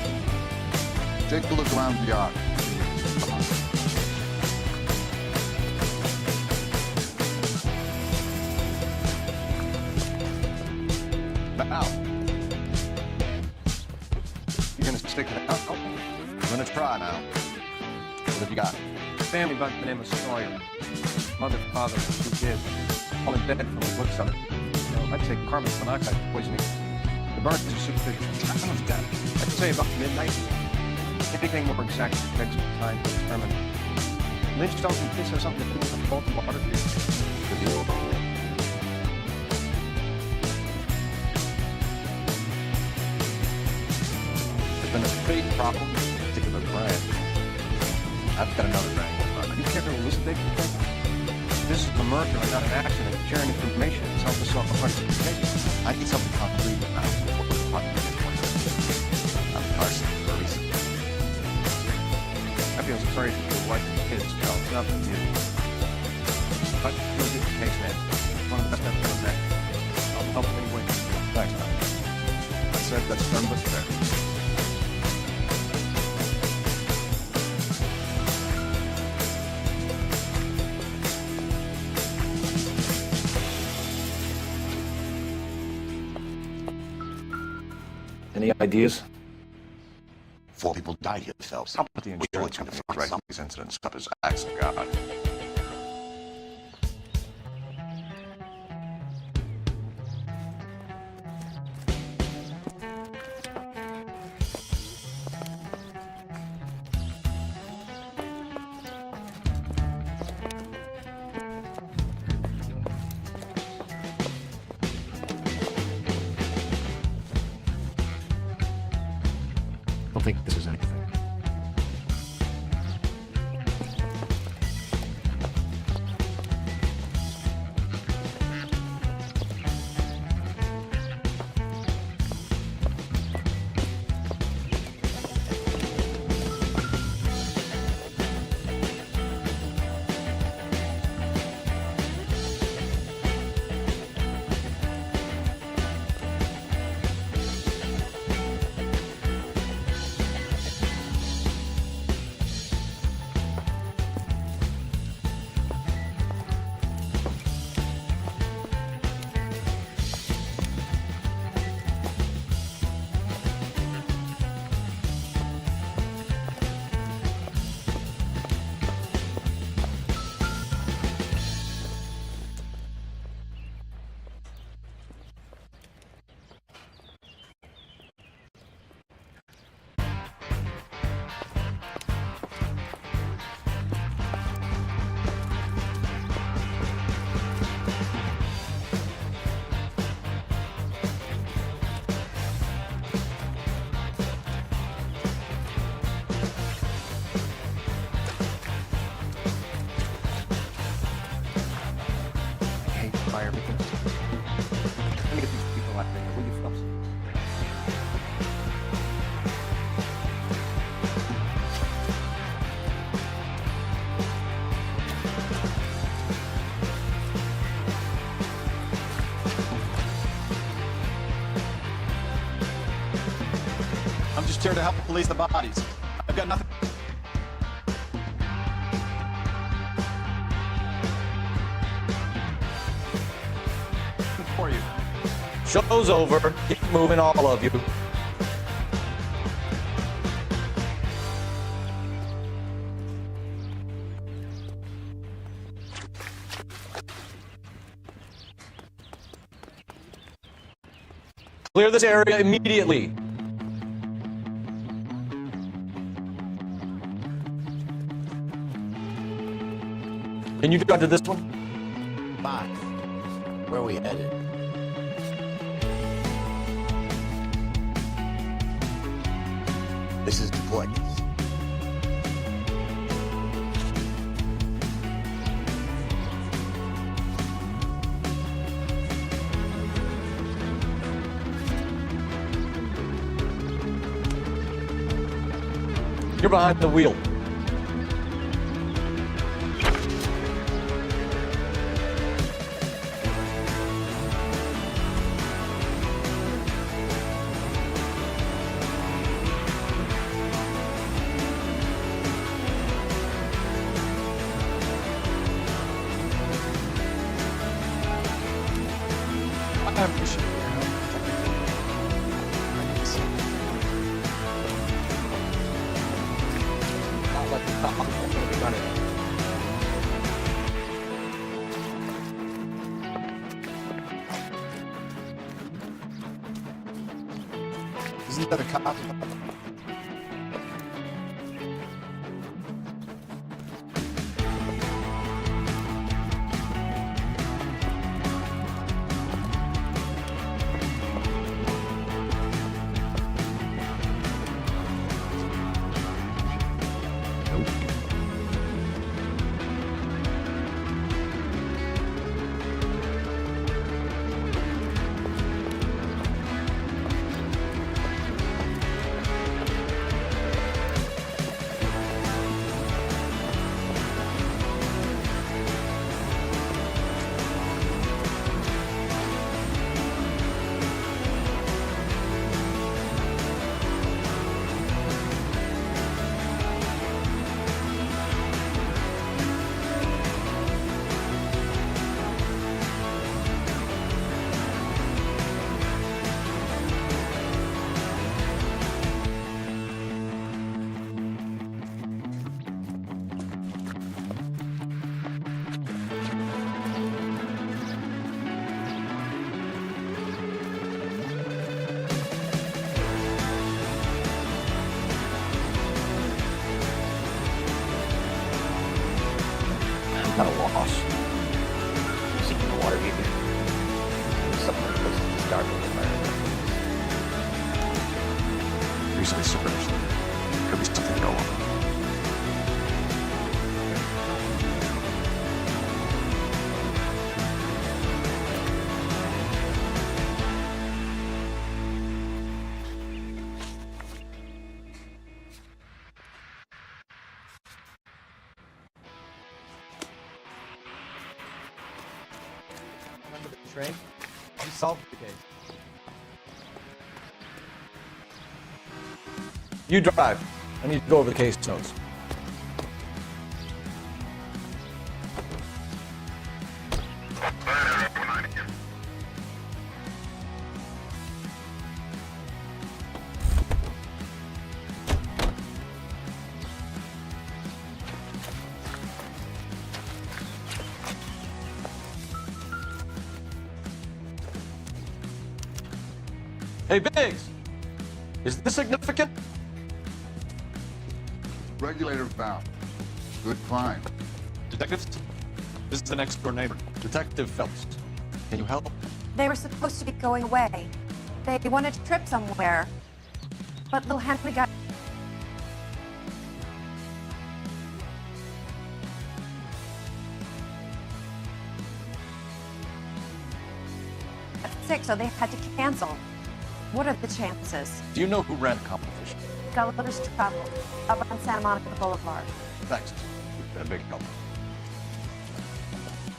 Take a look around the yard. Now, you're gonna stick it out. I'm gonna try now. What have you got? Family by the name of Noire. Mother, father, 2 kids. All dead from the looks of it. So I'd say carbon monoxide poisoning. The burns are superficial. I'd say about midnight. Anything more exact takes time to determine. Lynch don't think this has something to do with the faulty water heater. Been a big problem with this particular brand. I've got another brand. You can't elucidate the thing? This is a murder, not an accident. Sharing information is help us solve a bunch of cases. I need something concrete now. I'm Carson for a reason. I feel sorry for your wife and kids, Charles. It's not with you. But you'll get the case, man. One of the best I've done that. I'll help in any way. Thanks, man. I said that's done but fair. Any ideas? 4 people died here, Phelps. How about the insurance company writing these incidents up as acts of God? I don't think this is anything. I'm just here to help police the bodies. I've got nothing. For you. Show's over. Keep moving, all of you. Clear this area immediately. Can you drive to this one? Bye. Where are we headed? This is the place. You're behind the wheel. I appreciate your help. Not like the top. We got it. Isn't that a cop? Not a loss. Seeking the water heater. Something that looks to start with the fire. Recently searched. Could be something going on. Remember the train? You solved the case. You drive. I need to go over the case notes. Hey, Biggs! Is this significant? Regulator found. Good find. Detectives, this is the next door neighbor. Detective Phelps. Can you help? They were supposed to be going away. They wanted to trip somewhere. But little Henry got sick, so they had to cancel. What are the chances? Do you know who ran the competition? Gulliver's Travel, up on Santa Monica Boulevard. Thanks. You've been a big help.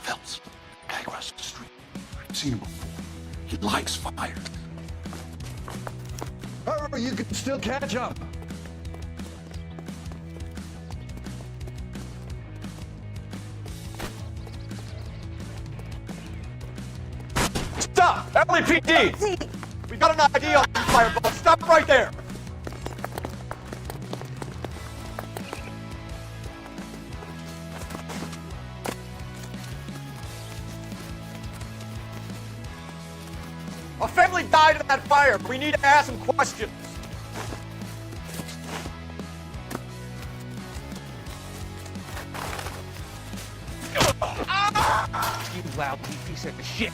Phelps, guy across the street. I've seen him before. He likes fire. Hurry, you can still catch up. Stop! LAPD! We got an ID on the fireboat. Stop right there! A family died in that fire. We need to ask some questions. You loud piece of shit.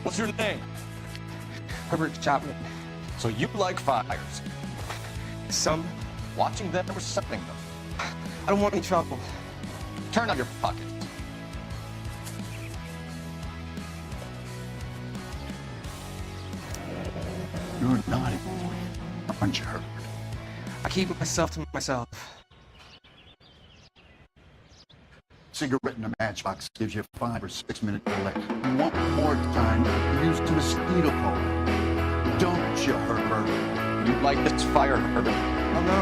What's your name? Herbert Chapman. So you like fires? Some. Watching them or setting them? I don't want any trouble. Turn out your pockets. You're a naughty boy, aren't you, Herbert? I keep myself to myself. Cigarette in a matchbox gives you 5 or 6 minute delay. One more time, use the mosquito coil. Don't you, Herbert? You like this fire, Herbert? Oh no.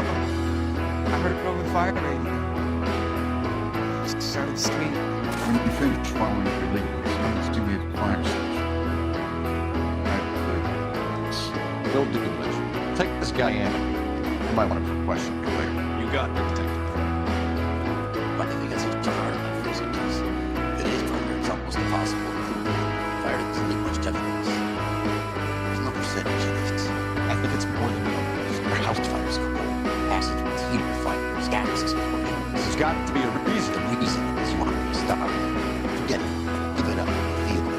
I heard it over the fire lady. It sounded sweet. When you finish following your lead, I'm see me at the fire station. Go do this. Take this guy in. You might want to question him later. You got it, Detective. Why do you get so hard on that physics? If it is murder, it's almost impossible to prove. Fire doesn't need much evidence. There's no percentage in this. I think it's more than numbers. Our house fires go cold. Acid with heater fires, gas explosions. There's got to be a reason. The reason is you want me to stop. Forget it. Give it up. Feel it.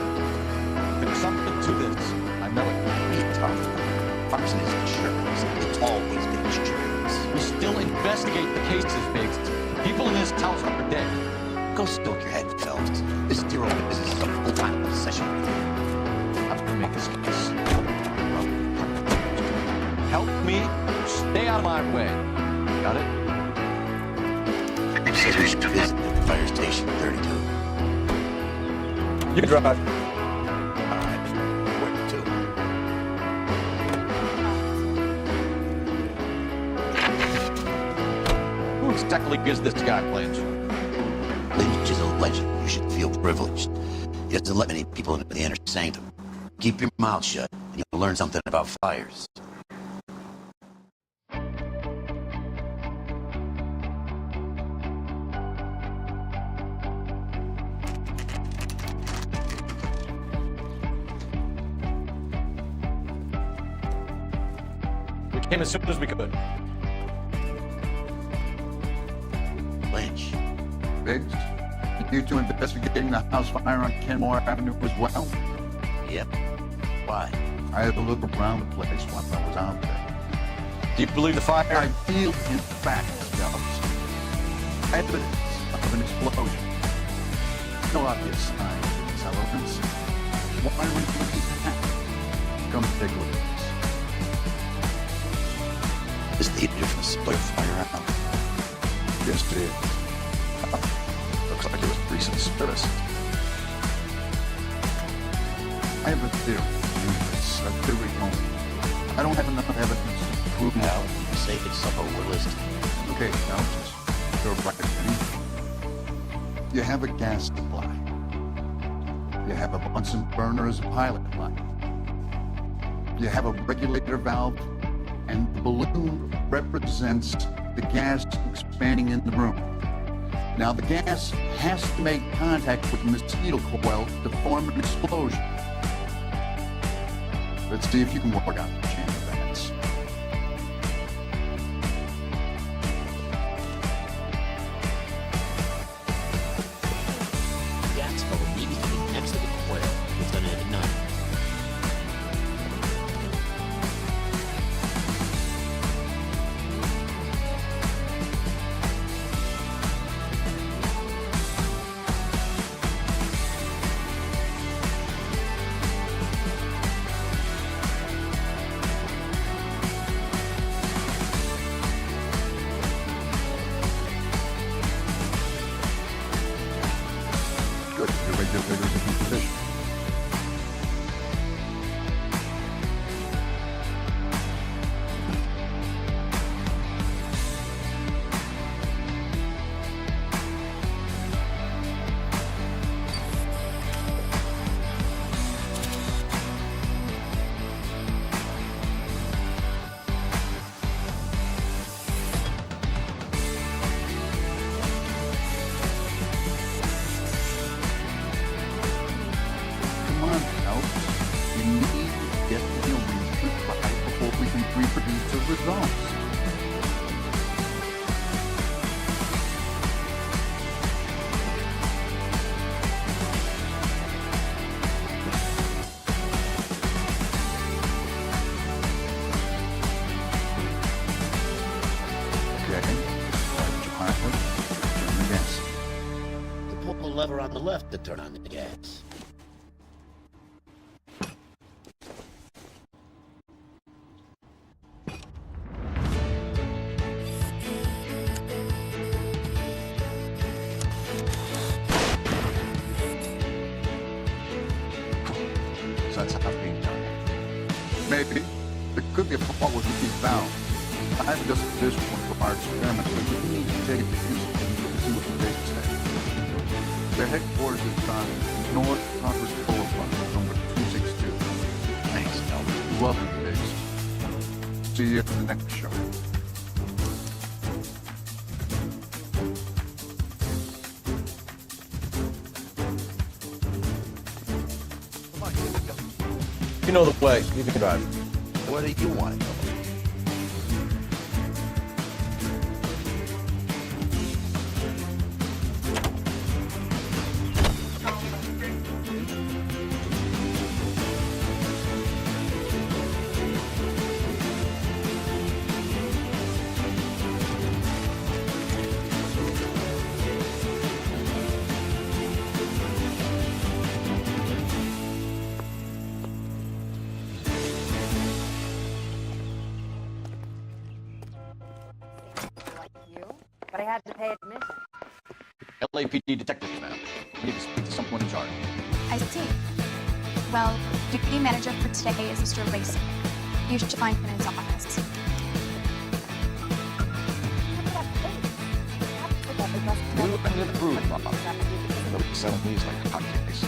There's something to this. I know it. Be tough. Arson is insurance. It's always been insurance. We still investigate the cases, Biggs. People in this house are dead. Go stoke your head, Phelps. This is your own business. It's a full-time obsession with you. I'm going to make this case. Help me. Stay out of my way. Got it? You said we should visit the fire station 32. You drive. All right. Where to? Who exactly is this guy, Lynch? Lynch is a legend. You should feel privileged. He doesn't let many people into the inner sanctum. Keep your mouth shut, and you'll learn something about fires. We came as soon as we could. Lynch. Biggs, you two investigating the house fire on Kenmore Avenue as well? Yep. Why? I had to look around the place while I was out there. Do you believe the fire? I feel, in fact, Phelps, evidence of an explosion. No obvious sign of these elements. Why would you be that? Come take a look at this. Is the difference split fire out? Yes, it is. Looks like it was recent service. I have a theory. It's a theory only. I don't have enough evidence to prove it. Now, you say it's something we're listening. Okay, now just go right in. You have a gas supply. You have a Bunsen burner as a pilot light. You have a regulator valve, and the balloon represents the gas expanding in the room. Now, the gas has to make contact with the mosquito coil to form an explosion. Let's see if you can work out the chain of events. Gas will immediately next to the coil is going to ignite. lever on the left to turn on the gas. So that's how it's being done. Maybe. There could be a fault with the valve. I have just this one for our experiment, but we need to take it to Houston to see what the data say. Their headquarters is on North Conference Boulevard, number 262. Thanks, Elvis. You're welcome, Biggs. See you at the next show. Come on, here we go. You know the way. You can drive. Where do you want to go? But I had to pay admission. LAPD detective, ma'am. I need to speak to someone in charge. I see. Well, duty manager for today is Mr. Racing. You should find him in his office. You and the crew, Mama. They'll be selling these like hotcakes.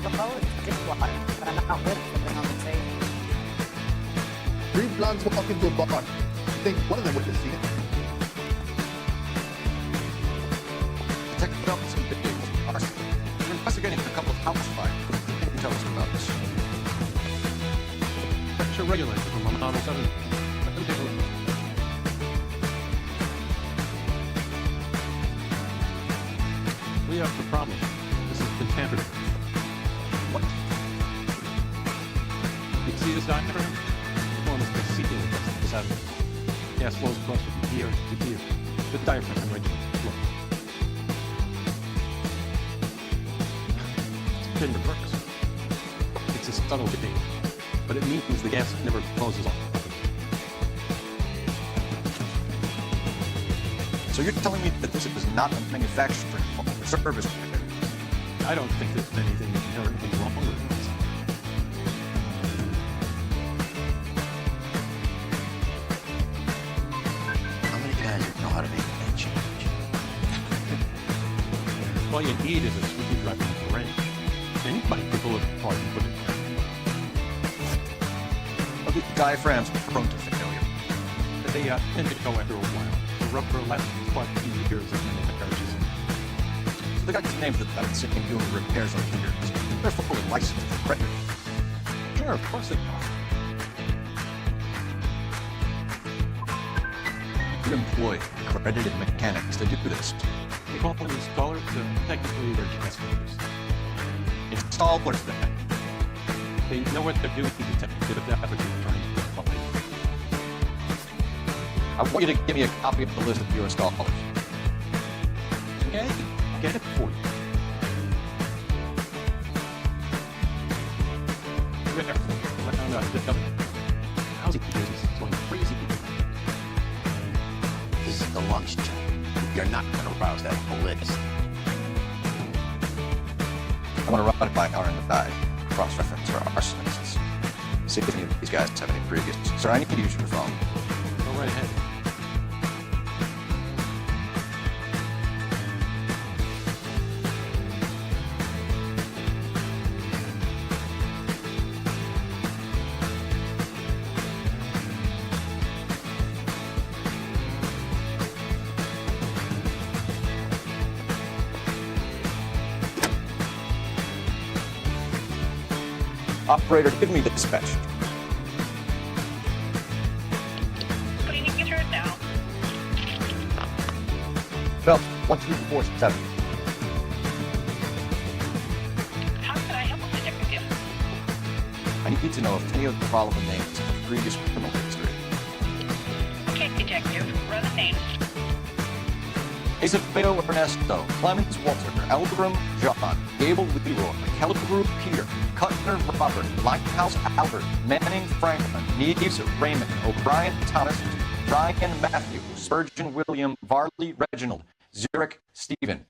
The phone is dishwater, but I'm not with something on the table. Three blondes walk into a bar. I think one of them would have seen it. Detective Phelps and Biggs are investigating a couple of house fires. What can you tell us about this? Pressure regulator from a Model 7. Let them take a look. We have the problem. This has been tampered with. What? You see this diagram? The form is the sealing test is happening. Gas flows across from here to here. The diaphragm regulates flow. It's been reversed. It's a subtle thing, but it means the gas never closes off. So you're telling me that this is not a manufacturing fault, a service failure? I don't think there's anything inherently wrong with this. How many guys know how to make that change? All you need is a screwdriver and a wrench. Anybody can pull it apart and put it back. Well, the diaphragms are prone to failure. But they tend to go after a while. The rubber lasts quite a few years and then it perishes. So the guys' names that I've been seeing doing repairs on here, they're fully licensed and accredited. Sure, of course they are. You employ accredited mechanics to do this. They call them installers, technically they're gas fitters. Installers then. They know what they're doing, detective, if that's what you're trying to find. I want you to give me a copy of the list of your installers. Okay, I'll get it for you. The housing business is going crazy. This is the lunch check. You're not going to rouse that whole list. I want to run it by our end of die, cross-reference our arsonists. See if any of these guys have any previous. Sir, I need to use your phone. Go right ahead. Operator, give me the dispatch. Putting you through it now. Phelps, 13447. How can I help, Detective? I need to know if any of the following names have previous criminal history. Okay, Detective, run the names. Acevedo Ernesto, Clemens Walter, Eldram John, Gable Leroy, Kellogg Peter, Cutner Robert, Lighthouse Albert, Manning Franklin, Neves Raymond, O'Brien Thomas, Ryan Matthew, Spurgeon William, Varley Reginald, Zurich Stephen.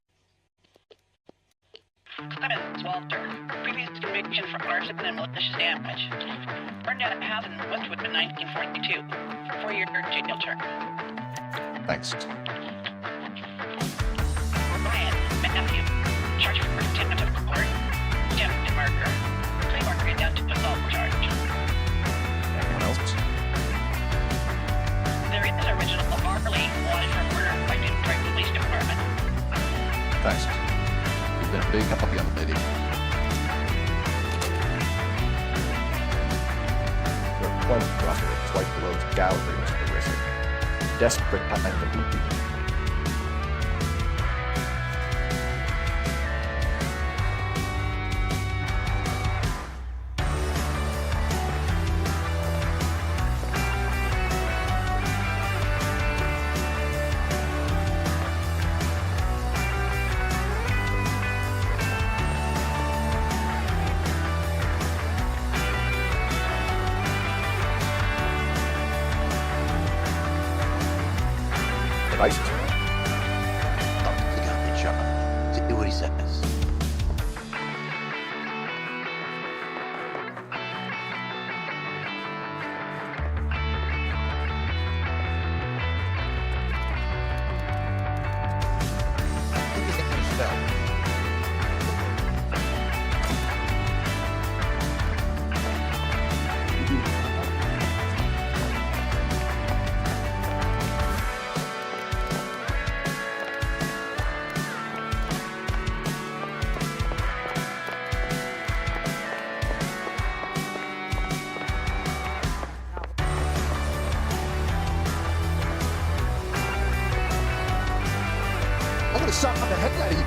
Clemens Walter, previous conviction for arson and malicious damage. Burned down a house in Westwood in 1942. 4-year jail term. Thanks. Ryan Matthew, charged for contempt of court, attempted murder, plea bargain down to assault charge. Anyone else? There is original Varley wanted for murder by Detroit Police Department. Thanks. You've been a big help, young lady. Your employment roster is twice below its gallery, Mr. Rissy. Desperate time to meet you. Devices. Talk to the guy in shop. See what he says. I'm gonna shot the heck out of you.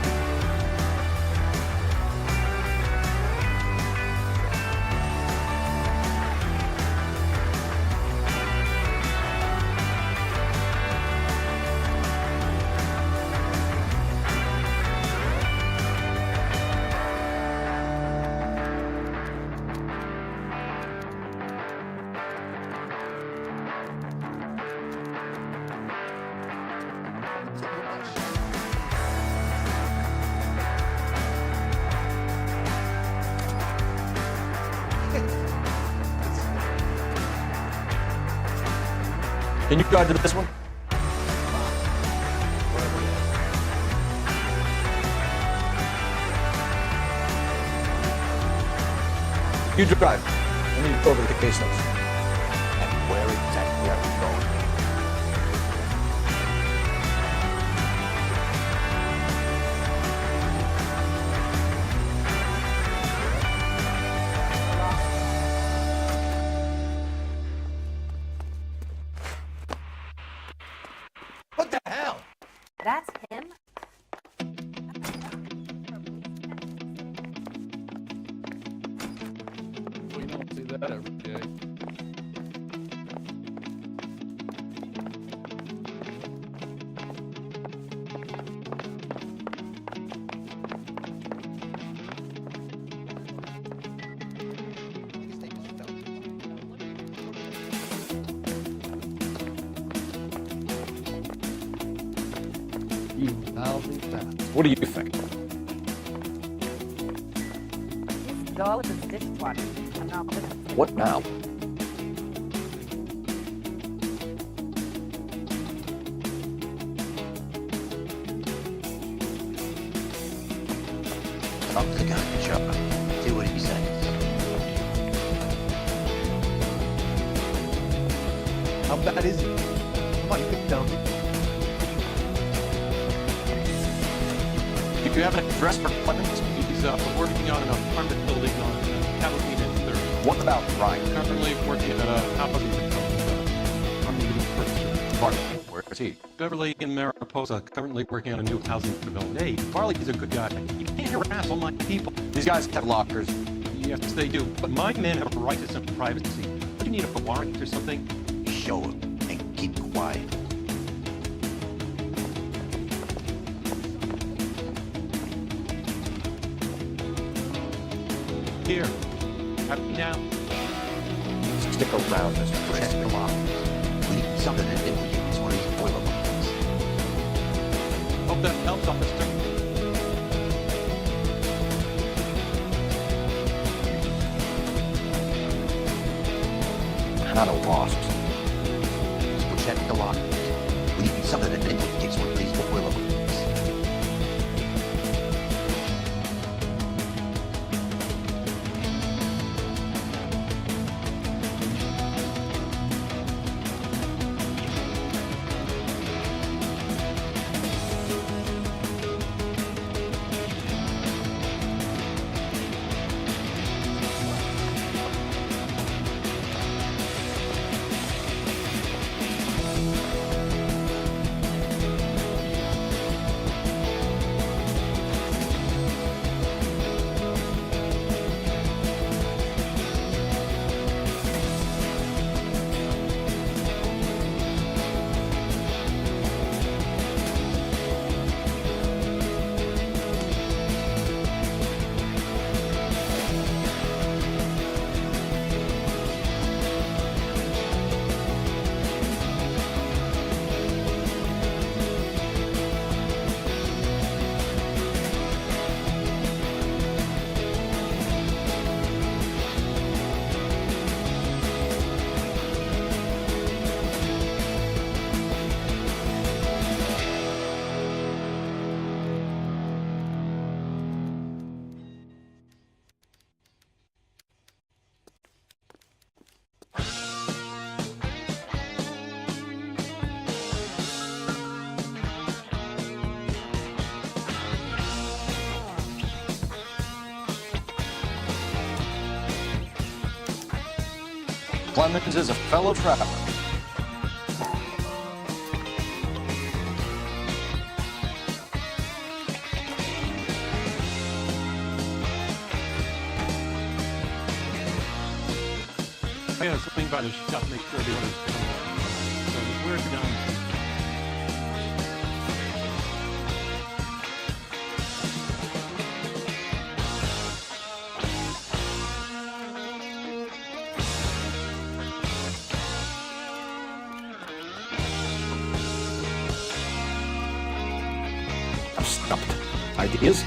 Can you drive to this one? You drive. I need to go over the case notes. And where exactly are we going? What the hell? That's him? We don't see that every day. You lousy bastard. What do you think? He's dull as a dishwasher. I'm not listening. What now? Talk to the guy in shop. See what he says. How bad is it? Come on, you can tell me. Do you have an address for Clemens? He's working on an apartment building on Catalina and 3rd. What about Ryan? Currently working at a housing development. Where is he? Beverly in Mariposa, currently working on a new housing development. Hey, Farley's a good guy. You can't harass all my people. These guys have lockers. Yes, they do. But my men have a right to some privacy. Do you need a warrant or something? Show him and keep quiet. Here. Happy now. Stick around, Mr. Check Bracey. the lock. We need something that implicates one of these boiler bombs. Hope that helps, officer. Not a wasp. Check the lock. We need something that implicates one of these boiler bombs. Clemens is a fellow traveler. I gotta swing by the shop, make sure they want to come. So we're done. I'm stumped. Ideas?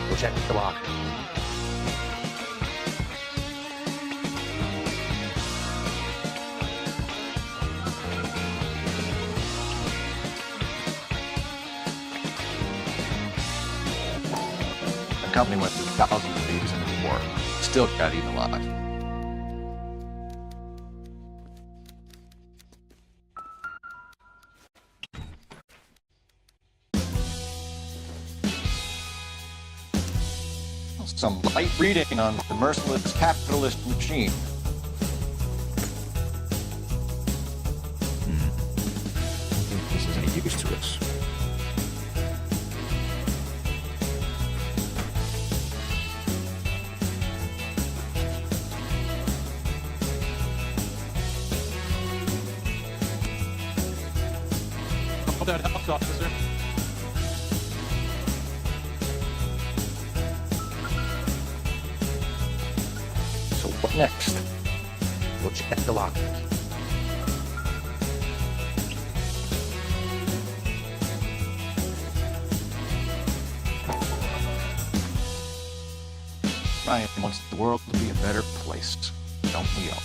We'll check the lock. The company went through thousands of these in the war. Still got eaten alive. Some light reading on the merciless capitalist machine. I think this is any use to us. Hope that helps, officer. So what next? We'll check the lock. Ryan wants the world to be a better place, don't we all?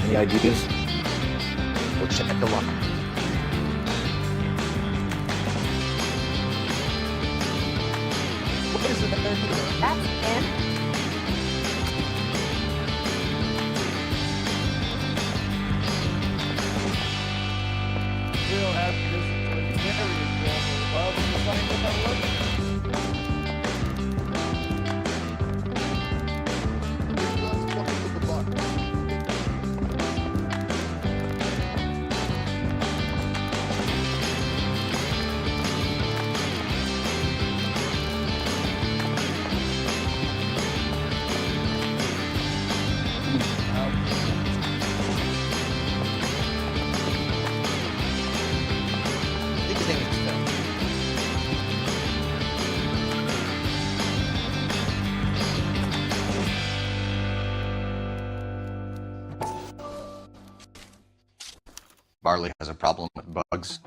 Any ideas? We'll check the lock. What is it that they're doing? That's him. We'll have this legendary above the find what that looks. Barley has a problem with bugs.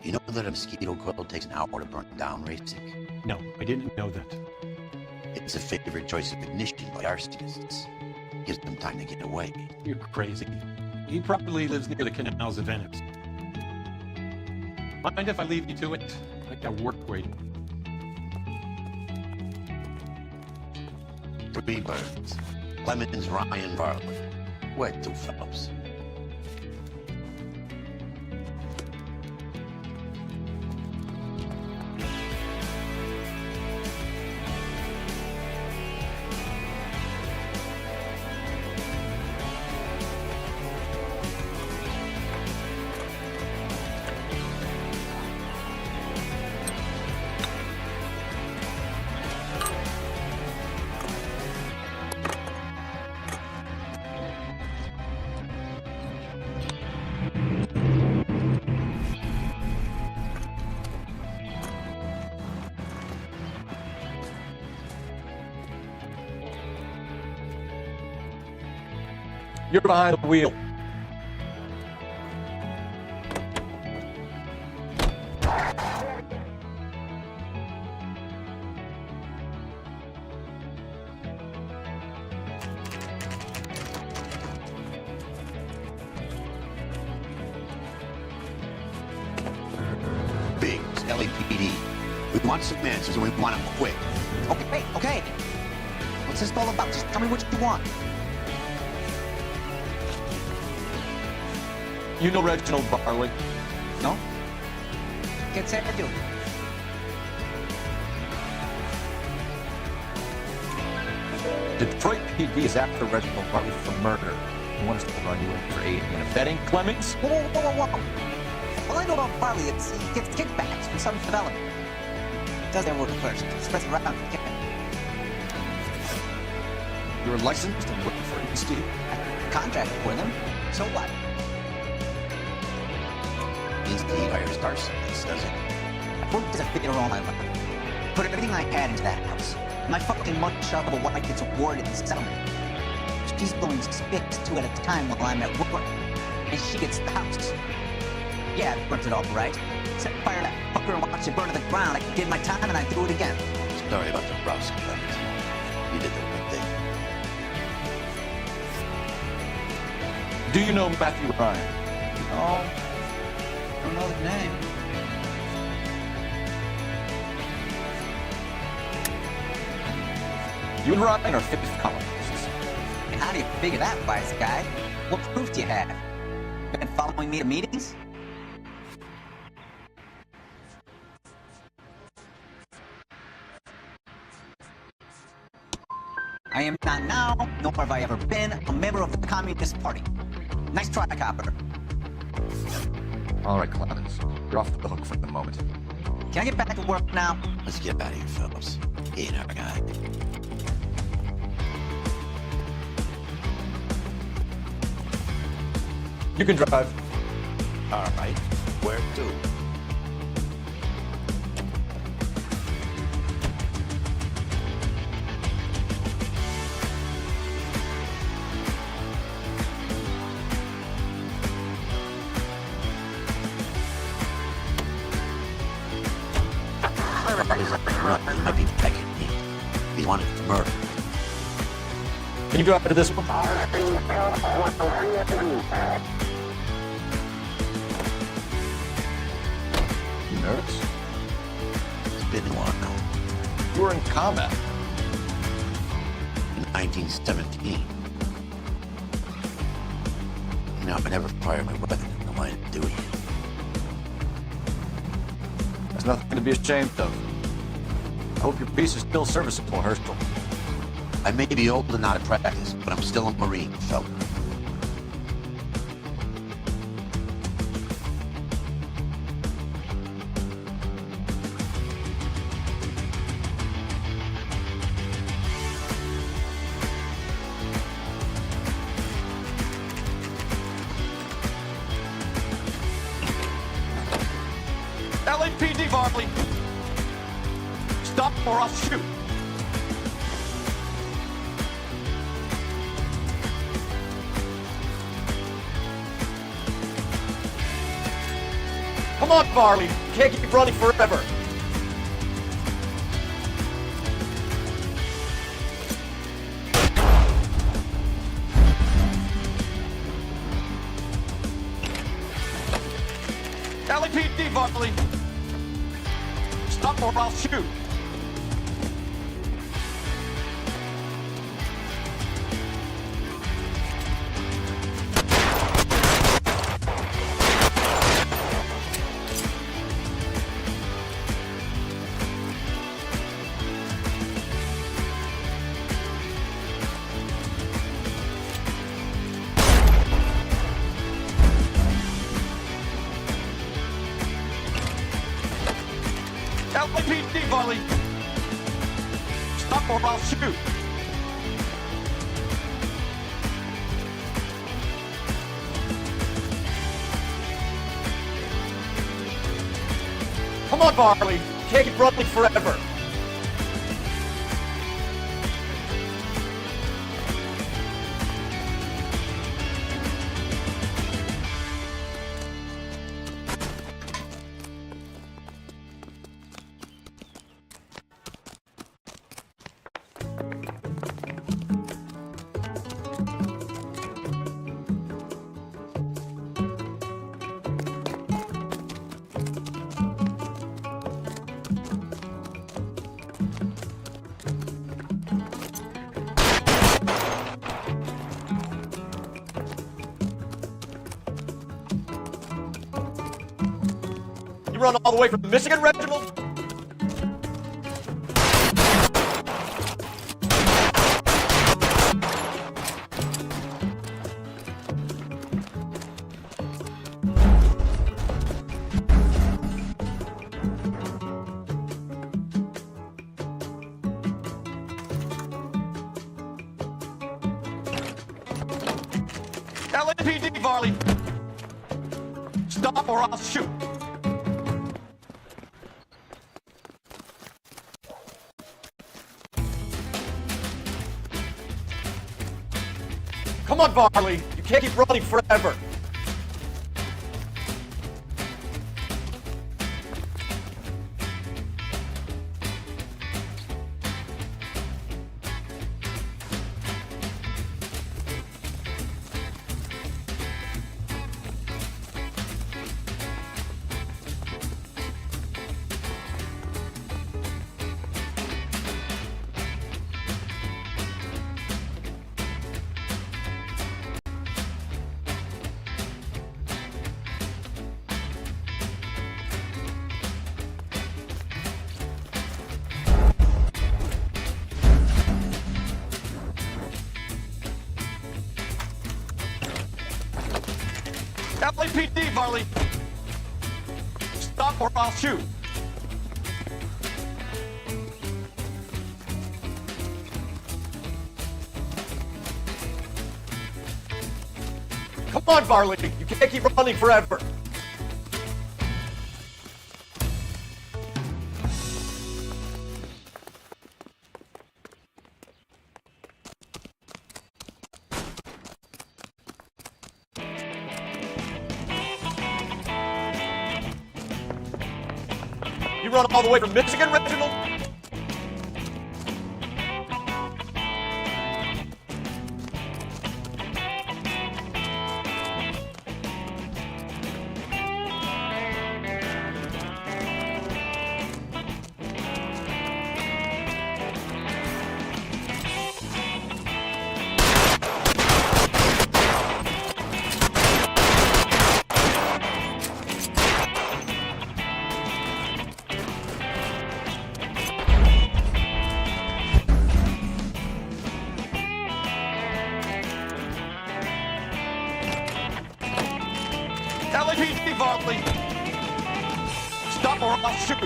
You know that a mosquito coil takes an hour to burn down, Racing? No, I didn't know that. It's a favorite choice of ignition by arsonists. Gives them time to get away. You're crazy. He probably lives near the canals of Venice. Mind if I leave you to it? I got work waiting. 3 birds. Clemens, Ryan, Barley. Where to, fellows? You're behind the wheel. Biggs, LAPD. We want some answers and we want them quick. Okay, okay. What's this all about? Just tell me what you want. You know Reginald Barley? No? ¿Qué se do? Detroit PD is after Reginald Barley for murder. He wants to run you in for aiding and abetting. Clemens? Whoa, whoa, whoa, whoa. All I know about Barley is he gets kickbacks from some development. Does their work first. Spreads it around. You're licensed and working for Steve? Contract for them. So what? Indeed, hires arsonists, does it? I worked as a fitter all my life. Put everything I had into that house. My fucking mugshot of a wife gets awarded in settlement. She's blowing sticks 2 at a time while I'm at work. And she gets the house. Yeah, I burnt it all right. Set fire to that fucker and watch it burn to the ground. I did my time and I do it again. Sorry about the browse, Clemens. You did the right thing. Do you know Matthew Ryan? No. I don't know the name. You and Ryan are fifth columnists. And how do you figure that, wise guy? What proof do you have? Been following me to meetings? I am not now, nor have I ever been, a member of the Communist Party. Nice try, copper. All right, Clemens. You're off the hook for the moment. Can I get back to work now? Let's get out of here, fellows. He ain't our guy. You can drive. All right. Where to? run, he might be begging me. He wanted to murder. Can you go after this one? You nervous? It's been a while. You were in combat. In 1917. You know, I never fired my weapon in the line of duty. There's nothing to be ashamed of. I hope your piece is still serviceable, Herschel. I may be old and out of practice, but I'm still a Marine, fella. LAPD, Varley! Stop or I'll shoot! Come on, Varley! You can't keep running forever! LAPD, Varley! Stop or I'll shoot! LAPD, Varley! Stop or I'll shoot! Come on, Varley! You can't keep running forever! Run all the way from Michigan, Reginald? LAPD, Varley! Stop or I'll shoot! Come on, Varley! You can't keep running forever! LAPD, Varley! Stop or I'll shoot! Come on, Varley! You can't keep running forever! You run all the way from Michigan, Reginald? Varley! Stop or I'll shoot!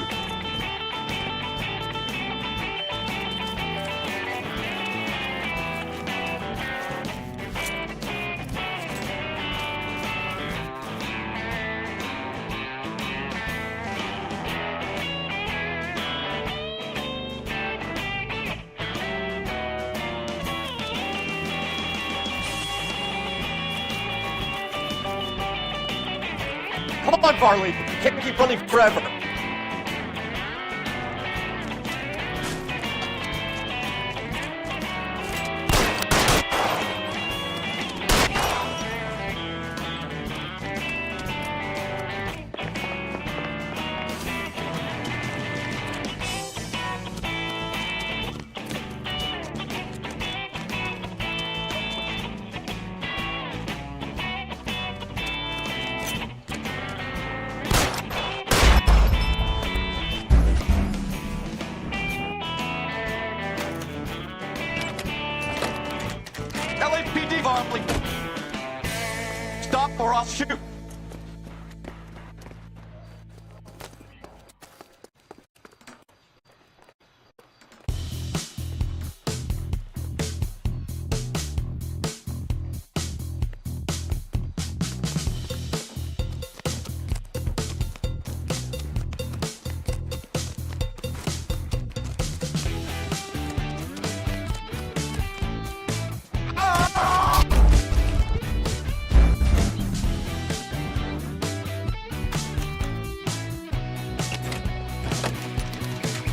Come on, Varley! You can't keep running forever! LAPD, Varley! Stop or I'll shoot!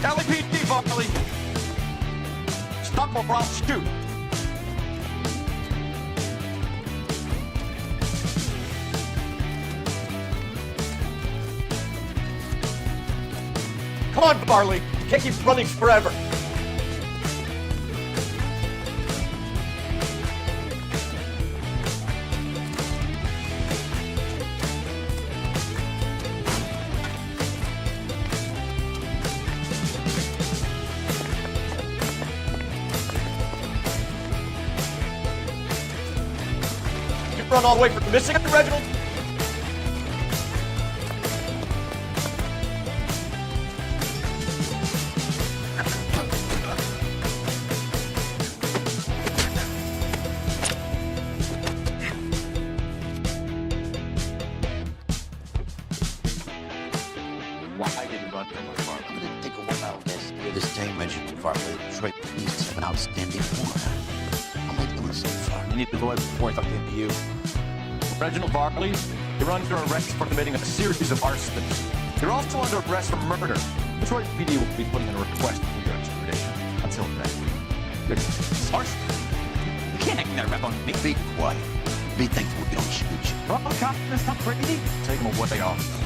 LAPD, Varley! Stop or I'll shoot! Come on, Varley! You can't keep running forever! Run all the way from Michigan, Reginald? Why did you run from a farm? I'm gonna take a while, guess. This day mentioned Varley, Detroit police have an outstanding warrant. I'm like doing so far. You need to go before I talk to you. Reginald Varley, you're under arrest for committing a series of arsons. You're also under arrest for murder. Detroit PD will be putting in a request for your extradition. Until then, arson. You can't hang that rap on me. Be quiet. Be thankful we don't shoot you. Oh, cop, that's not crazy. Take him away, officer.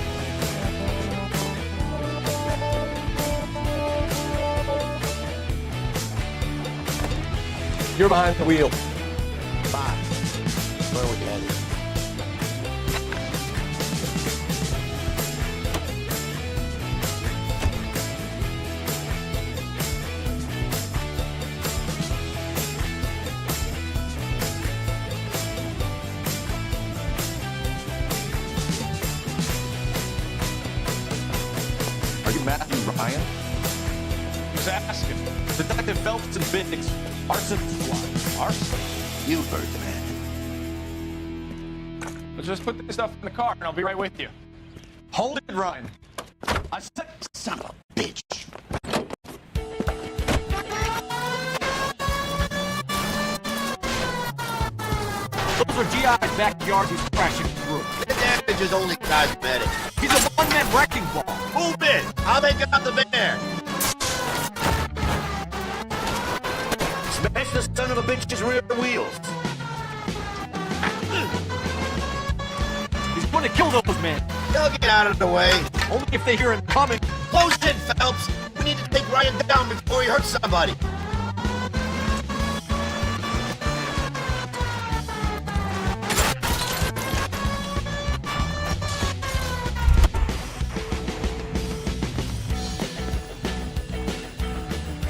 You're behind the wheel. Bye. Where are we headed? Are you Matthew Ryan? Who's asking? Detective Phelps and Biggs. Arson squad. Arson? You heard the man. Let's just put this stuff in the car and I'll be right with you. Hold it, Ryan. I said, son of a bitch. Those are GI's backyard he's crashing through. The damage is only cosmetic. He's a one-man wrecking ball. Move it! I'll make it out the bear. Smash the son of a bitch's rear wheels. He's going to kill those men. They'll get out of the way. Only if they hear him coming. Close it, Phelps. We need to take Ryan down before he hurts somebody.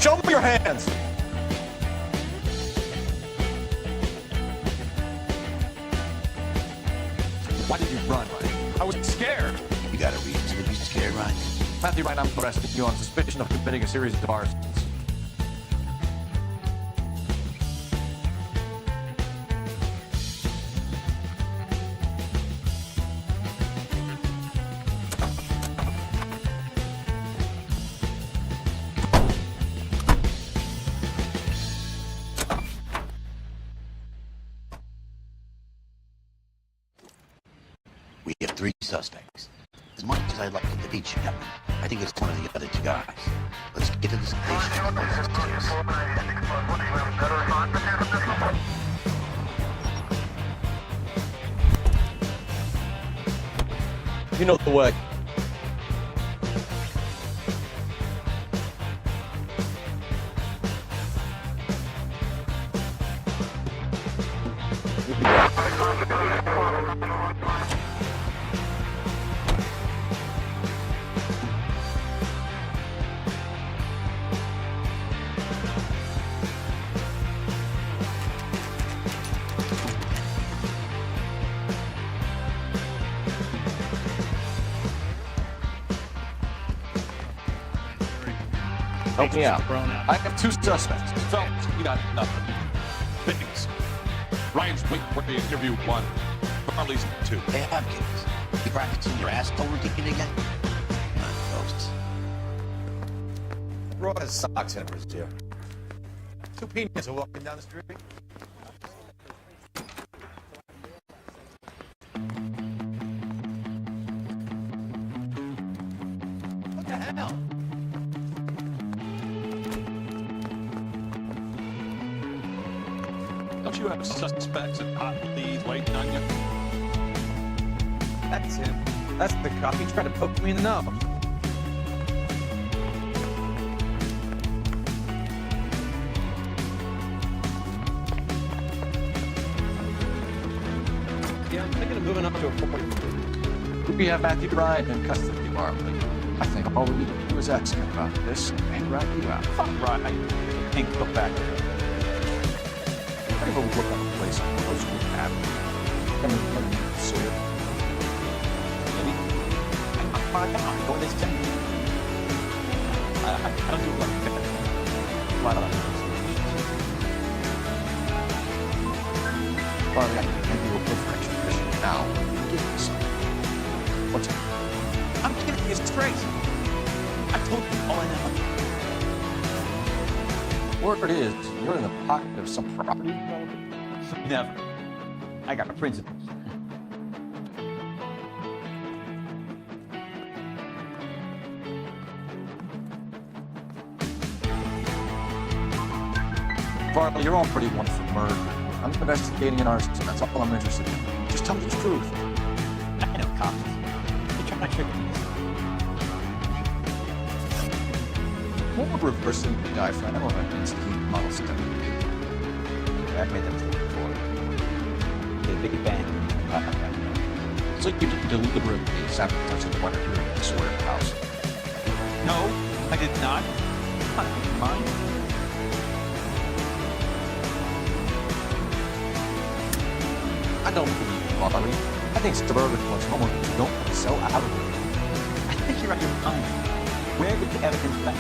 show me your hands. Why did you run? I was scared. You got a reason to be scared, Ryan? Matthew Ryan, I'm arresting you on suspicion of committing a series of arsons. We have 3 suspects. As much as I'd like to beat you, I think it's one of the other 2 guys. Let's get to the station. You know the way. Help me out. I have 2 suspects. Fellas, we got nothing. Things. Ryan's waiting for the interview 1. Charlie's 2. Hey, Hopkins, you practicing your asshole routine again? Not ghosts. Brought his socks in Brazil. 2 penis are walking down the street. What the hell? Don't you have suspects and hot leads waiting on you? That's him. That's the cop. He tried to poke me in the nose. Yeah, I'm thinking of moving up to a 40. We have Matthew Ryan in custody, Marley. I think all we need to do is ask him about this and rat you out. Fuck Ryan. Pink, go back there. I will look at a place where those would happen. Come and let me see it. Maybe. I'm going this thing. I don't do like that. Flat out. Marley, I can do a differential mission now. Give me something. What's it? I'm kidding you straight. I told you all I know. Word is, you're in the pocket of some property developer? Never. I got principles. Bartley, you're on pretty one for murder. I'm investigating an arson. That's all I'm interested in. Just tell me the truth. I know cops. They try to trick me. What would reversing the diaphragm of an Institute Model 7 do? I've made them before. The Big Bang. It's like you deliberately sabotaged the water here in this sort of house. No, I did not. Not mine. I don't believe you, Bartley. I think suburban wants homework you don't sell out of it. I think you're out of your mind. Where did the evidence back?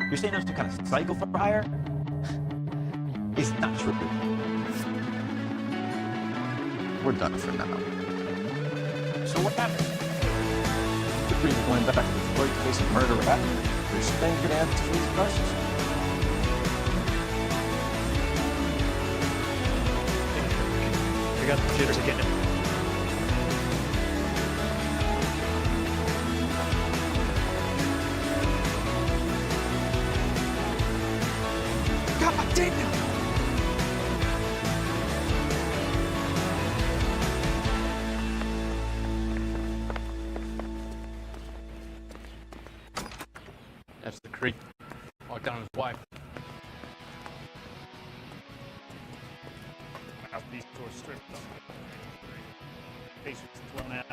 You're saying there's some kind of cycle for hire? It's not true. We're done for now. So what happened? The three going back to the Floyd case of murder happened. There's staying good answers for these questions. I got the jitters again. God damn! That's the creep. Walked down his wife. House these doors stripped. Patients thrown out.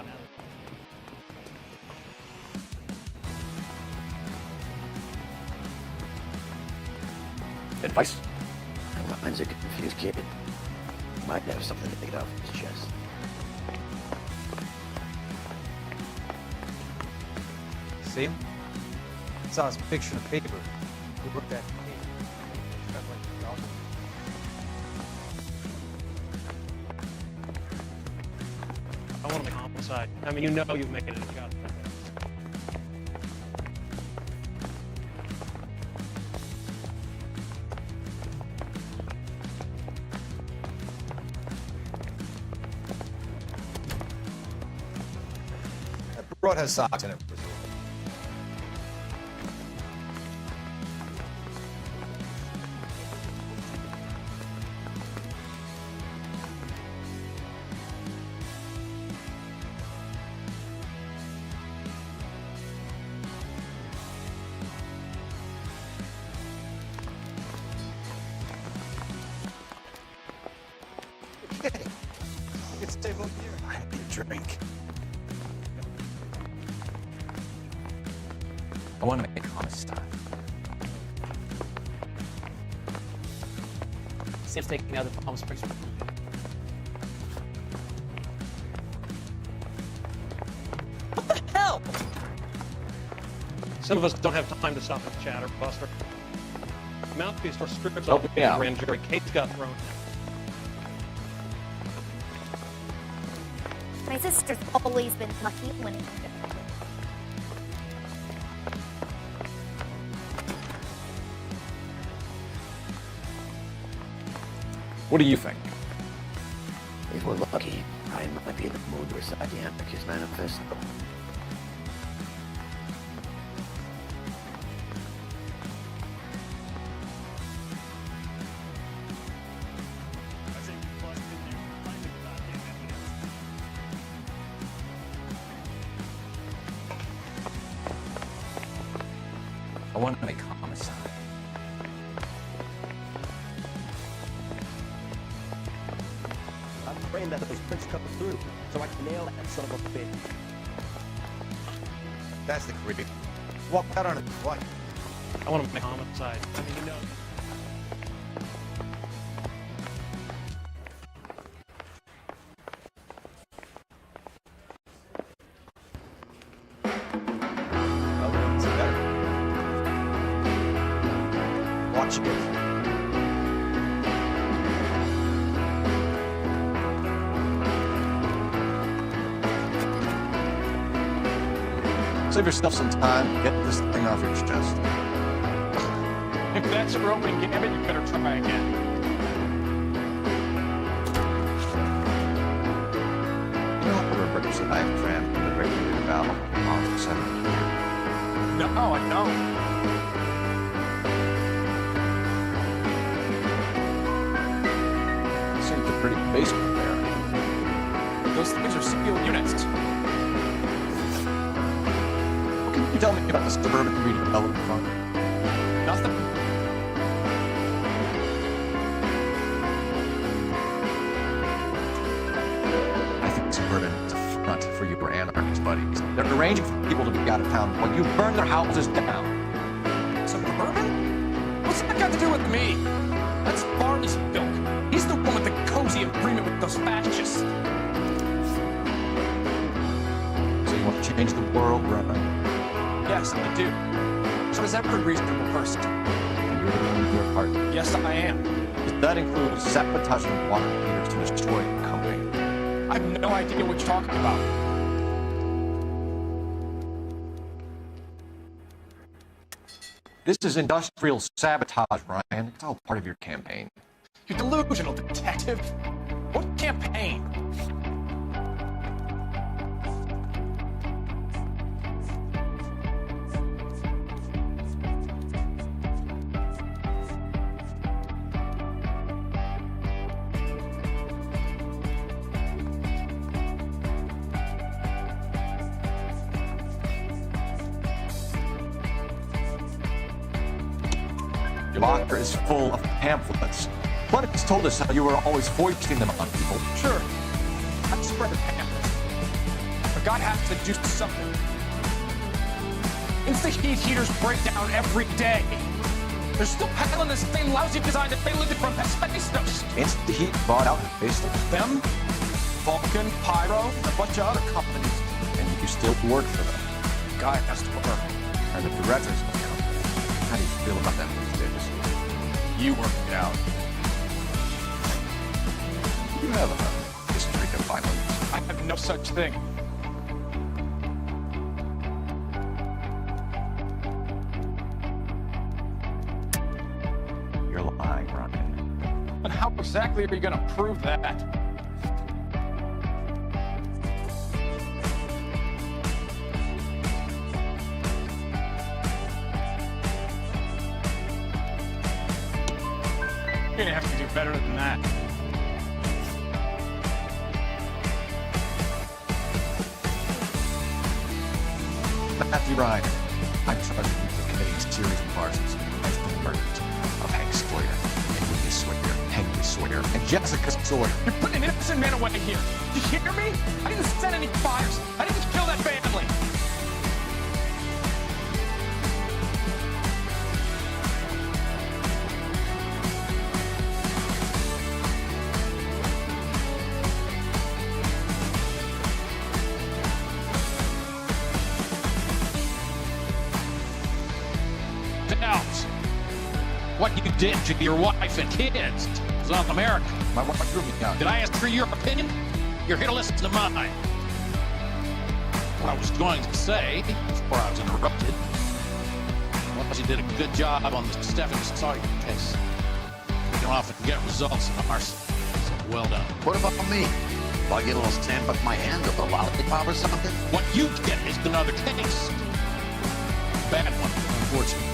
Advice? Mine's a confused kid. Might have something to get off his chest. See him? Saw his picture in the paper. He looked at me. I want to make homicide. I mean, you know you've made it a job. That broad has socks in it. It's table here. I need a drink. I want to make homicide. Sam's taking out the Palm Springs. What the hell? Some of us don't have time to stop and chatter, Buster. Mouthpiece store strips off the grand jury. Kate's got thrown out. My sister's always been lucky when it comes to What do you think? If we're lucky, I might be in the mood to recite the Anarchist Manifesto. I want to make homicide. I'm praying that those prints come through, so I can nail that son of a bitch. That's the creepy. Walk out on it. What? I want to make homicide. I mean, you know. Watch it. Save yourself some time. Get this thing off your chest. If that's your opening gambit, you better try again. You know how Robert's a knife tramp with a regular valve off the center here? No, I don't. Seems a pretty basement there. Those things are sealed units. What can you tell me about the Suburban Redevelopment Fund? Nothing. I think Suburban is a front for your anarchist buddies. They're arranging for people to be out of town while you burn their houses down. Suburban? What's that got to do with me? That's Barney's bilk. He's the one with the cozy agreement with those fascists. So you want to change the world, Robin? Yes, I do. So does every reasonable person. And you're doing your part. Yes, I am. Does that include sabotaging water meters to destroy the company? I have no idea what you're talking about. This is industrial sabotage, Ryan. It's all part of your campaign. You delusional detective. What campaign? Your locker is full of pamphlets. Lennox told us how you were always foisting them on people. Sure. I spread the pamphlets. But God has to do something. Instant heat heaters break down every day. They're still peddling the same lousy design that they lived from asbestos. Insta-Heat bought out and faced Them, Vulcan, Pyro, and a bunch of other companies. and you still work for them. Guy has to work. Are the directors of the company. How do you feel about them these days? You work it out. You have a history of violence. I have no such thing. You're lying, Ryan. And how exactly are you gonna prove that? You're gonna have to do better than that. Matthew Ryan, I'm charged with committing a series of larcenies and murders of Hank Sawyer, and Whitney Sawyer, Henry Sawyer, and Jessica Sawyer. You're putting an innocent man away here. Did you hear me? I didn't set any fires. I didn't kill that family. What you did to your wife and kids is un-American. My wife threw me down. Did I ask for your opinion? You're here to listen to mine. What I was going to say, before I was interrupted, was you did a good job on the Stephanie Sawyer case. We can often get results in arson, so well done. What about me? If I get a little stamp up my hand with a lollipop or something? What you get is another case. Bad one, unfortunately.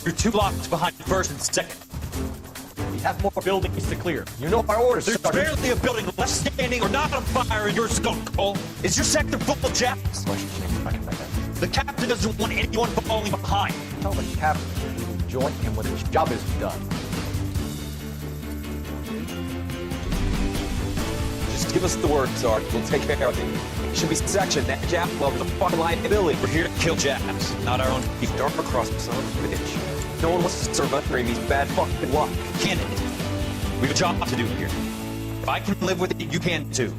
You're 2 blocks behind first and second. We have more buildings to clear. You know our orders, There's Sergeant. barely a building left standing or not on fire in your skunk hole. Is your sector full of Japs? The captain doesn't want anyone falling behind. Tell the captain we will join him when his job is done. Just give us the word, Sarge. We'll take care of it. Should we section that Jap club with a fucking liability? We're here to kill Japs, not our own people. Dark across the son of a bitch. No one wants to serve under these bad fucking luck. Candidate, we have a job to do here. If I can live with it, you can too.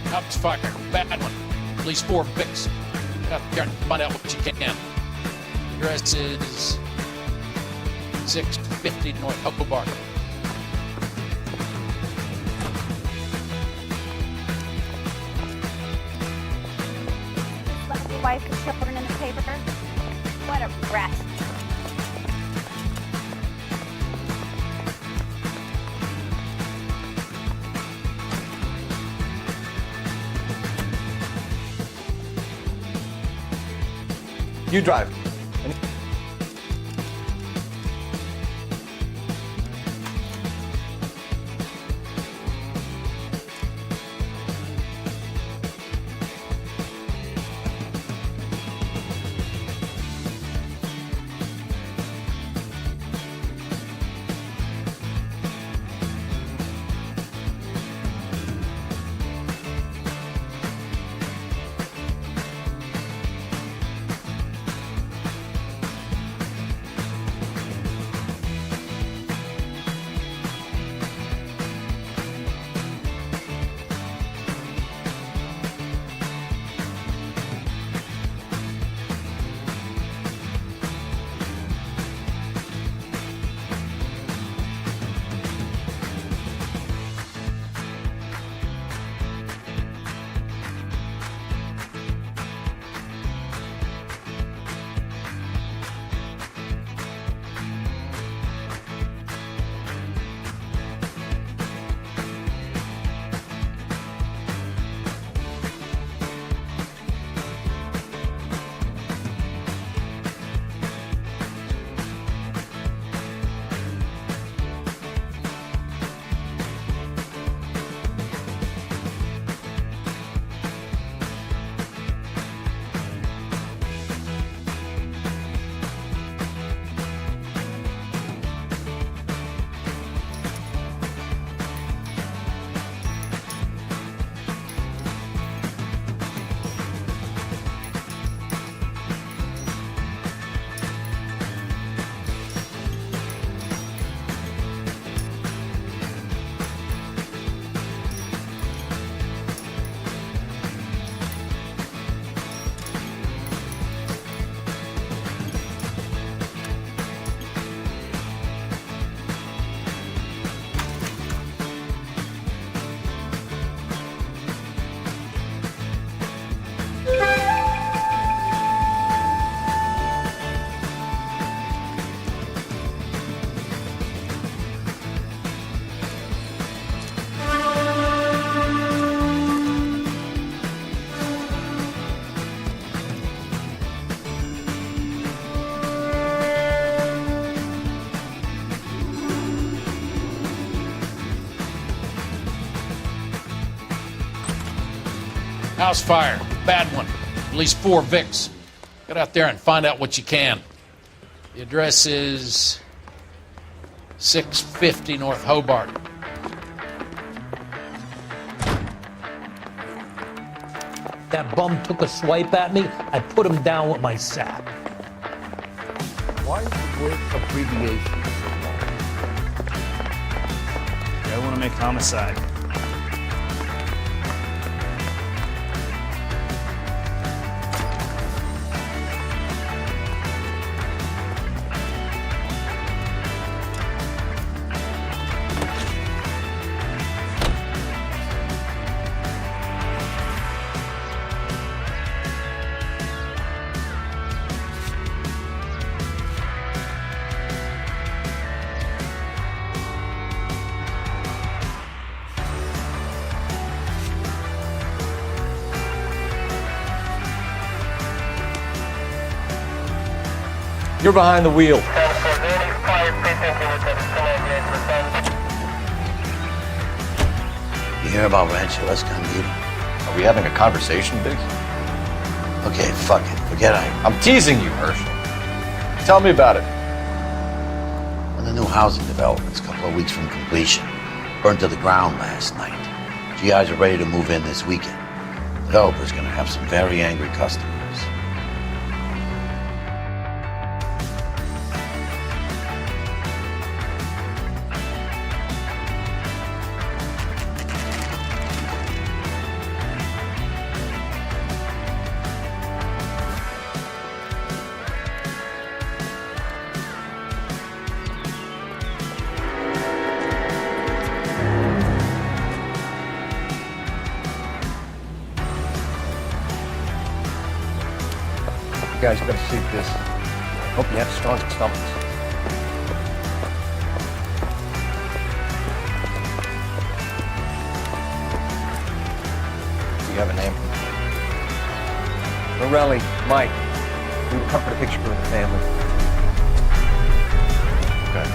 Cops fire, bad one. At least 4 victims. Get out there and find out what you can. Address is 650 North Hobart. Left your wife and children in the paper. What a brat. You drive. House fire. Bad one. At least 4 Vicks. Get out there and find out what you can. The address is 650 North Hobart. That bum took a swipe at me, I put him down with my sap. Why is the word abbreviation so long? I want to make homicide. You're behind the wheel. You hear about Rancho Escondido? Are we having a conversation, Biggs? Okay, fuck it. Forget I'm teasing you, Herschel. Tell me about it. When the new housing development's a couple of weeks from completion, burned to the ground last night. GIs are ready to move in this weekend. The developer's gonna have some very angry customers. You guys better see this. Hope you have strong stomachs. Do you have a name? Morelli, Mike. We were covered a picture of the family. Okay.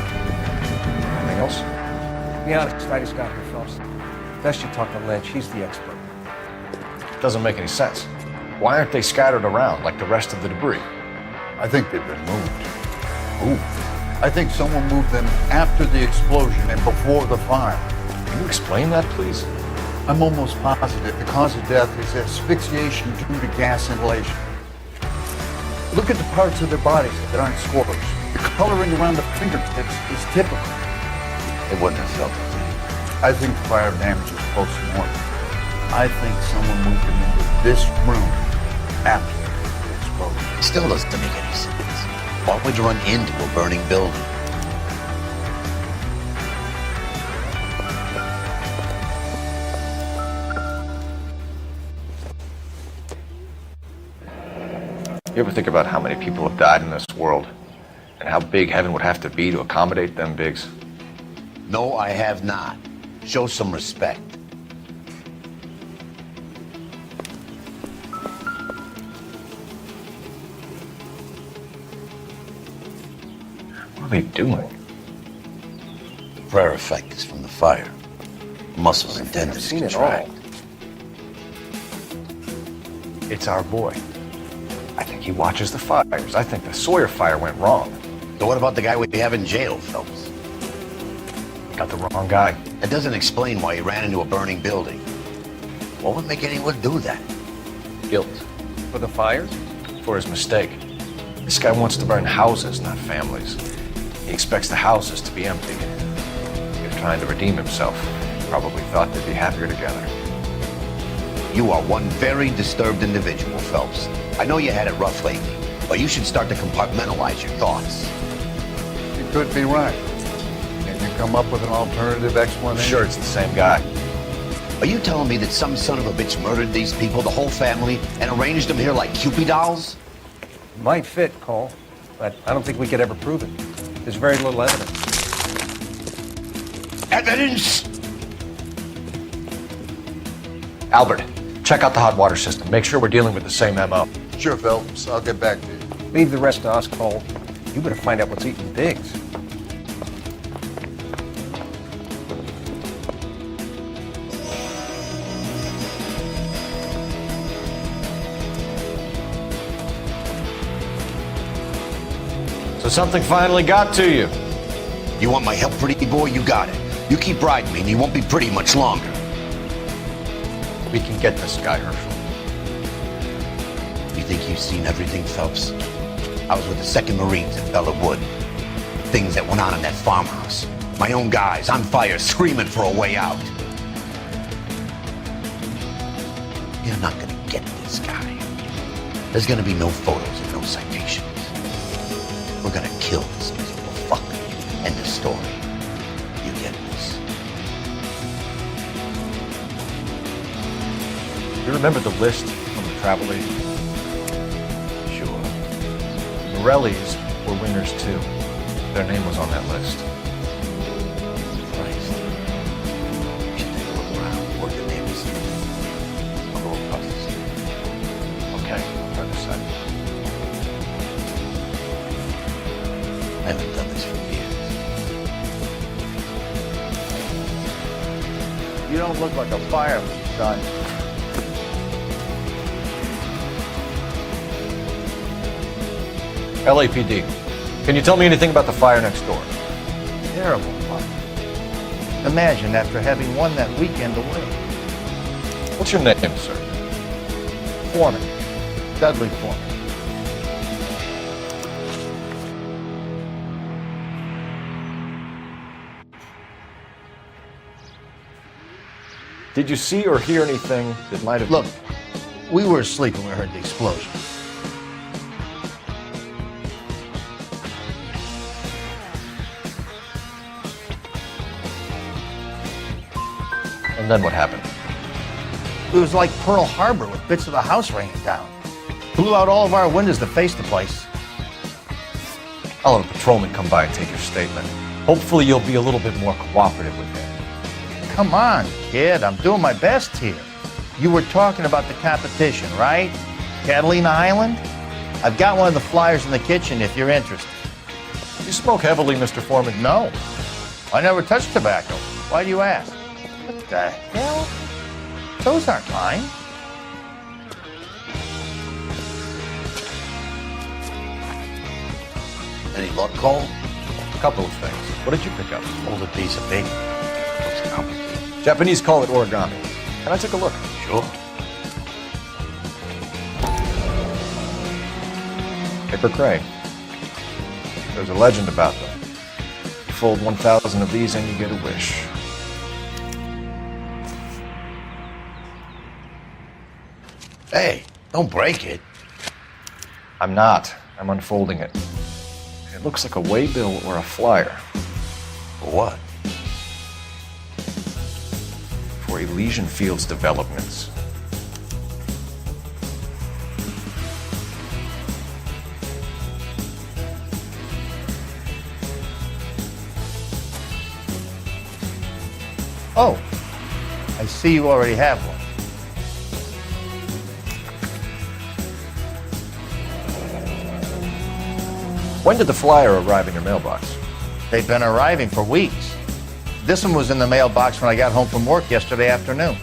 Anything else? To be honest, I just got here first. Best you talk to Lynch. He's the expert. Doesn't make any sense. Why aren't they scattered around like the rest of the debris? I think they've been moved. Moved? I think someone moved them after the explosion and before the fire. Can you explain that, please? I'm almost positive the cause of death is asphyxiation due to gas inhalation. Look at the parts of their bodies that aren't scorched. The coloring around the fingertips is typical. They wouldn't have felt it. I think the fire damage is post-mortem. I think someone moved them into this room after the explosion. It still doesn't make any sense. Why would you run into a burning building? You ever think about how many people have died in this world? And how big heaven would have to be to accommodate them, Biggs? No, I have not. Show some respect. What are they doing? The prayer effect is from the fire. Muscles and tendons contract. It's our boy. I think he watches the fires. I think the Sawyer fire went wrong. So what about the guy we have in jail, Phelps? Got the wrong guy. That doesn't explain why he ran into a burning building. What would make anyone do that? Guilt. For the fires? For his mistake. This guy wants to burn houses, not families. He expects the houses to be empty. He's trying to redeem himself. Probably thought they'd be happier together. You are one very disturbed individual, Phelps. I know you had it rough lately, but you should start to compartmentalize your thoughts. You could be right. Can you come up with an alternative explanation? Sure, it's the same guy. Are you telling me that some son of a bitch murdered these people, the whole family, and arranged them here like Cupid dolls? Might fit, Cole, but I don't think we could ever prove it. There's very little evidence. Evidence? Albert, check out the hot water system. Make sure we're dealing with the same MO. Sure, Phelps. I'll get back to you. Leave the rest to us, Cole. You better find out what's eating Biggs. So something finally got to you. You want my help, pretty boy? You got it. You keep riding me and you won't be pretty much longer. We can get this guy, Herschel. You think you've seen everything, Phelps? I was with the 2nd Marines at Bella Wood. Things that went on in that farmhouse. My own guys on fire, screaming for a way out. You're not gonna get this guy. There's gonna be no photos and no citations. We're gonna kill this miserable fuck. End of story. You get this? You remember the list from the travel agent? Sure. Morelli's were winners too. Their name was on that list. Christ. You should take a look around. Work the neighbors. I'll go across the street. Okay, I'll try this side. I haven't done this for years. You don't look like a fireman, son. LAPD. Can you tell me anything about the fire next door? Terrible fire. Imagine after having won that weekend away. What's your name, sir? Foreman. Dudley Foreman. Did you see or hear anything that might have... Look, we were asleep when we heard the explosion. And then what happened? It was like Pearl Harbor with bits of the house raining down. Blew out all of our windows to face the place. I'll have a patrolman come by and take your statement. Hopefully you'll be a little bit more cooperative with him. Come on, kid. I'm doing my best here. You were talking about the competition, right? Catalina Island? I've got one of the flyers in the kitchen if you're interested. You smoke heavily, Mr. Foreman? No. I never touched tobacco. Why do you ask? What the hell? Those aren't mine. Any luck, Cole? A couple of things. What did you pick up? Hold a piece of paper. Looks complicated. Japanese call it origami. Can I take a look? Sure. Paper cray. There's a legend about them. You fold 1,000 of these and you get a wish. Hey, don't break it. I'm not. I'm unfolding it. It looks like a waybill or a flyer. For what? For Elysian Fields developments. Oh, I see you already have one. When did the flyer arrive in your mailbox? They've been arriving for weeks. This one was in the mailbox when I got home from work yesterday afternoon.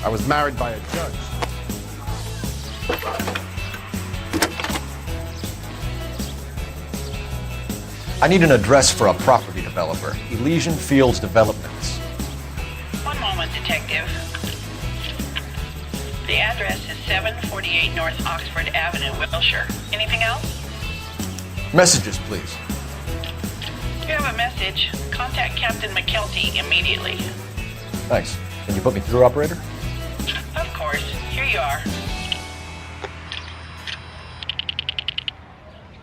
I was married by a judge. I need an address for a property developer. Elysian Fields Developments. One moment, Detective. The address is 748 North Oxford Avenue, Wilshire. Anything else? Messages, please. You have a message. Contact Captain McKelty immediately. Thanks. Can you put me through, operator? Of course. Here you are.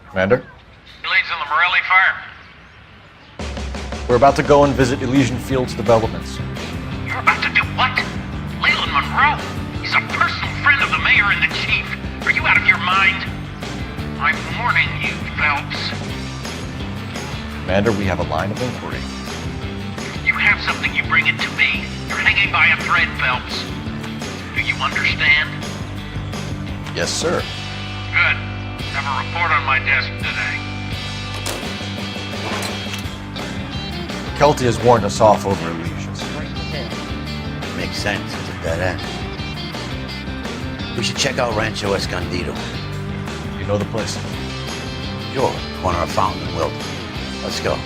Commander? Leads on the Morelli fire. We're about to go and visit Elysian Fields Developments. You're about to do what? Leland Monroe? He's a personal friend of the mayor and the chief. Are you out of your mind? I'm warning you, Phelps. Commander, we have a line of inquiry. You have something, you bring it to me. You're hanging by a thread, Phelps. Do you understand? Yes, sir. Good. Have a report on my desk today. Kelty has warned us off over at Leisha's. Makes sense. It's a dead end. We should check out Rancho Escondido. You know the place? Sure. Corner of Fountain and Wilton. Let's go.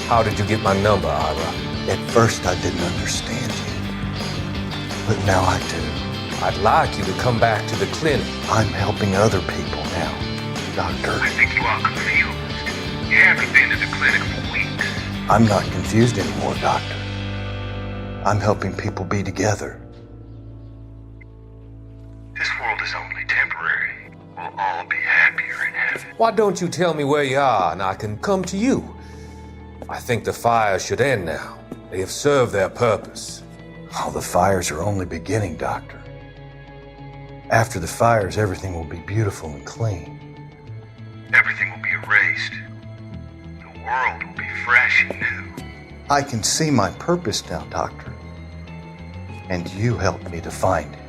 How did you get my number, Ira? At first I didn't understand you, but now I do. I'd like you to come back to the clinic. I'm helping other people now, Doctor. I think you are confused. You haven't been to the clinic for weeks. I'm not confused anymore, Doctor. I'm helping people be together. This world is only temporary. We'll all be happier in heaven. Why don't you tell me where you are and I can come to you? I think the fires should end now. They have served their purpose. Oh, the fires are only beginning, Doctor. After the fires, everything will be beautiful and clean. Everything will be erased. The world will be fresh and new. I can see my purpose now, Doctor. And you helped me to find it.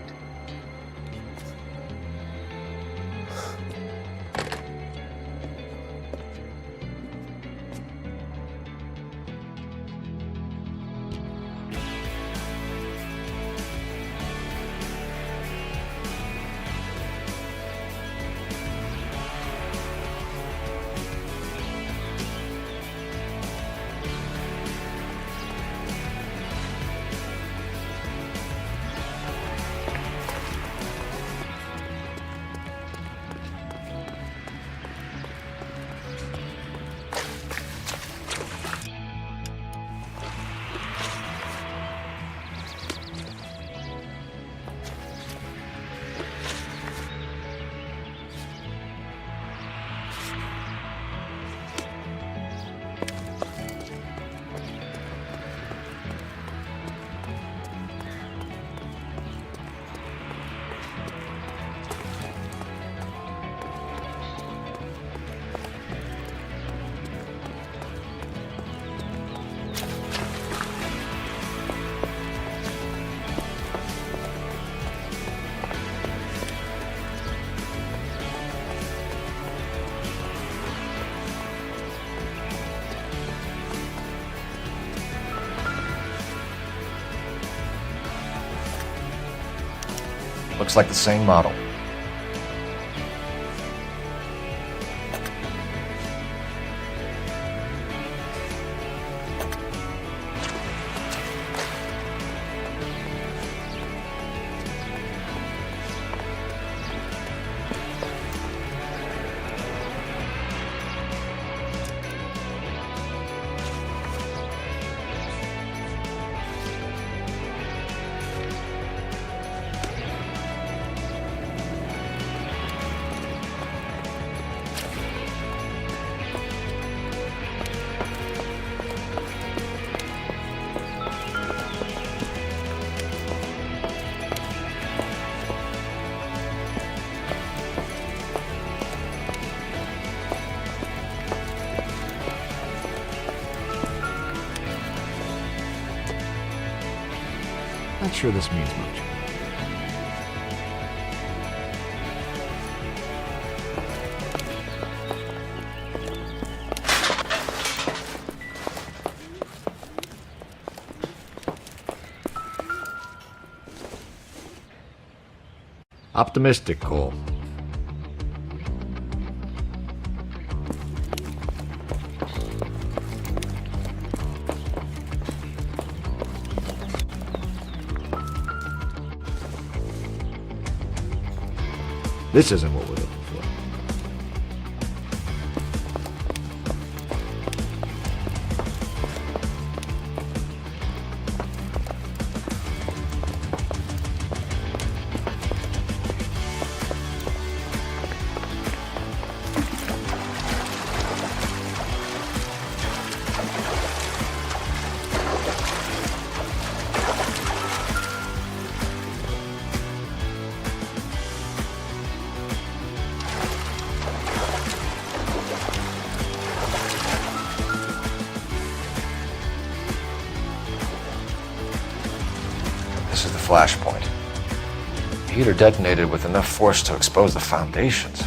Looks like the same model. Not sure this means much. Optimistic, Cole. This isn't what we're looking for. flashpoint. The heater detonated with enough force to expose the foundations.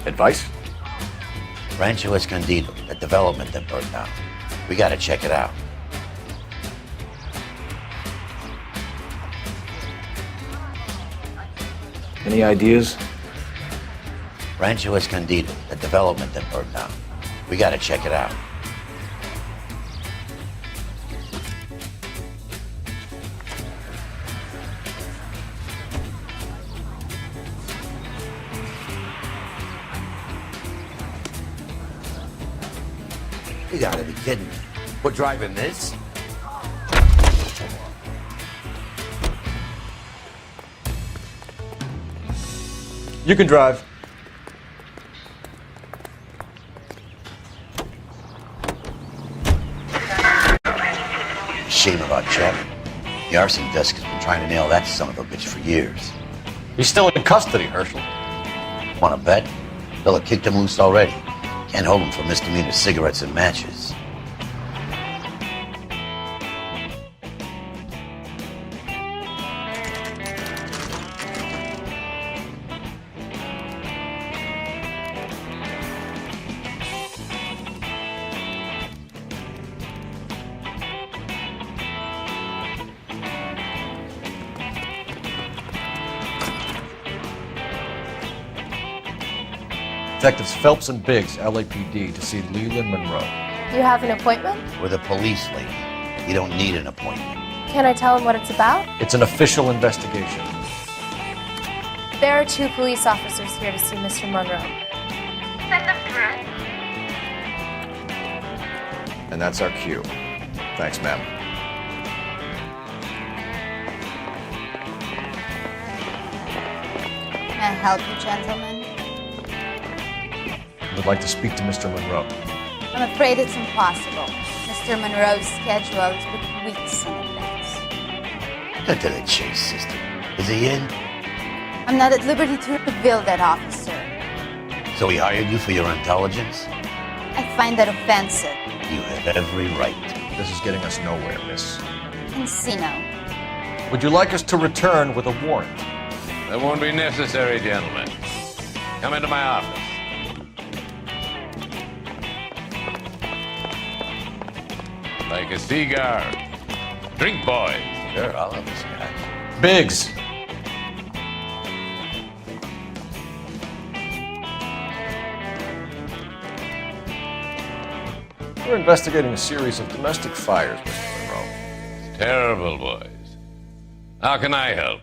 Advice? Rancho Escondido, that development that burned down. We gotta check it out. Any ideas? Rancho Escondido, that development that burned down. We gotta check it out. You gotta be kidding me. We're driving this? You can drive. Shame about Chuck. The arson desk has been trying to nail that son of a bitch for years. He's still in custody, Herschel. Wanna bet? They'll have kicked him loose already. Can't hold him for misdemeanor cigarettes and matches. Detectives Phelps and Biggs, LAPD, to see Leland Monroe. You have an appointment? With a police lady. You don't need an appointment. Can I tell him what it's about? It's an official investigation. There are 2 police officers here to see Mr. Monroe. Send them through. And that's our cue. Thanks, ma'am. Can I help you, gentlemen? I would like to speak to Mr. Monroe. I'm afraid it's impossible. Mr. Monroe's schedule is booked weeks in advance. Cut to the chase, sister. Is he in? I'm not at liberty to reveal that, officer. So he hired you for your intelligence? I find that offensive. You have every right. This is getting us nowhere, miss. Casino. Would you like us to return with a warrant? That won't be necessary, gentlemen. Come into my office. Like a cigar. Drink, boys. Sure, I'll have this guy. Biggs! We're investigating a series of domestic fires, Mr. Monroe. It's terrible, boys. How can I help?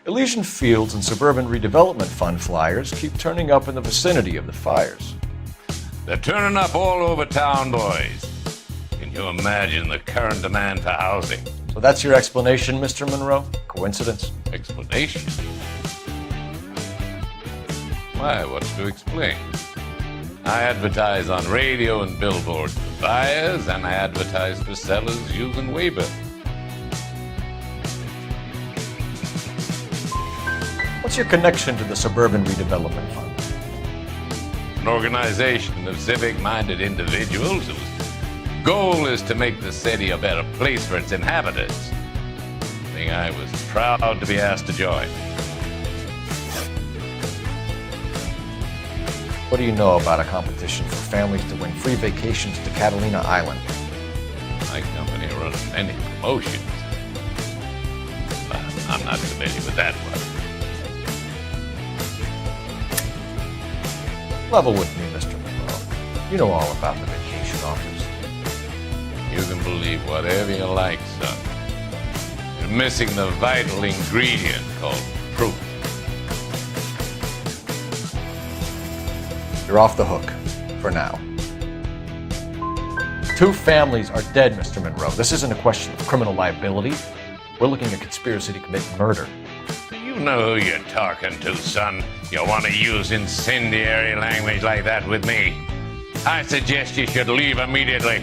Elysian Fields and Suburban Redevelopment Fund flyers keep turning up in the vicinity of the fires. They're turning up all over town, boys. Can you imagine the current demand for housing? So that's your explanation, Mr. Monroe? Coincidence? Explanation? Why, what's to explain? I advertise on radio and billboards for buyers, and I advertise for sellers using Weber. What's your connection to the Suburban Redevelopment Fund? An organization of civic-minded individuals whose goal is to make the city a better place for its inhabitants. A thing I was proud to be asked to join. What do you know about a competition for families to win free vacations to Catalina Island? My company runs many promotions. But I'm not familiar with that one. Level with me, Mr. Monroe. You know all about the vacation offers. You can believe whatever you like, son. You're missing the vital ingredient called proof. You're off the hook. For now. 2 families are dead, Mr. Monroe. This isn't a question of criminal liability. We're looking at conspiracy to commit murder. You know who you're talking to, son. You want to use incendiary language like that with me? I suggest you should leave immediately.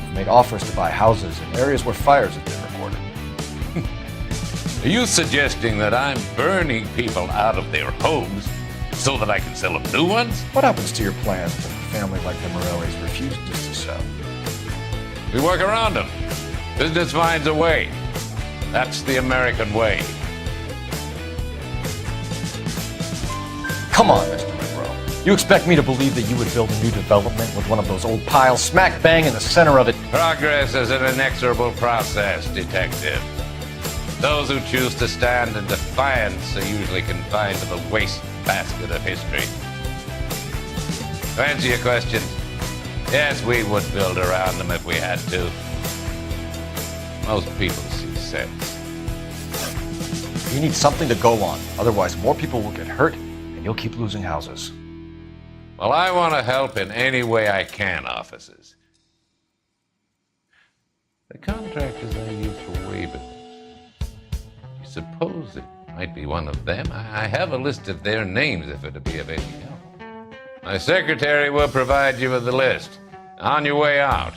We've made offers to buy houses in areas where fires have been reported. Are you suggesting that I'm burning people out of their homes so that I can sell them new ones? What happens to your plans if a family like the Morellis refuses to sell? We work around them. Business finds a way. That's the American way. Come on, Mr. Monroe. You expect me to believe that you would build a new development with one of those old piles smack bang in the center of it? Progress is an inexorable process, detective. Those who choose to stand in defiance are usually confined to the waste basket of history. To answer your question, yes, we would build around them if we had to. Most people see sense. You need something to go on. Otherwise, more people will get hurt, and you'll keep losing houses. Well, I want to help in any way I can, officers. The contractors I use for Weber. You suppose it might be one of them? I have a list of their names if it'd be of any help. My secretary will provide you with the list. On your way out.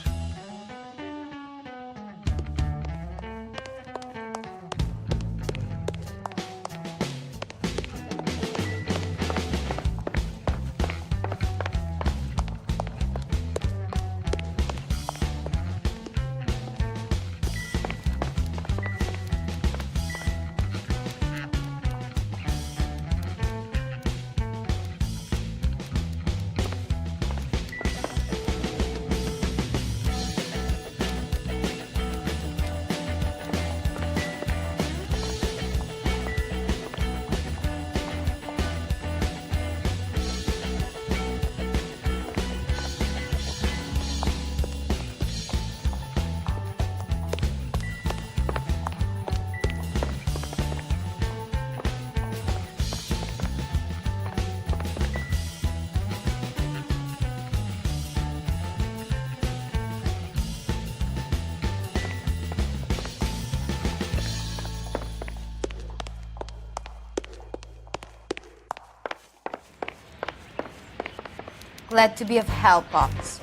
Glad to be of help, officers.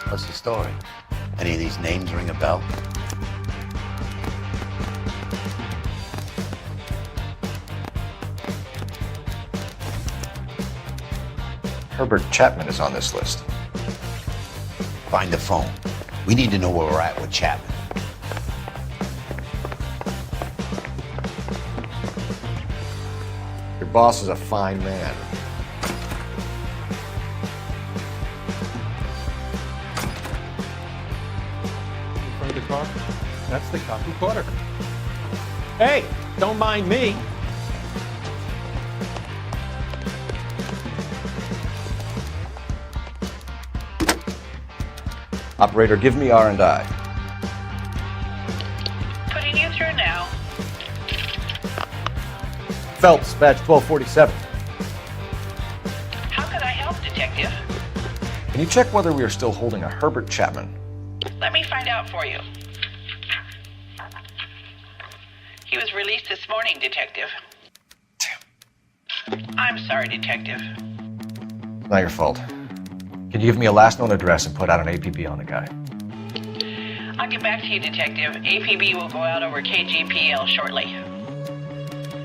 What's the story? Any of these names ring a bell? Herbert Chapman is on this list. Find the phone. We need to know where we're at with Chapman. Your boss is a fine man. In front of the car? That's the cop who caught her. Hey, don't mind me. Operator, give me R&I. Putting you through now. Phelps, badge 1247. How could I help, Detective? Can you check whether we are still holding a Herbert Chapman? Let me find out for you. He was released this morning, Detective. I'm sorry, Detective. Not your fault. Can you give me a last known address and put out an APB on the guy? I'll get back to you, Detective. APB will go out over KGPL shortly.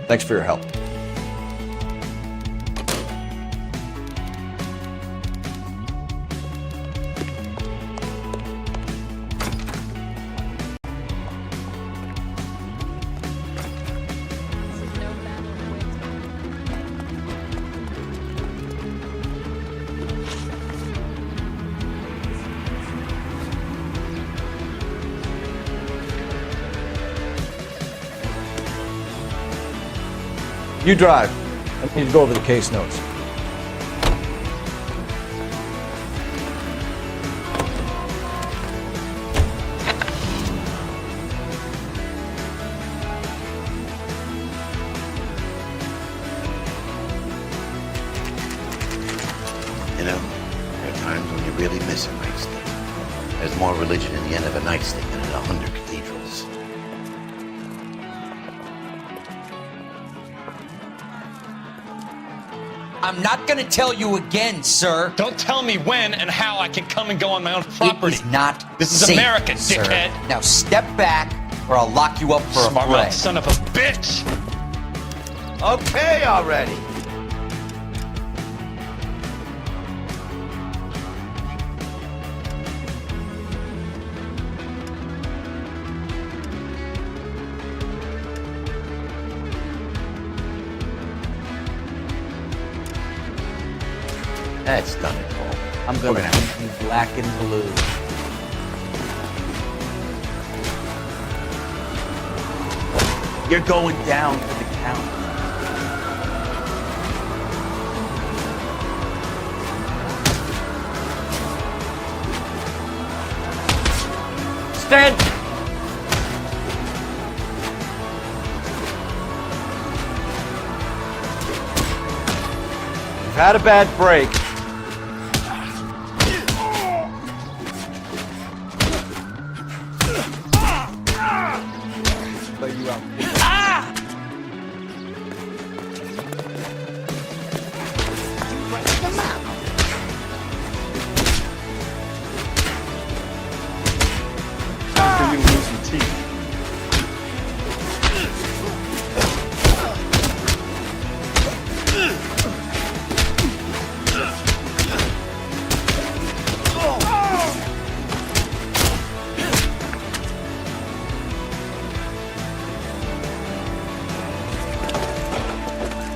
Thanks for your help. You drive. I need to go over the case notes. You know, there are times when you really miss a nightstick. There's more religion in the end of a nightstick than in 100 cathedrals. I'm not gonna tell you again, sir. Don't tell me when and how I can come and go on my own property. It is not This is safe, America, sir. dickhead. Now step back, or I'll lock you up for Smart a mouth friend. son of a bitch! Okay, already. That's done it, Paul. I'm gonna paint you black and blue. You're going down for the count. Stand! You've had a bad break.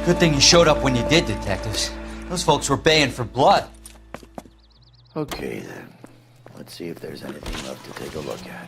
Good thing you showed up when you did, detectives. Those folks were baying for blood. Okay, then. Let's see if there's anything left to take a look at.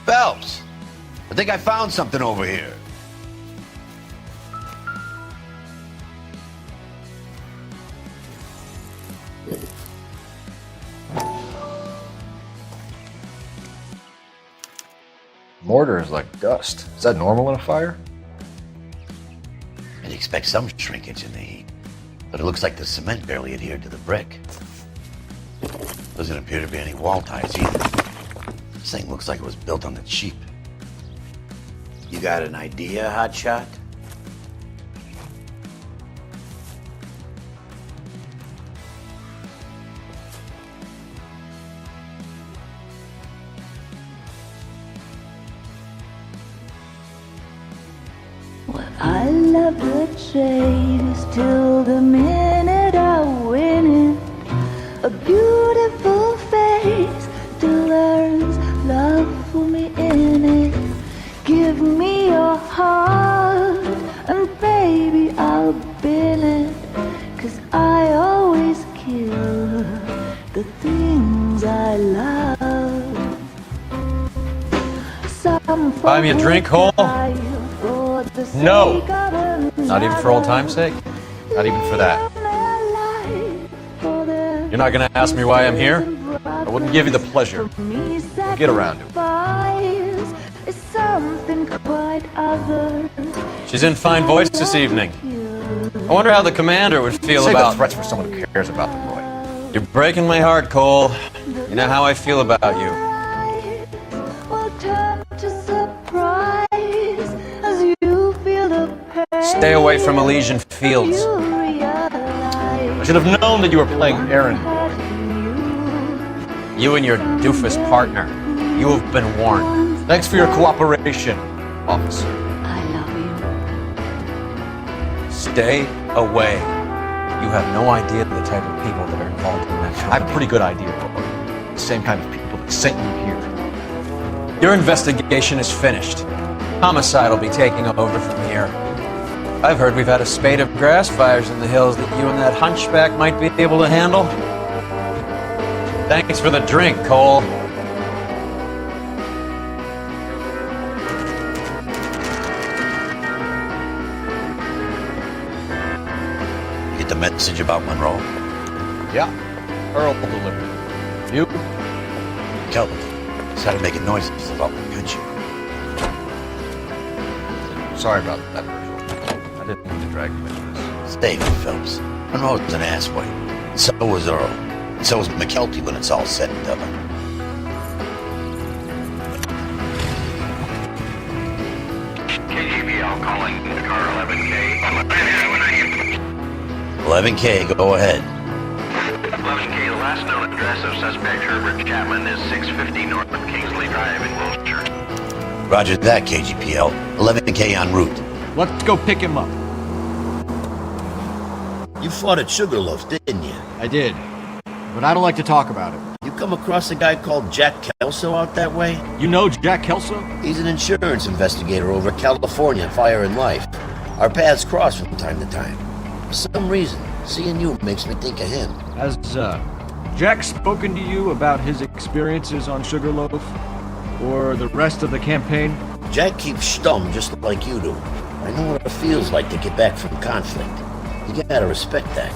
Phelps, I think I found something over here. Mortar is like dust. Is that normal in a fire? I'd expect some shrinkage in the heat, but it looks like the cement barely adhered to the brick. Doesn't appear to be any wall ties either. This thing looks like it was built on the cheap. You got an idea, Hotshot? I love the chase till the minute I win it. A beautiful face till there's love for me in it. Give me your heart and baby I'll bin it. 'Cause I always kill the things I love. Buy me a drink, Cole? No! Not even for old time's sake? Not even for that. You're not gonna ask me why I'm here? I wouldn't give you the pleasure. Get around to it. She's in fine voice this evening. I wonder how the commander would feel Save about... the threats for someone who cares about the boy. You're breaking my heart, Cole. You know how I feel about you. Stay away from Elysian Fields. I should have known that you were playing errand boy. You and your doofus partner. You have been warned. Thanks for your cooperation, officer. Stay away. You have no idea the type of people that are involved in that I have a pretty good idea, boy. The same kind of people that sent you here. Your investigation is finished. Homicide will be taking over from here. I've heard we've had a spate of grass fires in the hills that you and that hunchback might be able to handle. Thanks for the drink, Cole. You get the message about Monroe? Yeah. Earl delivered. You? Kelvin started making noises about my country. Sorry about that, Virgil. I didn't mean to drag you into this. Stay, Phelps. Monroe's an assboy. And so was Earl. And so was McKelty when it's all said and done. KGBL calling car 11K. 11K, go ahead. 11K, the last known address of suspect Herbert Chapman is 650 North Kingsley Drive in Wilshire. Roger that, KGPL. 11K en route. Let's go pick him up. You fought at Sugarloaf, didn't you? I did. But I don't like to talk about it. You come across a guy called Jack Kelso out that way? You know Jack Kelso? He's an insurance investigator over at California Fire and Life. Our paths cross from time to time. For some reason, seeing you makes me think of him. Has, Jack spoken to you about his experiences on Sugarloaf? Or the rest of the campaign? Jack keeps stum just like you do. I know what it feels like to get back from conflict. You gotta respect that.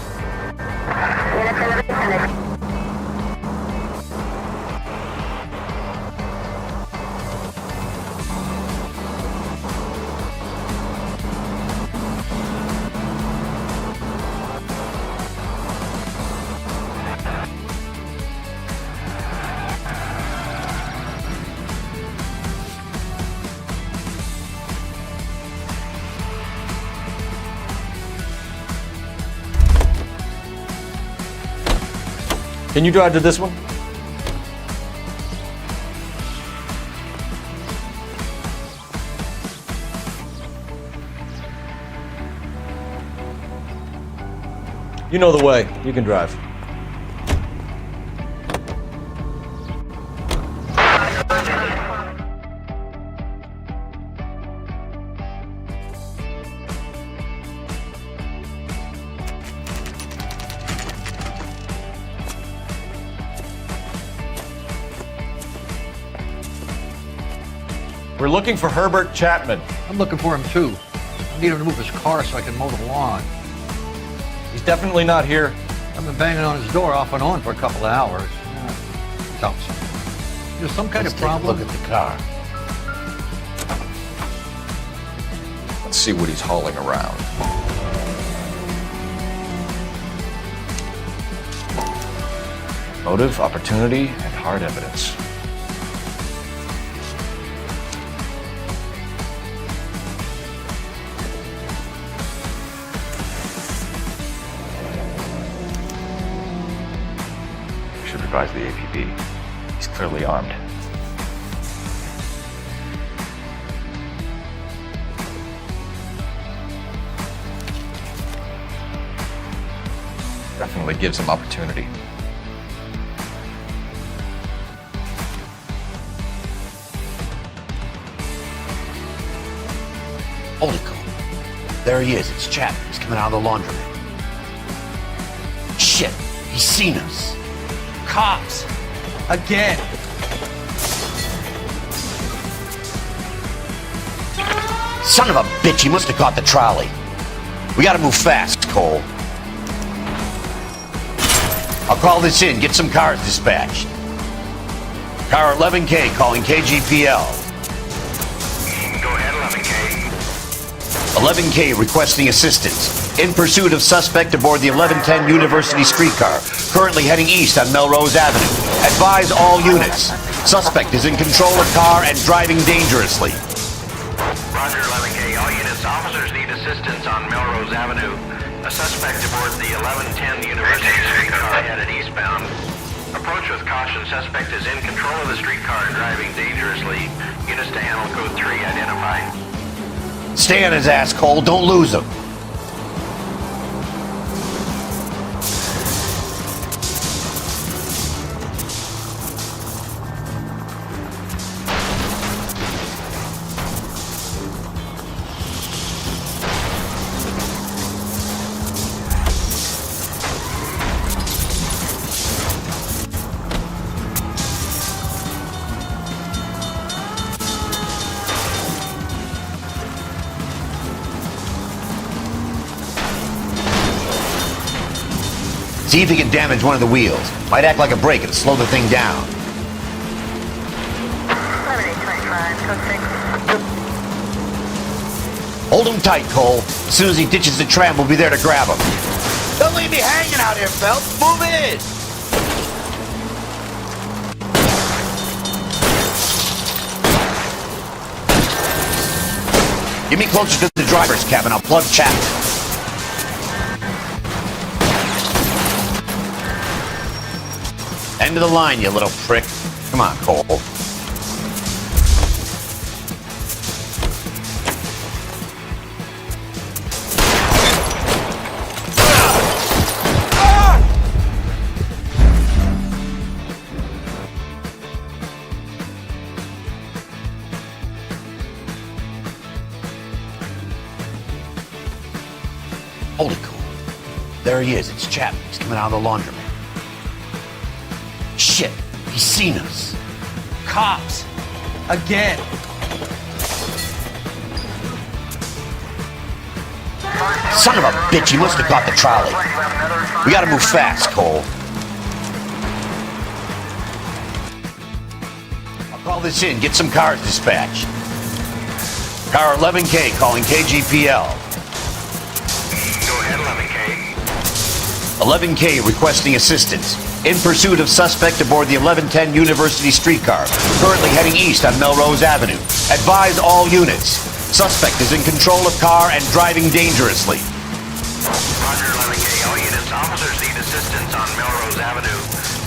Can you drive to this one? You know the way. You can drive. We're looking for Herbert Chapman. I'm looking for him too. I need him to move his car so I can mow the lawn. He's definitely not here. I've been banging on his door off and on for a couple of hours. He's outside. There's some kind of problem. Look at the car. Let's see what he's hauling around. Motive, opportunity, and hard evidence. We should advise the APB. He's clearly armed. Definitely gives him opportunity. Holy cow. There he is. It's Chapman. He's coming out of the laundromat. Shit. He's seen us. Cops! Again! Son of a bitch. He must have caught the trolley. We gotta move fast, Cole. I'll call this in. Get some cars dispatched. Car 11K calling KGPL. 11K requesting assistance. In pursuit of suspect aboard the 1110 University streetcar, currently heading east on Melrose Avenue. Advise all units. Suspect is in control of car and driving dangerously. Roger, 11K. All units, officers need assistance on Melrose Avenue. A suspect aboard the 1110 University streetcar headed eastbound. Approach with caution. Suspect is in control of the streetcar and driving dangerously. Units to handle code 3 identified. Stay on his ass, Cole. Don't lose him. See if he can damage one of the wheels. Might act like a brake and slow the thing down. Hold him tight, Cole. As soon as he ditches the tram, we'll be there to grab him. Don't leave me hanging out here, Phelps. Move in! Get me closer to the driver's cabin. I'll plug Chapman. End of the line, you little prick. Come on, Cole. Holy cool. There he is. It's Chapman. He's coming out of the laundromat. Shit, he's seen us. Cops! Again! Son of a bitch, he must have caught the trolley. We gotta move fast, Cole. I'll call this in. Get some cars dispatched. Car 11K calling KGPL. Go ahead, 11K. 11K requesting assistance. In pursuit of suspect aboard the 1110 University streetcar, currently heading east on Melrose Avenue. Advise all units. Suspect is in control of car and driving dangerously. Roger, 11K. All units, officers need assistance on Melrose Avenue.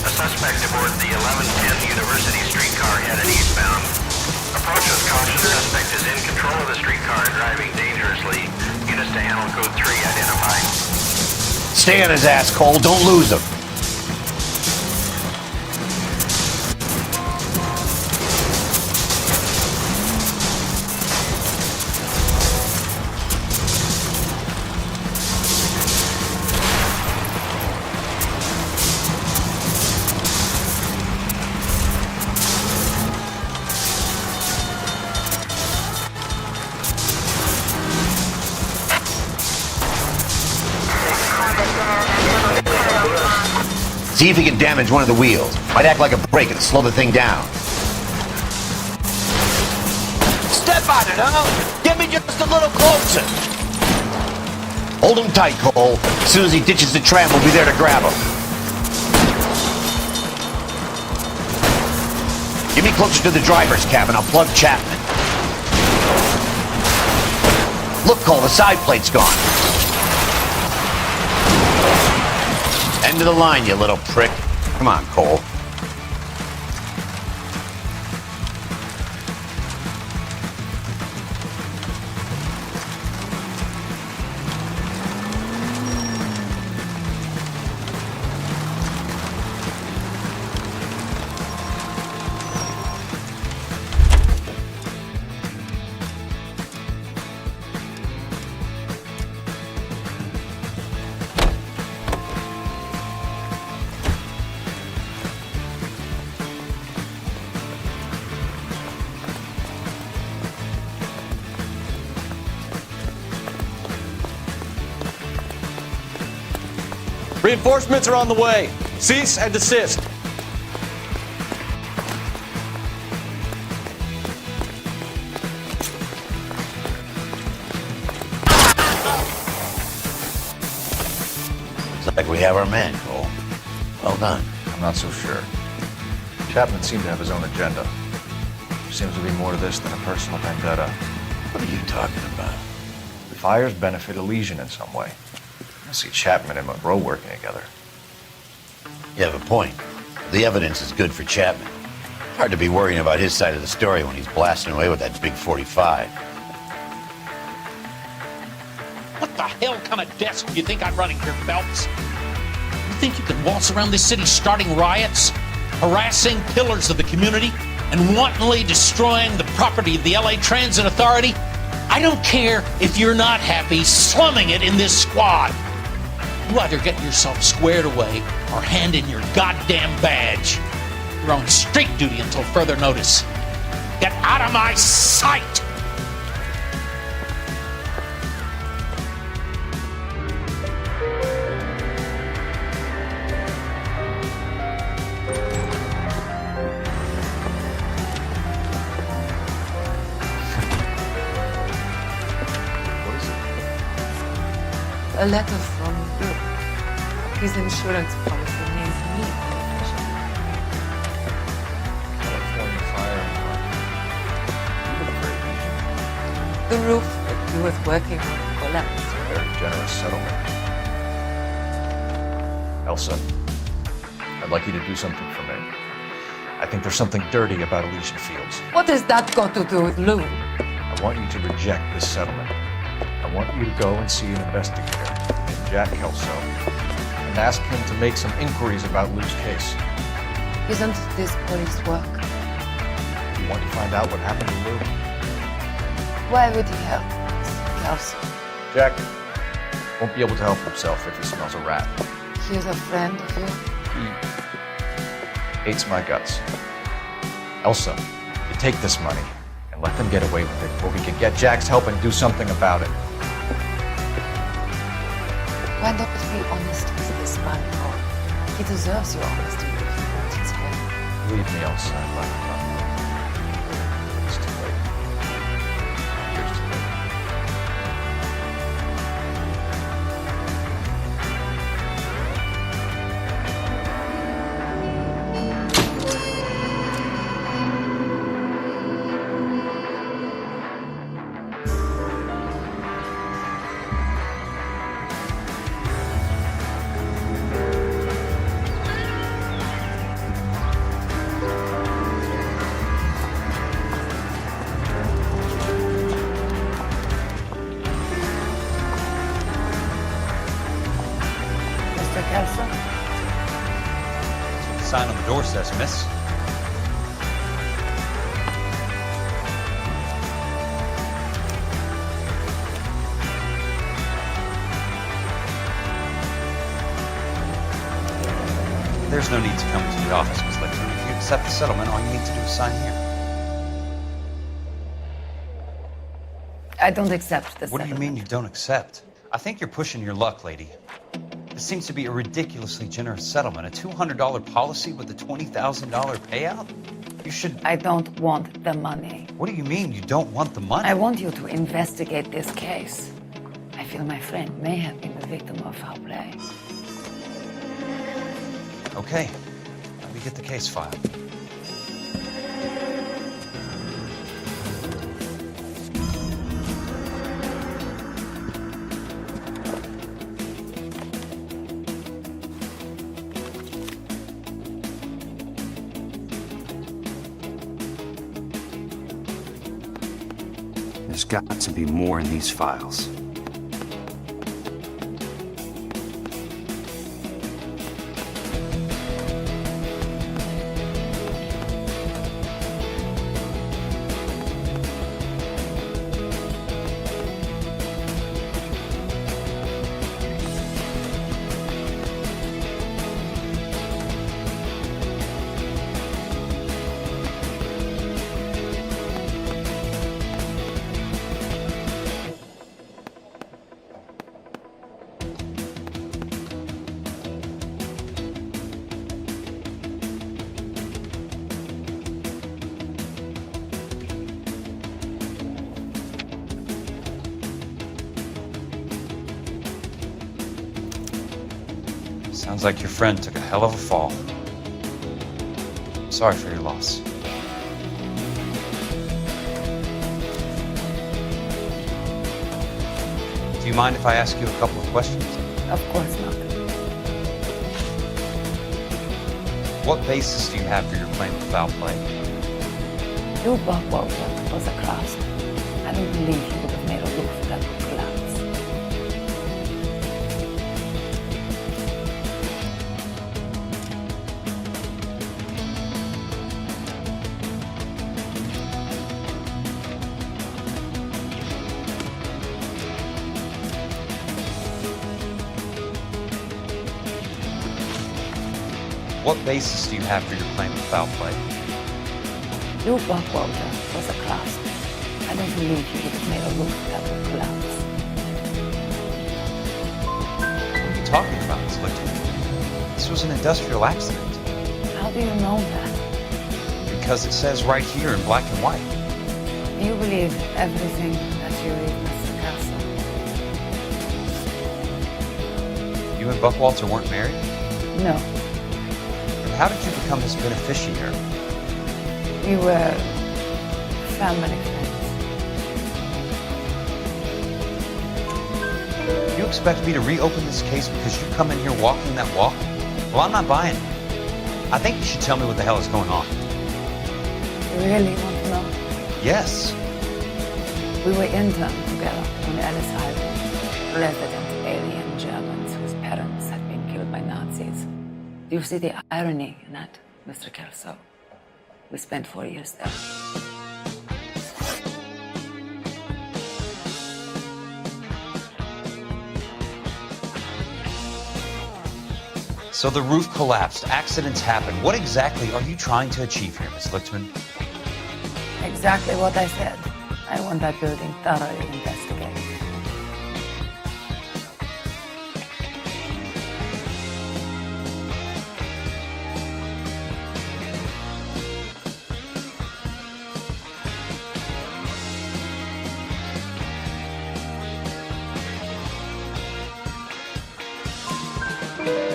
A suspect aboard the 1110 University streetcar headed eastbound. Approach with caution. Suspect is in control of the streetcar and driving dangerously. Units to handle code 3 identified. Stay on his ass, Cole. Don't lose him. See if he can damage one of the wheels. Might act like a brake and slow the thing down. Step on it, huh? Get me just a little closer. Hold him tight, Cole. As soon as he ditches the tram, we'll be there to grab him. Get me closer to the driver's cabin. I'll plug Chapman. Look, Cole, the side plate's gone. End of the line, you little prick. Come on, Cole. Reinforcements are on the way. Cease and desist. Looks like we have our man, Cole. Well done. I'm not so sure. Chapman seemed to have his own agenda. There seems to be more to this than a personal vendetta. What are you talking about? The fires benefit Elysian in some way. I see Chapman and Monroe working together. You have a point. The evidence is good for Chapman. Hard to be worrying about his side of the story when he's blasting away with that big 45. What the hell kind of desk do you think I'm running here, Phelps? You think you can waltz around this city starting riots, harassing pillars of the community, and wantonly destroying the property of the LA Transit Authority? I don't care if you're not happy slumming it in this squad. You either get yourself squared away or hand in your goddamn badge. You're on street duty until further notice. Get out of my sight! A letter from Luke. His insurance policy needs me. California fire. The roof that he was working on collapsed. Very generous settlement. Elsa, I'd like you to do something for me. I think there's something dirty about Elysian Fields. What has that got to do with Lou? I want you to reject this settlement. I want you to go and see an investigator named Jack Kelso and ask him to make some inquiries about Lou's case. Isn't this police work? You want to find out what happened to Lou? Why would he help Mr. Kelso? Jack won't be able to help himself if he smells a rat. He is a friend of yours? He hates my guts. Elsa, you take this money and let them get away with it, or we can get Jack's help and do something about it. Why not be honest with this man, Cole? He deserves your honesty if you want his help. Believe me, Elsa, I'd like to know. It's too late. Years too late. Sign on the door says, miss. There's no need to come to the office, Miss Layton. If you accept the settlement, all you need to do is sign here. I don't accept this. What do you mean you don't accept? I think you're pushing your luck, lady. This seems to be a ridiculously generous settlement. A $200 policy with a $20,000 payout? You should... I don't want the money. What do you mean you don't want the money? I want you to investigate this case. I feel my friend may have been the victim of foul play. Okay. Let me get the case filed. There's got to be more in these files. Sounds like your friend took a hell of a fall. Sorry for your loss. Do you mind if I ask you a couple of questions? Of course not. What basis do you have for your claim of foul play? Your Walter was a craftsman. I don't believe he would have made a roof that would collapse. What basis do you have for your claim of foul play? Your Walter was a craftsman. I don't believe he would have made a roof that would collapse. What are you talking about, Miss Licton? This was an industrial accident. How do you know that? Because it says right here in black and white. Do you believe everything that you read, Mr. Castle? You and Buckwalter weren't married? No. How did you become his beneficiary? We were family friends. You expect me to reopen this case because you come in here walking that walk? Well, I'm not buying it. I think you should tell me what the hell is going on. You really want to know? Yes. We were interned together on Ellis Island, resident alien Germans whose parents had been killed by Nazis. Do you see the irony in that, Mr. Kelso? We spent 4 years there. So the roof collapsed, accidents happen. What exactly are you trying to achieve here, Miss Lichtman? Exactly what I said. I want that building thoroughly investigated.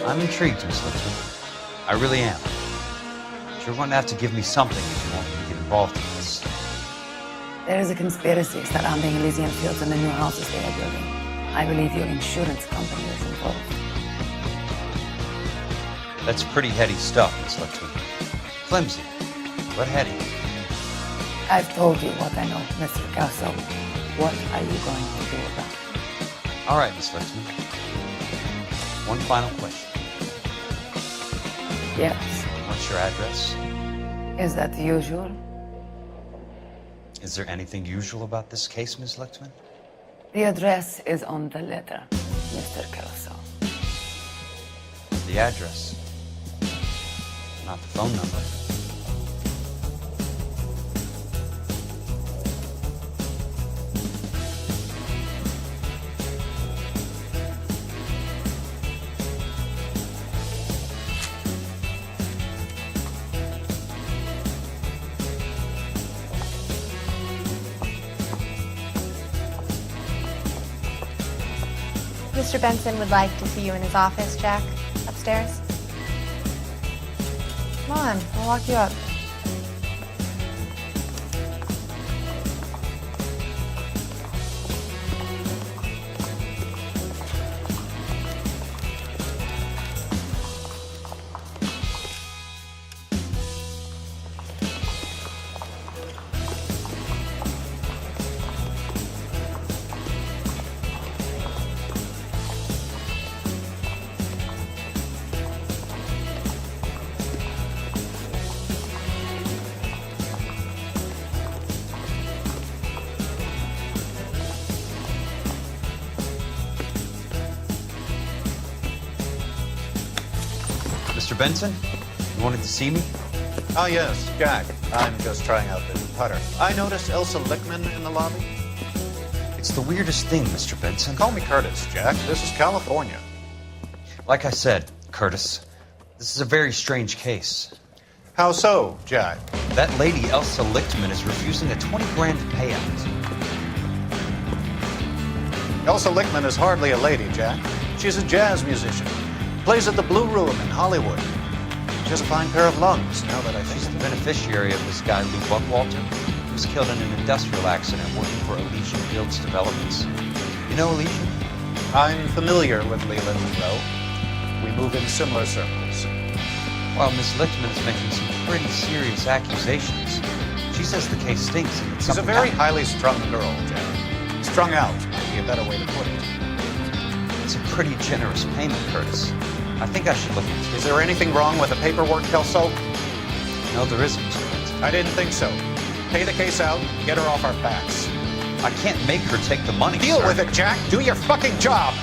I'm intrigued, Miss Lichtman. I really am. But you're going to have to give me something if you want me to get involved in this. There is a conspiracy surrounding Elysian Fields and the new houses they are building. I believe your insurance company is involved. That's pretty heady stuff, Miss Lichtman. Flimsy, but heady. I've told you what I know, Mr. Kelso. What are you going to do about it? All right, Miss Lichtman. One final question. Yes. What's your address? Is that usual? Is there anything usual about this case, Miss Lichtman? The address is on the letter, Mr. Kelso. The address, not the phone number. Mr. Benson would like to see you in his office, Jack. Upstairs. Come on, I'll walk you up. Mr. Benson, you wanted to see me? Ah, yes, Jack. I'm just trying out the new putter. I noticed Elsa Lickman in the lobby. It's the weirdest thing, Mr. Benson. Call me Curtis, Jack. This is California. Like I said, Curtis, this is a very strange case. How so, Jack? That lady, Elsa Lichtman, is refusing a 20 grand payout. Elsa Lickman is hardly a lady, Jack. She's a jazz musician. Plays at the Blue Room in Hollywood. She has a fine pair of lungs, now that I think. She's the beneficiary of this guy, Lou Buckwalter, who was killed in an industrial accident working for Elysian Fields Developments. You know Elysian? I'm familiar with Leland Monroe. We move in similar circles. Well, Miss Lichtman is making some pretty serious accusations. She says the case stinks and it's She's a very highly strung girl, Jack. Strung out would be a better way to put it. It's a pretty generous payment, Curtis. I think I should look into it. Is there anything wrong with the paperwork, Kelso? No, there isn't, Mr. Benson. I didn't think so. Pay the case out, get her off our backs. I can't make her take the money, Deal sir. with it, Jack. Do your fucking job.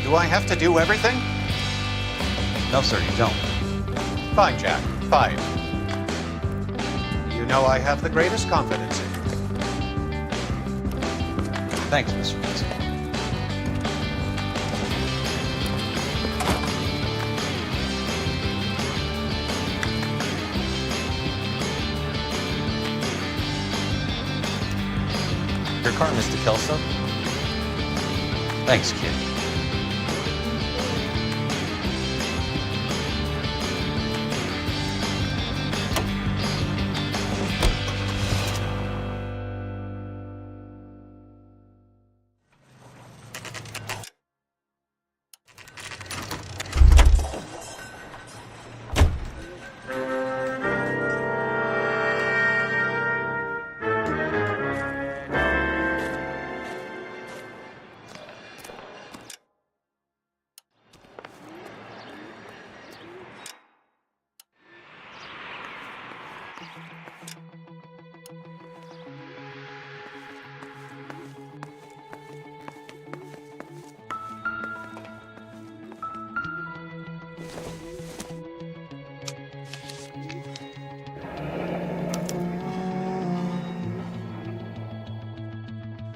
Do I have to do everything? No, sir, you don't. Fine, Jack. Fine. You know I have the greatest confidence in you. Thanks, Mr. Benson. Your car, Mr. Kelso. Thanks, kid.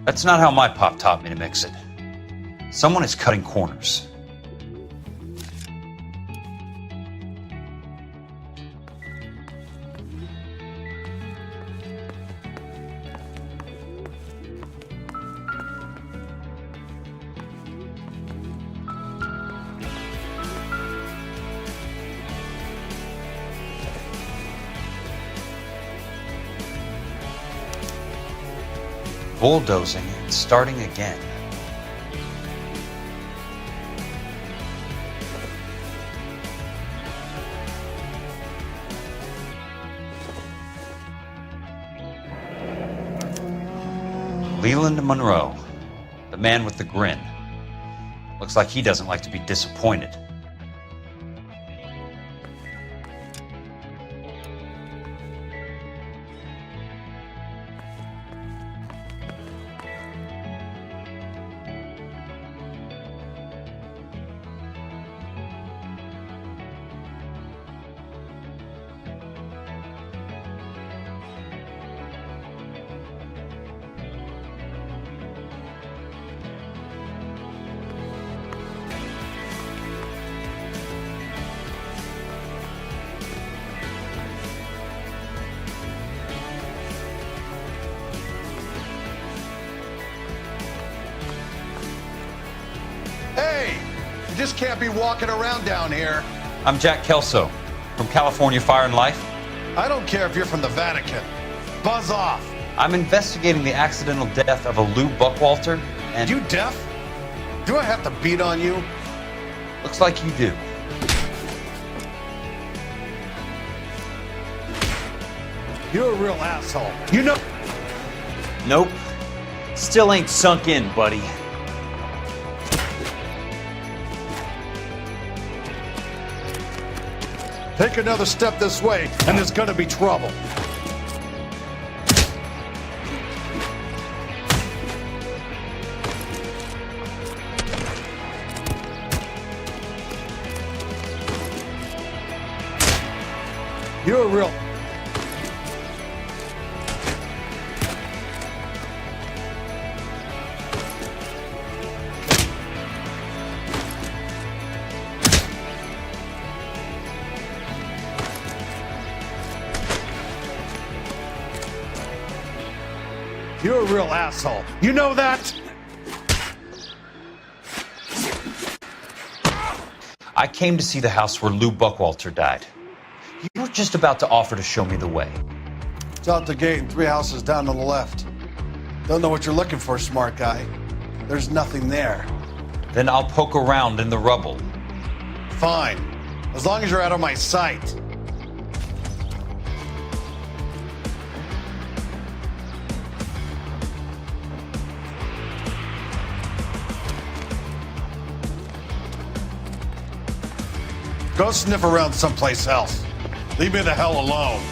That's not how my pop taught me to mix it. Someone is cutting corners. Bulldozing and starting again. Leland Monroe, the man with the grin. Looks like he doesn't like to be disappointed. just can't be walking around down here. I'm Jack Kelso from California Fire and Life. I don't care if you're from the Vatican. Buzz off. I'm investigating the accidental death of a Lou Buckwalter, and... You deaf? Do I have to beat on you? Looks like you do. You're a real asshole. You know... Nope. Still ain't sunk in, buddy. Take another step this way, and there's gonna be trouble. You're a real... You're a real asshole. You know that? I came to see the house where Lou Buckwalter died. You were just about to offer to show me the way. It's out the gate and 3 houses down on the left. Don't know what you're looking for, smart guy. There's nothing there. Then I'll poke around in the rubble. Fine. As long as you're out of my sight. Go sniff around someplace else. Leave me the hell alone.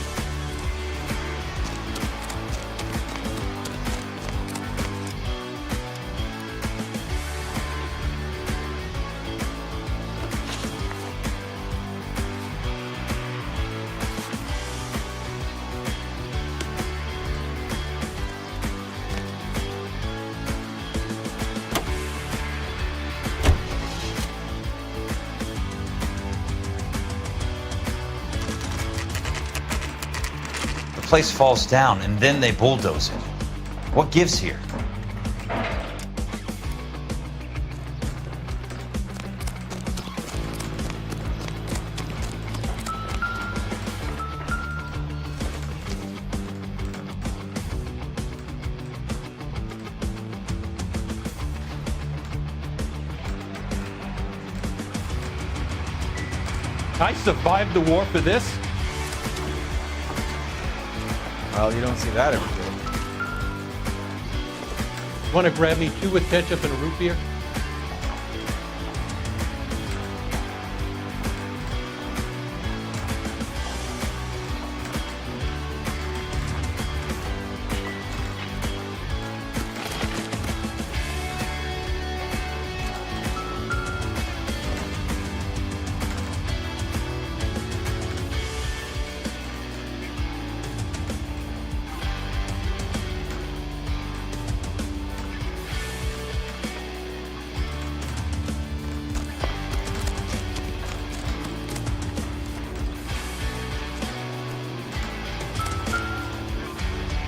The place falls down, and then they bulldoze it. What gives here? I survived the war for this? Well, you don't see that every day. Want to grab me 2 with ketchup and a root beer?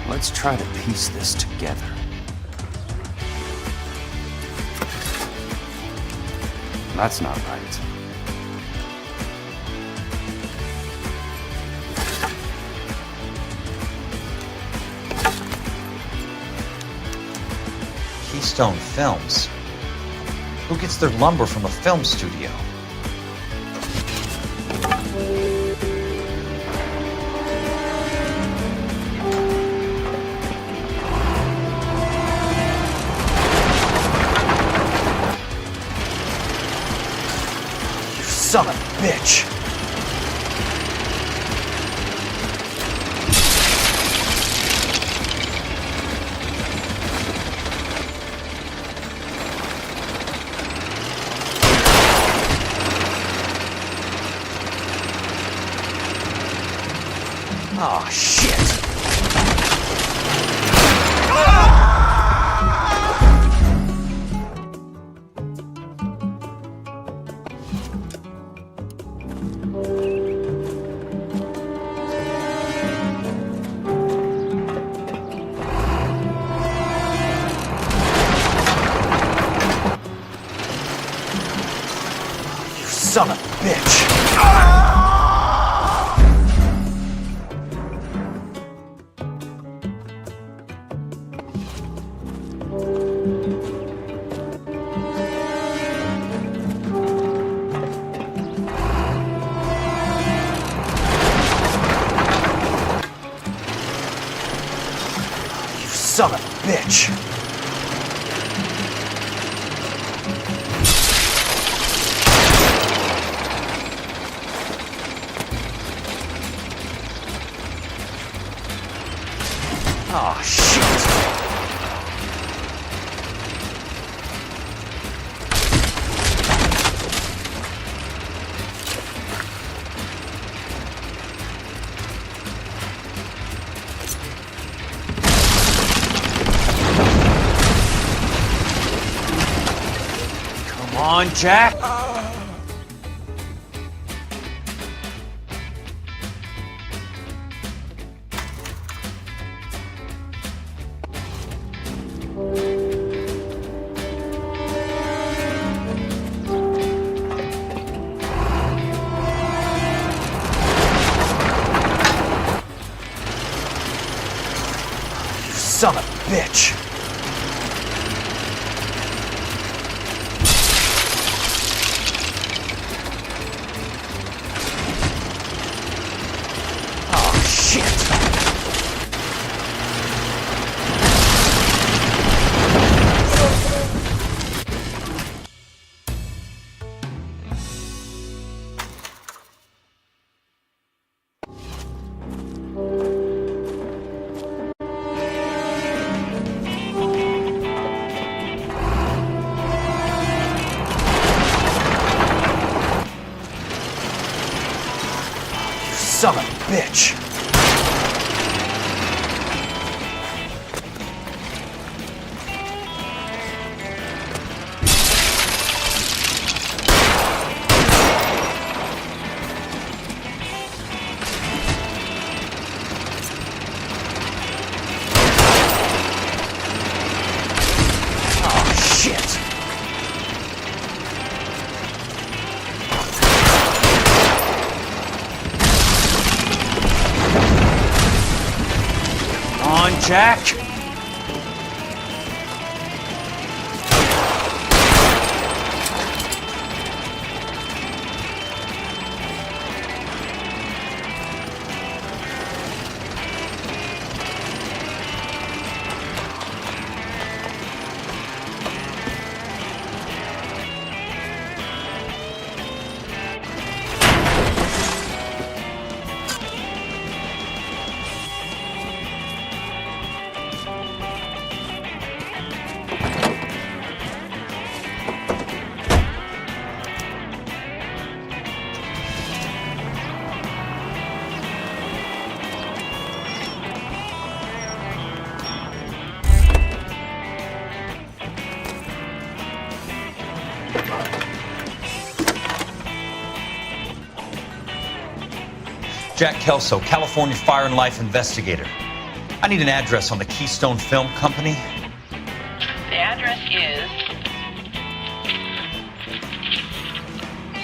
Let's try to piece this together. That's not right. Keystone Films. Who gets their lumber from a film studio? Son of a bitch! Oh, shit! son of a bitch! You son of a bitch! Oh, shit! Come on, Jack! Son of a bitch! Oh, shit! Son of a bitch! Oh, shit! On, Jack! Jack Kelso, California Fire and Life investigator. I need an address on the Keystone Film Company. The address is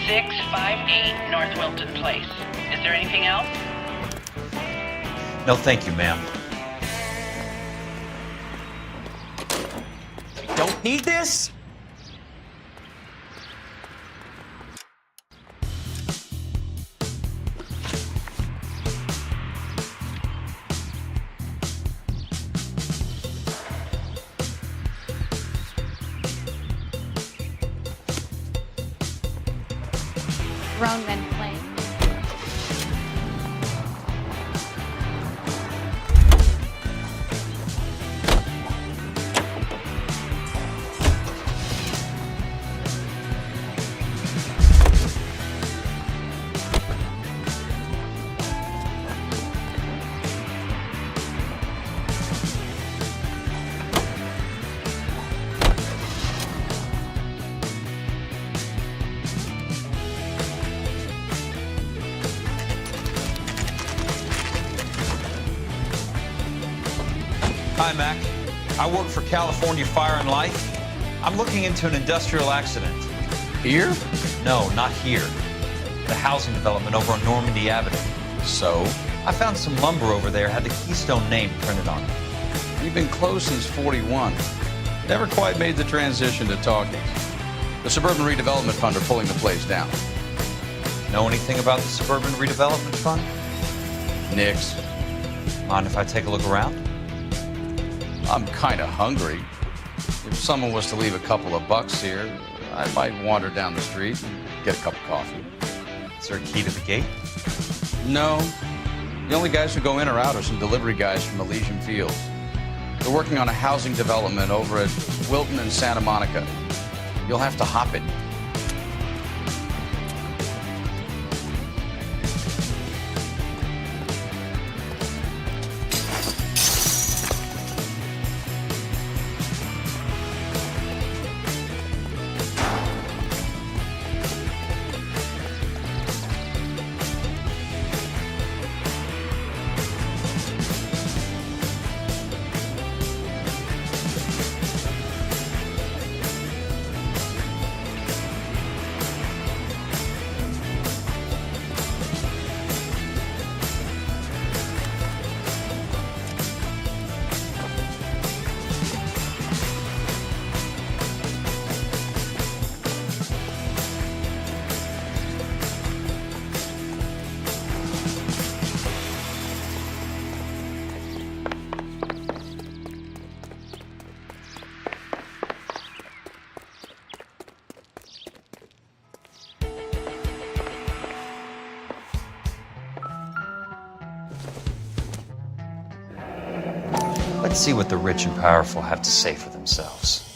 658 North Wilton Place. Is there anything else? No, thank you, ma'am. Don't need this? Grown men playing. Hi, Mac. I work for California Fire and Life. I'm looking into an industrial accident. Here? No, not here. The housing development over on Normandy Avenue. So? I found some lumber over there, had the Keystone name printed on it. We've been closed since 41. Never quite made the transition to talkies. The Suburban Redevelopment Fund are pulling the place down. Know anything about the Suburban Redevelopment Fund? Nix. Mind if I take a look around? I'm kind of hungry. If someone was to leave a couple of bucks here, I might wander down the street and get a cup of coffee. Is there a key to the gate? No. The only guys who go in or out are some delivery guys from Elysian Fields. They're working on a housing development over at Wilton and Santa Monica. You'll have to hop it. Let's see what the rich and powerful have to say for themselves.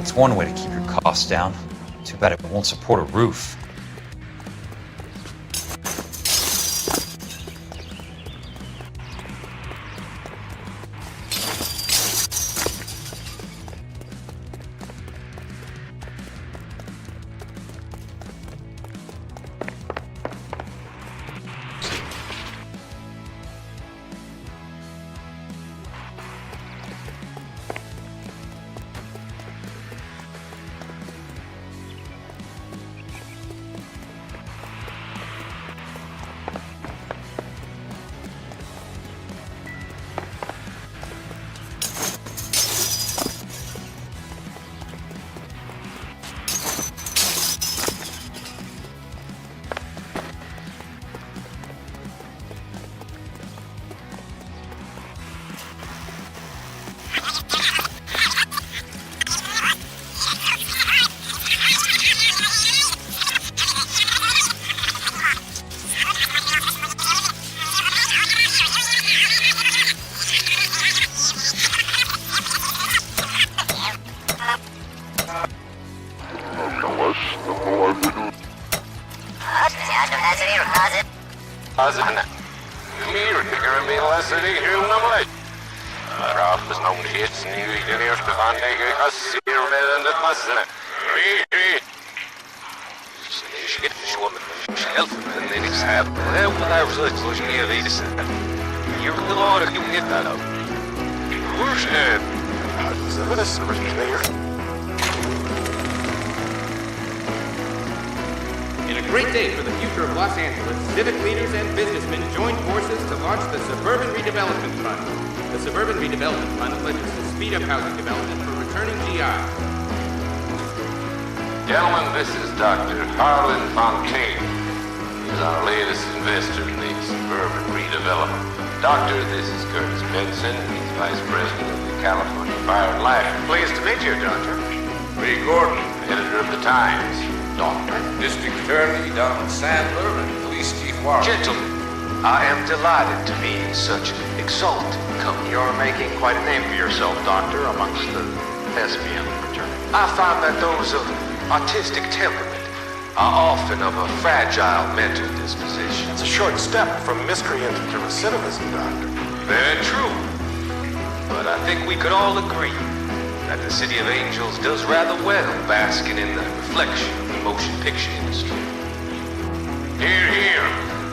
It's one way to keep your costs down. Too bad it won't support a roof. In a great day for the future of Los Angeles, civic leaders and businessmen joined forces to launch the Suburban Redevelopment Fund. The Suburban Redevelopment Fund pledges to speed up housing development for returning GIs. Gentlemen, this is Dr. Harlan Fontaine. He's our latest investor in the Suburban Redevelopment. Doctor, this is Curtis Benson. He's Vice President of the California Fire and Life. Pleased to meet you, Doctor. Ray Gordon, editor of the Times. Doctor. District Attorney Donald Sandler and Police Chief Warren. Gentlemen, I am delighted to be in such exalted company. You're making quite a name for yourself, Doctor, amongst the thespian fraternity. I find that those of artistic temperament are often of a fragile mental disposition. It's a short step from miscreant to recidivism, Doctor. Very true. But I think we could all agree that the City of Angels does rather well basking in the reflection of the motion picture industry. Hear, hear.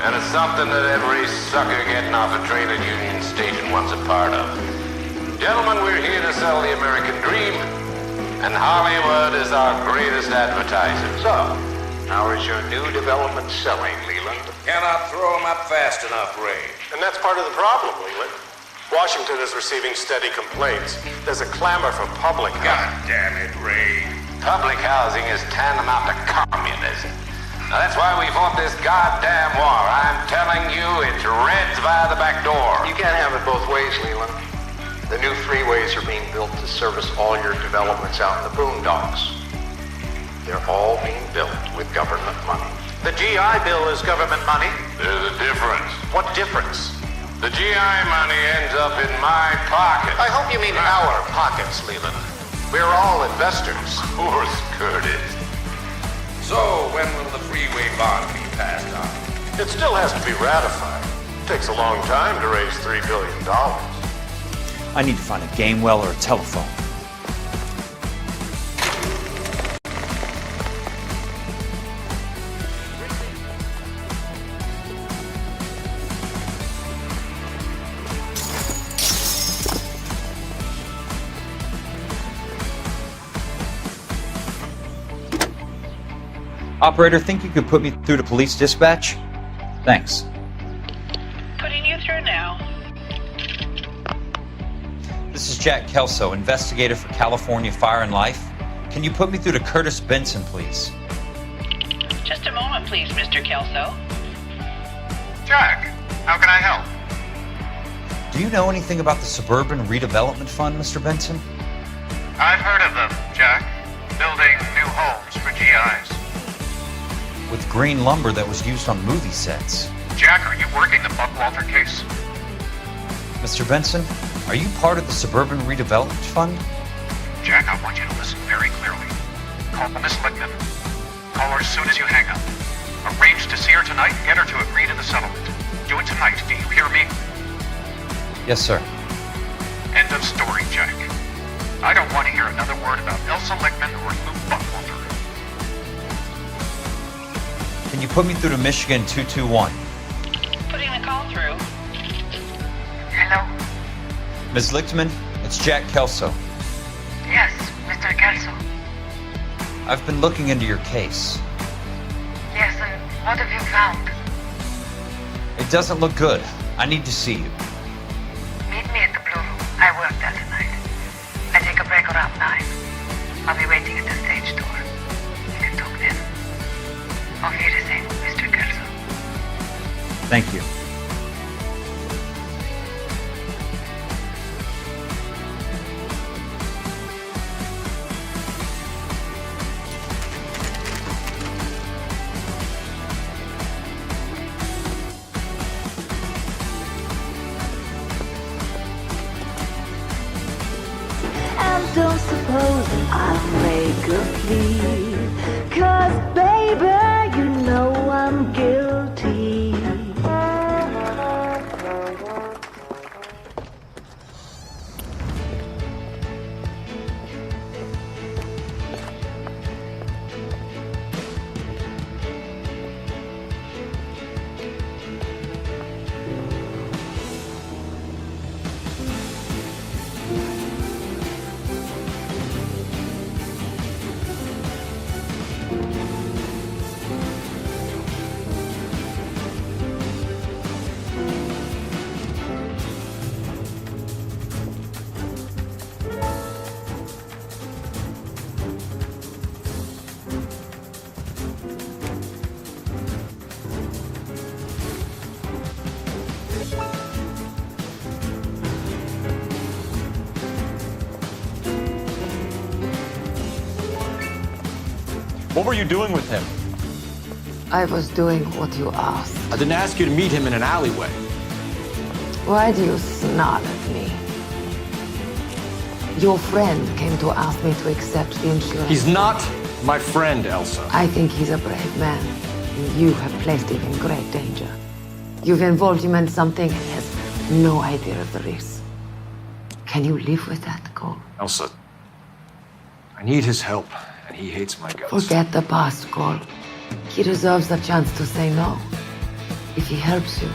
And it's something that every sucker getting off a train at Union Station wants a part of. Gentlemen, we're here to sell the American dream, and Hollywood is our greatest advertiser. So, how is your new development selling, Leland? Cannot throw them up fast enough, Ray. And that's part of the problem, Leland. Washington is receiving steady complaints. There's a clamor for public housing. God damn it, Ray. Public housing is tantamount to communism. Now that's why we fought this goddamn war. I'm telling you, it's Reds via the back door. You can't have it both ways, Leland. The new freeways are being built to service all your developments out in the boondocks. They're all being built with government money. The GI Bill is government money. There's a difference. What difference? The GI money ends up in my pocket. I hope you mean our pockets, Leland. We're all investors. Of course, Curtis. So, when will the freeway bond be passed on? It still has to be ratified. It takes a long time to raise $3 billion. I need to find a game well or a telephone. Operator, think you could put me through to police dispatch? Thanks. Putting you through now. This is Jack Kelso, investigator for California Fire and Life. Can you put me through to Curtis Benson, please? Just a moment, please, Mr. Kelso. Jack, how can I help? Do you know anything about the Suburban Redevelopment Fund, Mr. Benson? I've heard of them, Jack. Building new homes for GIs. With green lumber that was used on movie sets. Jack, are you working the Buckwalter case? Mr. Benson, are you part of the Suburban Redevelopment Fund? Jack, I want you to listen very clearly. Call Miss Lickman. Call her as soon as you hang up. Arrange to see her tonight and get her to agree to the settlement. Do it tonight, do you hear me? Yes, sir. End of story, Jack. I don't want to hear another word about Elsa Lickman or Lou Buckwalter. Can you put me through to Michigan 221? Putting the call through. Hello? Ms. Lichtman, it's Jack Kelso. Yes, Mr. Kelso. I've been looking into your case. Yes, and what have you found? It doesn't look good. I need to see you. Meet me at the Blue Room. I work there tonight. I take a break around 9. I'll be waiting at the stage door. We can talk then. Auf Wiedersehen, Mr. Kelso. Thank you. And don't suppose I'll make a plea, 'cause baby, you know I'm guilty. What were you doing with him? I was doing what you asked. I didn't ask you to meet him in an alleyway. Why do you snarl at me? Your friend came to ask me to accept the insurance. He's not my friend, Elsa. I think he's a brave man. And you have placed him in great danger. You've involved him in something and has no idea of the risk. Can you live with that, Cole? Elsa, I need his help, and he hates my guts. Forget the past, Cole. He deserves a chance to say no. If he helps you,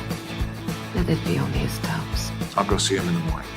let it be on his terms. I'll go see him in the morning.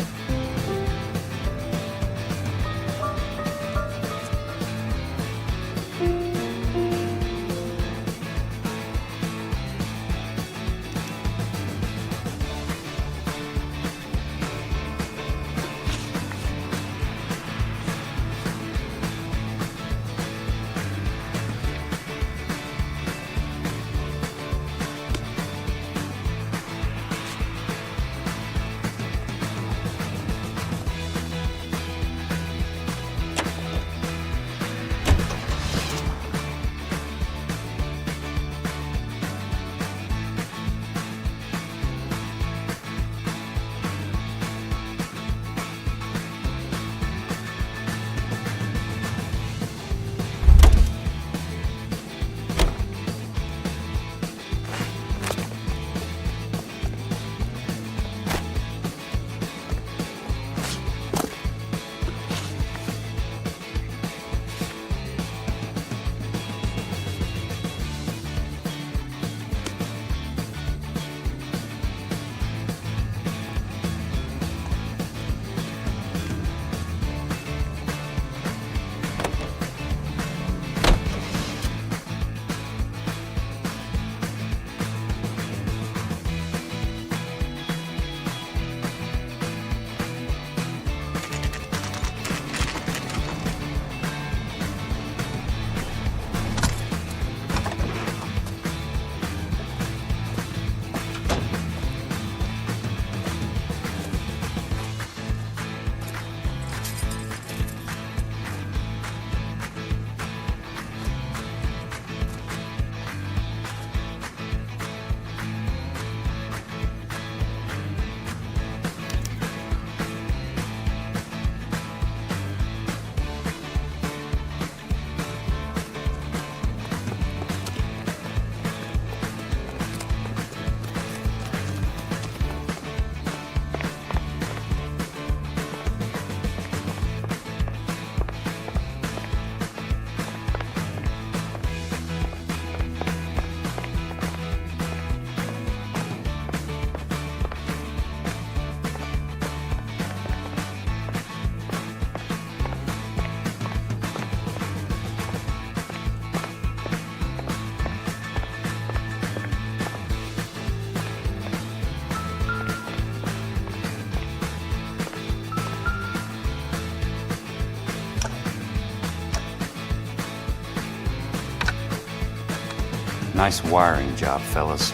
Nice wiring job, fellas.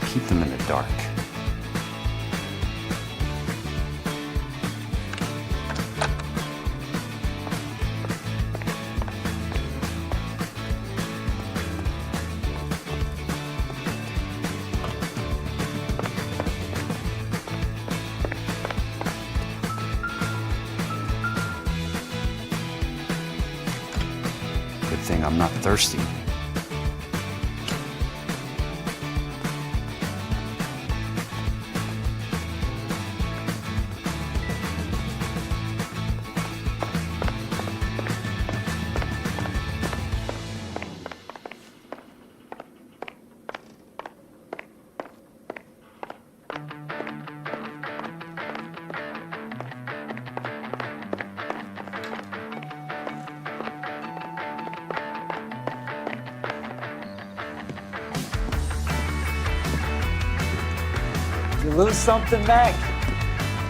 Keep them in the dark. Good thing I'm not thirsty. You lose something, Mac?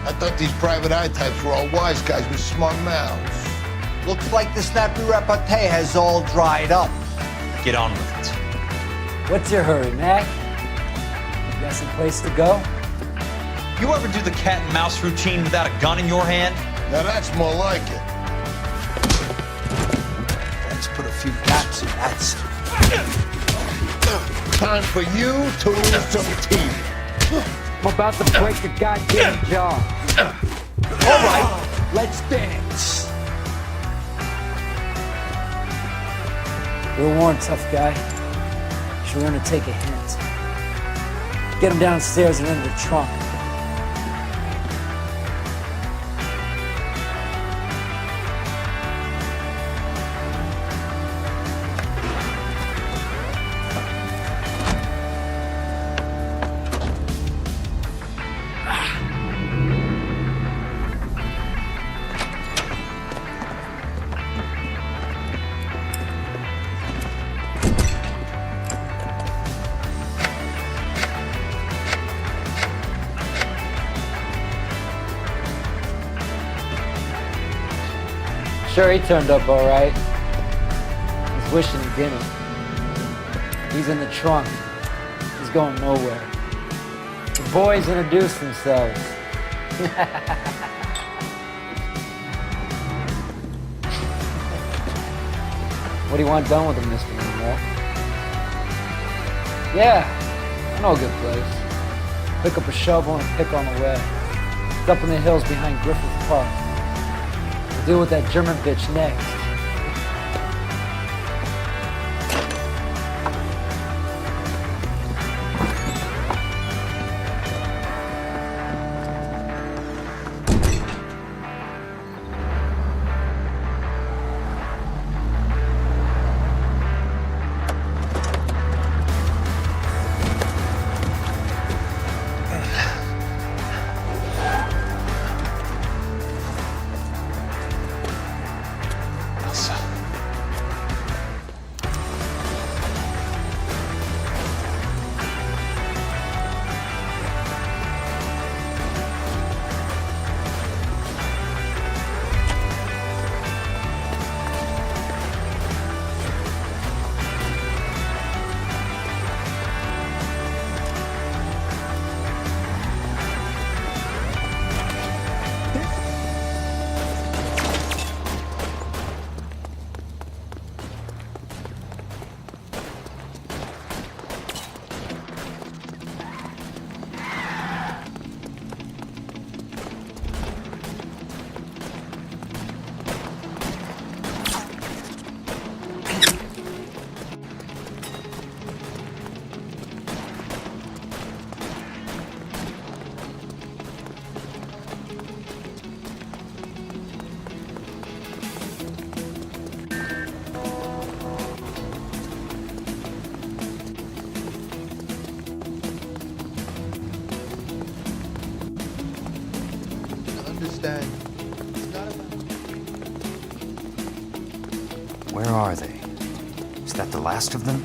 I thought these private eye types were all wise guys with smart mouths. Looks like the snappy repartee has all dried up. Get on with it. What's your hurry, Mac? You got some place to go? You ever do the cat and mouse routine without a gun in your hand? Now that's more like it. Let's put a few gaps in that. Time for you to lose some teeth. I'm about to break your goddamn jaw. All right, let's dance. You're warned, tough guy. Should learn to take a hint. Get him downstairs and into the trunk. Sure, he turned up all right. He's wishing he didn't. He's in the trunk. He's going nowhere. The boys introduced themselves. What do you want done with him, Mr. Monroe? Yeah, I know a good place. Pick up a shovel and pick on the way. It's up in the hills behind Griffith Park. We'll deal with that German bitch next. Where are they? Is that the last of them?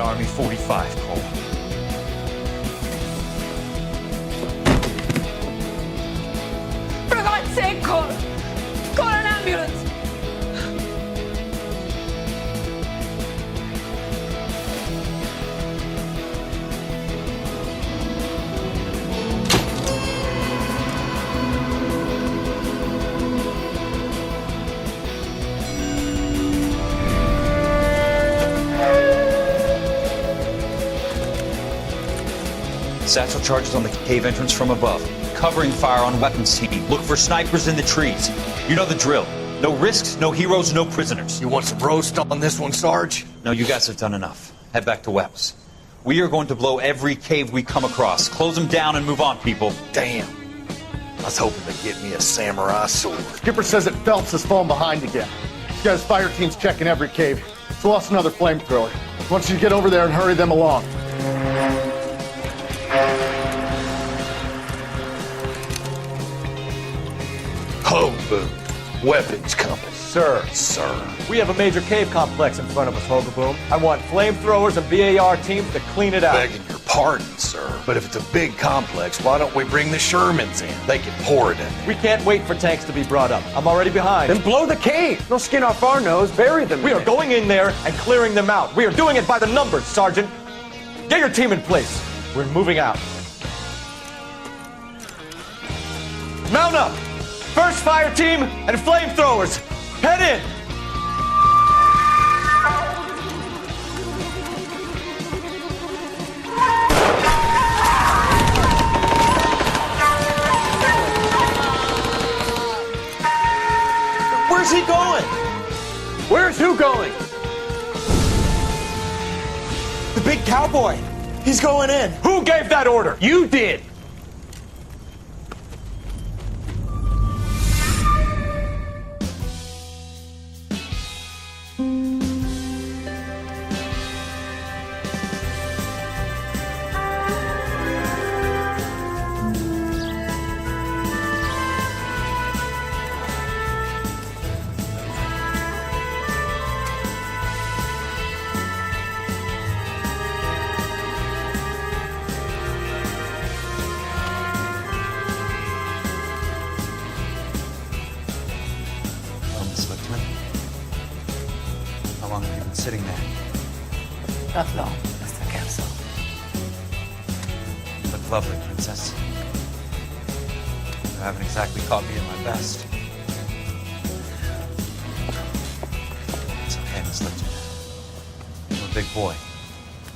Army 45, Cole. For God's sake, Cole! Call an ambulance! Satchel charges on the cave entrance from above. Covering fire on weapons team. Look for snipers in the trees. You know the drill. No risks, no heroes, no prisoners. You want some roast on this one, Sarge? No, you guys have done enough. Head back to Webb's. We are going to blow every cave we come across. Close them down and move on, people. Damn. I was hoping to get me a samurai sword. Skipper says that Phelps has fallen behind again. He's got his fire teams checking every cave. He's lost another flamethrower. He wants you to get over there and hurry them along. Oh, boom. Weapons coming. Sir. We have a major cave complex in front of us, Hogaboom. I want flamethrowers and BAR teams to clean it out. Begging your pardon, sir. But if it's a big complex, why don't we bring the Shermans in? They can pour it in there. We can't wait for tanks to be brought up. I'm already behind. Then blow the cave. No skin off our nose. Bury them. We are going in there and clearing them out. We are doing it by the numbers, Sergeant. Get your team in place. We're moving out. Mount up. First fire team and flamethrowers. Head in. Where's he going? Where's who going? The big cowboy. He's going in. Who gave that order? You did. How long have you been sitting there? Not long, Mr. Kelso. You look lovely, Princess. You haven't exactly caught me at my best. It's okay, Miss Lipton. I'm a big boy.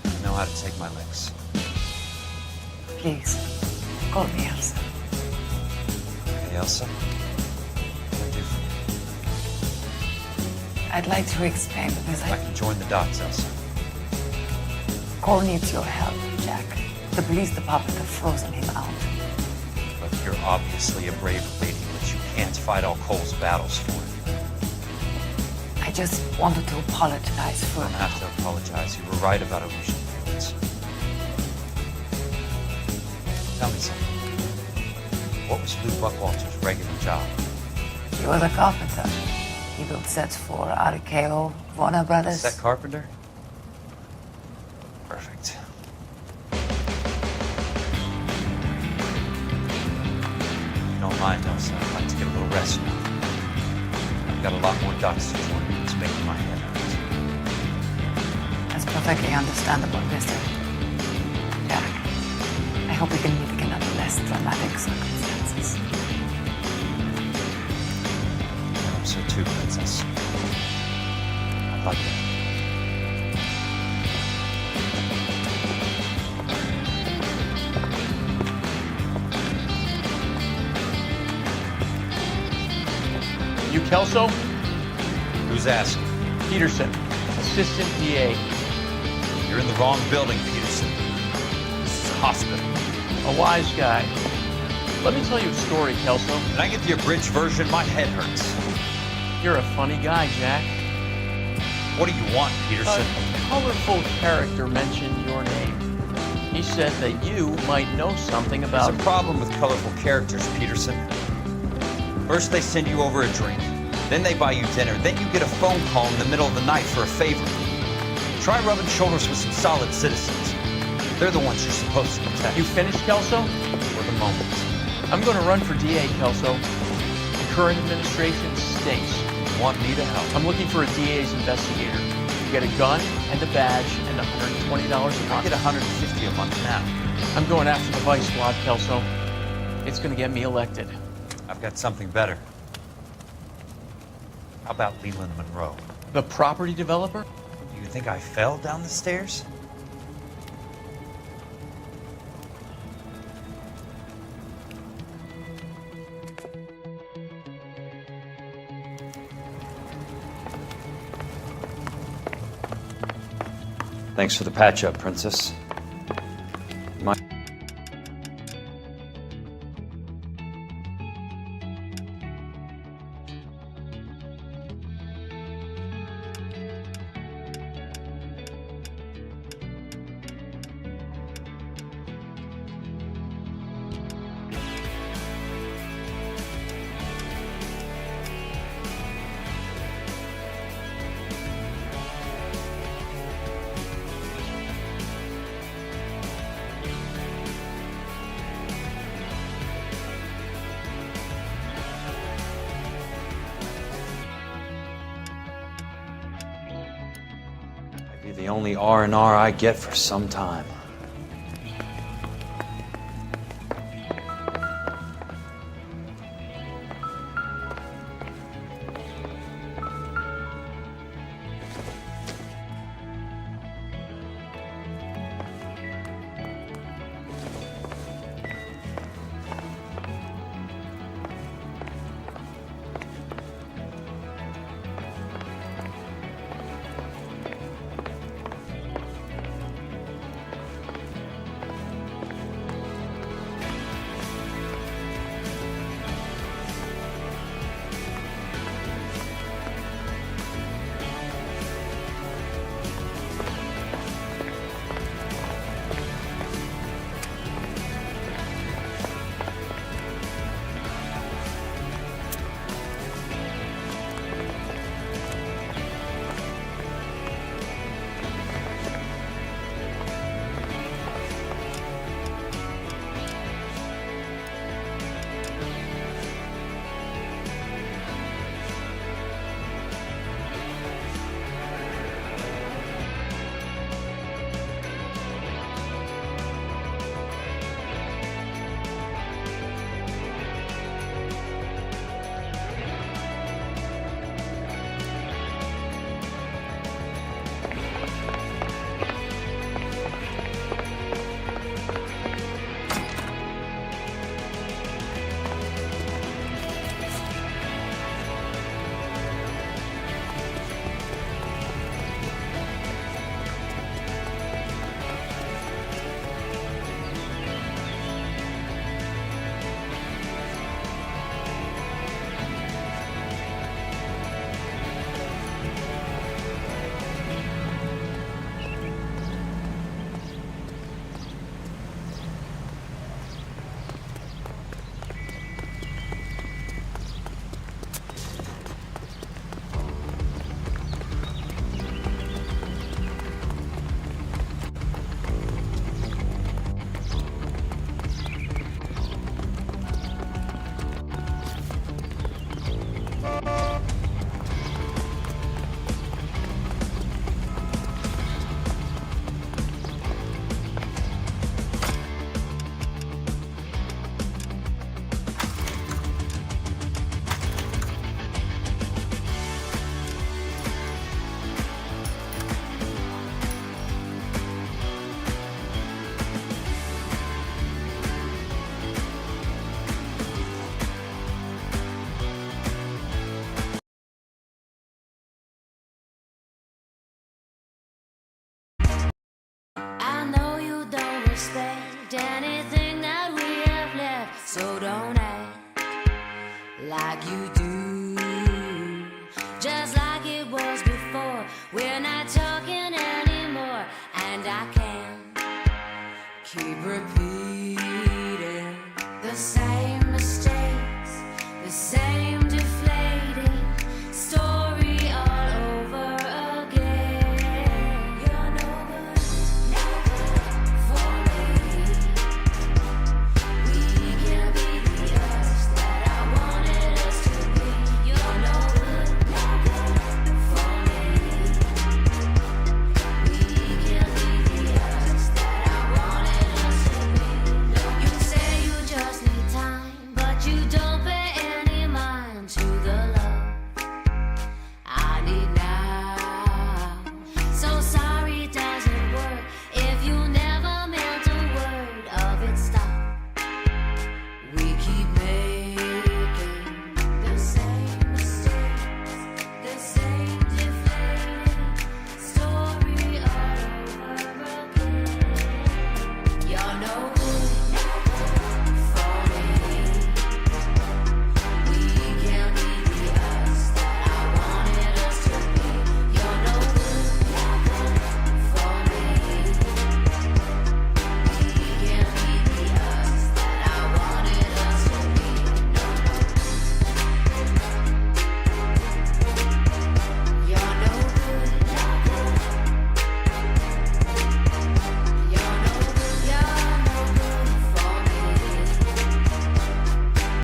I know how to take my licks. Please, call me Elsa. Okay, Elsa? What can I do for you? I'd like to explain because I can join the dots, Elsa. Cole needs your help, Jack. The police department have frozen him out. But you're obviously a brave lady, but you can't fight all Cole's battles for him. I just wanted to apologize for... You don't have to apologize. You were right about Elysian Fields. Tell me something. What was Lou Buckwalter's regular job? He was a carpenter. He built sets for RKO, Warner Brothers. Set carpenter? Perfect. If you don't mind, Elsa, I'd like to get a little rest now. I've got a lot more ducks to join me. It's making my head hurt. That's perfectly understandable, Mister. Jack, I hope we can meet again under less dramatic circumstances. I hope so too, Princess. I'd like that. You Kelso? Who's asking? Peterson, assistant DA. You're in the wrong building, Peterson. This is a hospital. A wise guy. Let me tell you a story, Kelso. Can I get the abridged version? My head hurts. You're a funny guy, Jack. What do you want, Peterson? A colorful character mentioned your name. He said that you might know something about... There's a problem with colorful characters, Peterson. First they send you over a drink, then they buy you dinner, then you get a phone call in the middle of the night for a favor. Try rubbing shoulders with some solid citizens. They're the ones you're supposed to protect. You finished, Kelso? For the moment. I'm going to run for DA, Kelso. The current administration stinks. Want me to help? I'm looking for a DA's investigator. You get a gun and a badge and $120 a month. I get $150 a month now. I'm going after the Vice Squad, Kelso. It's going to get me elected. I've got something better. How about Leland Monroe? The property developer? Do you think I fell down the stairs? Thanks for the patch-up, Princess. The only R&R I get for some time. Anything that we have left, so don't act like you do.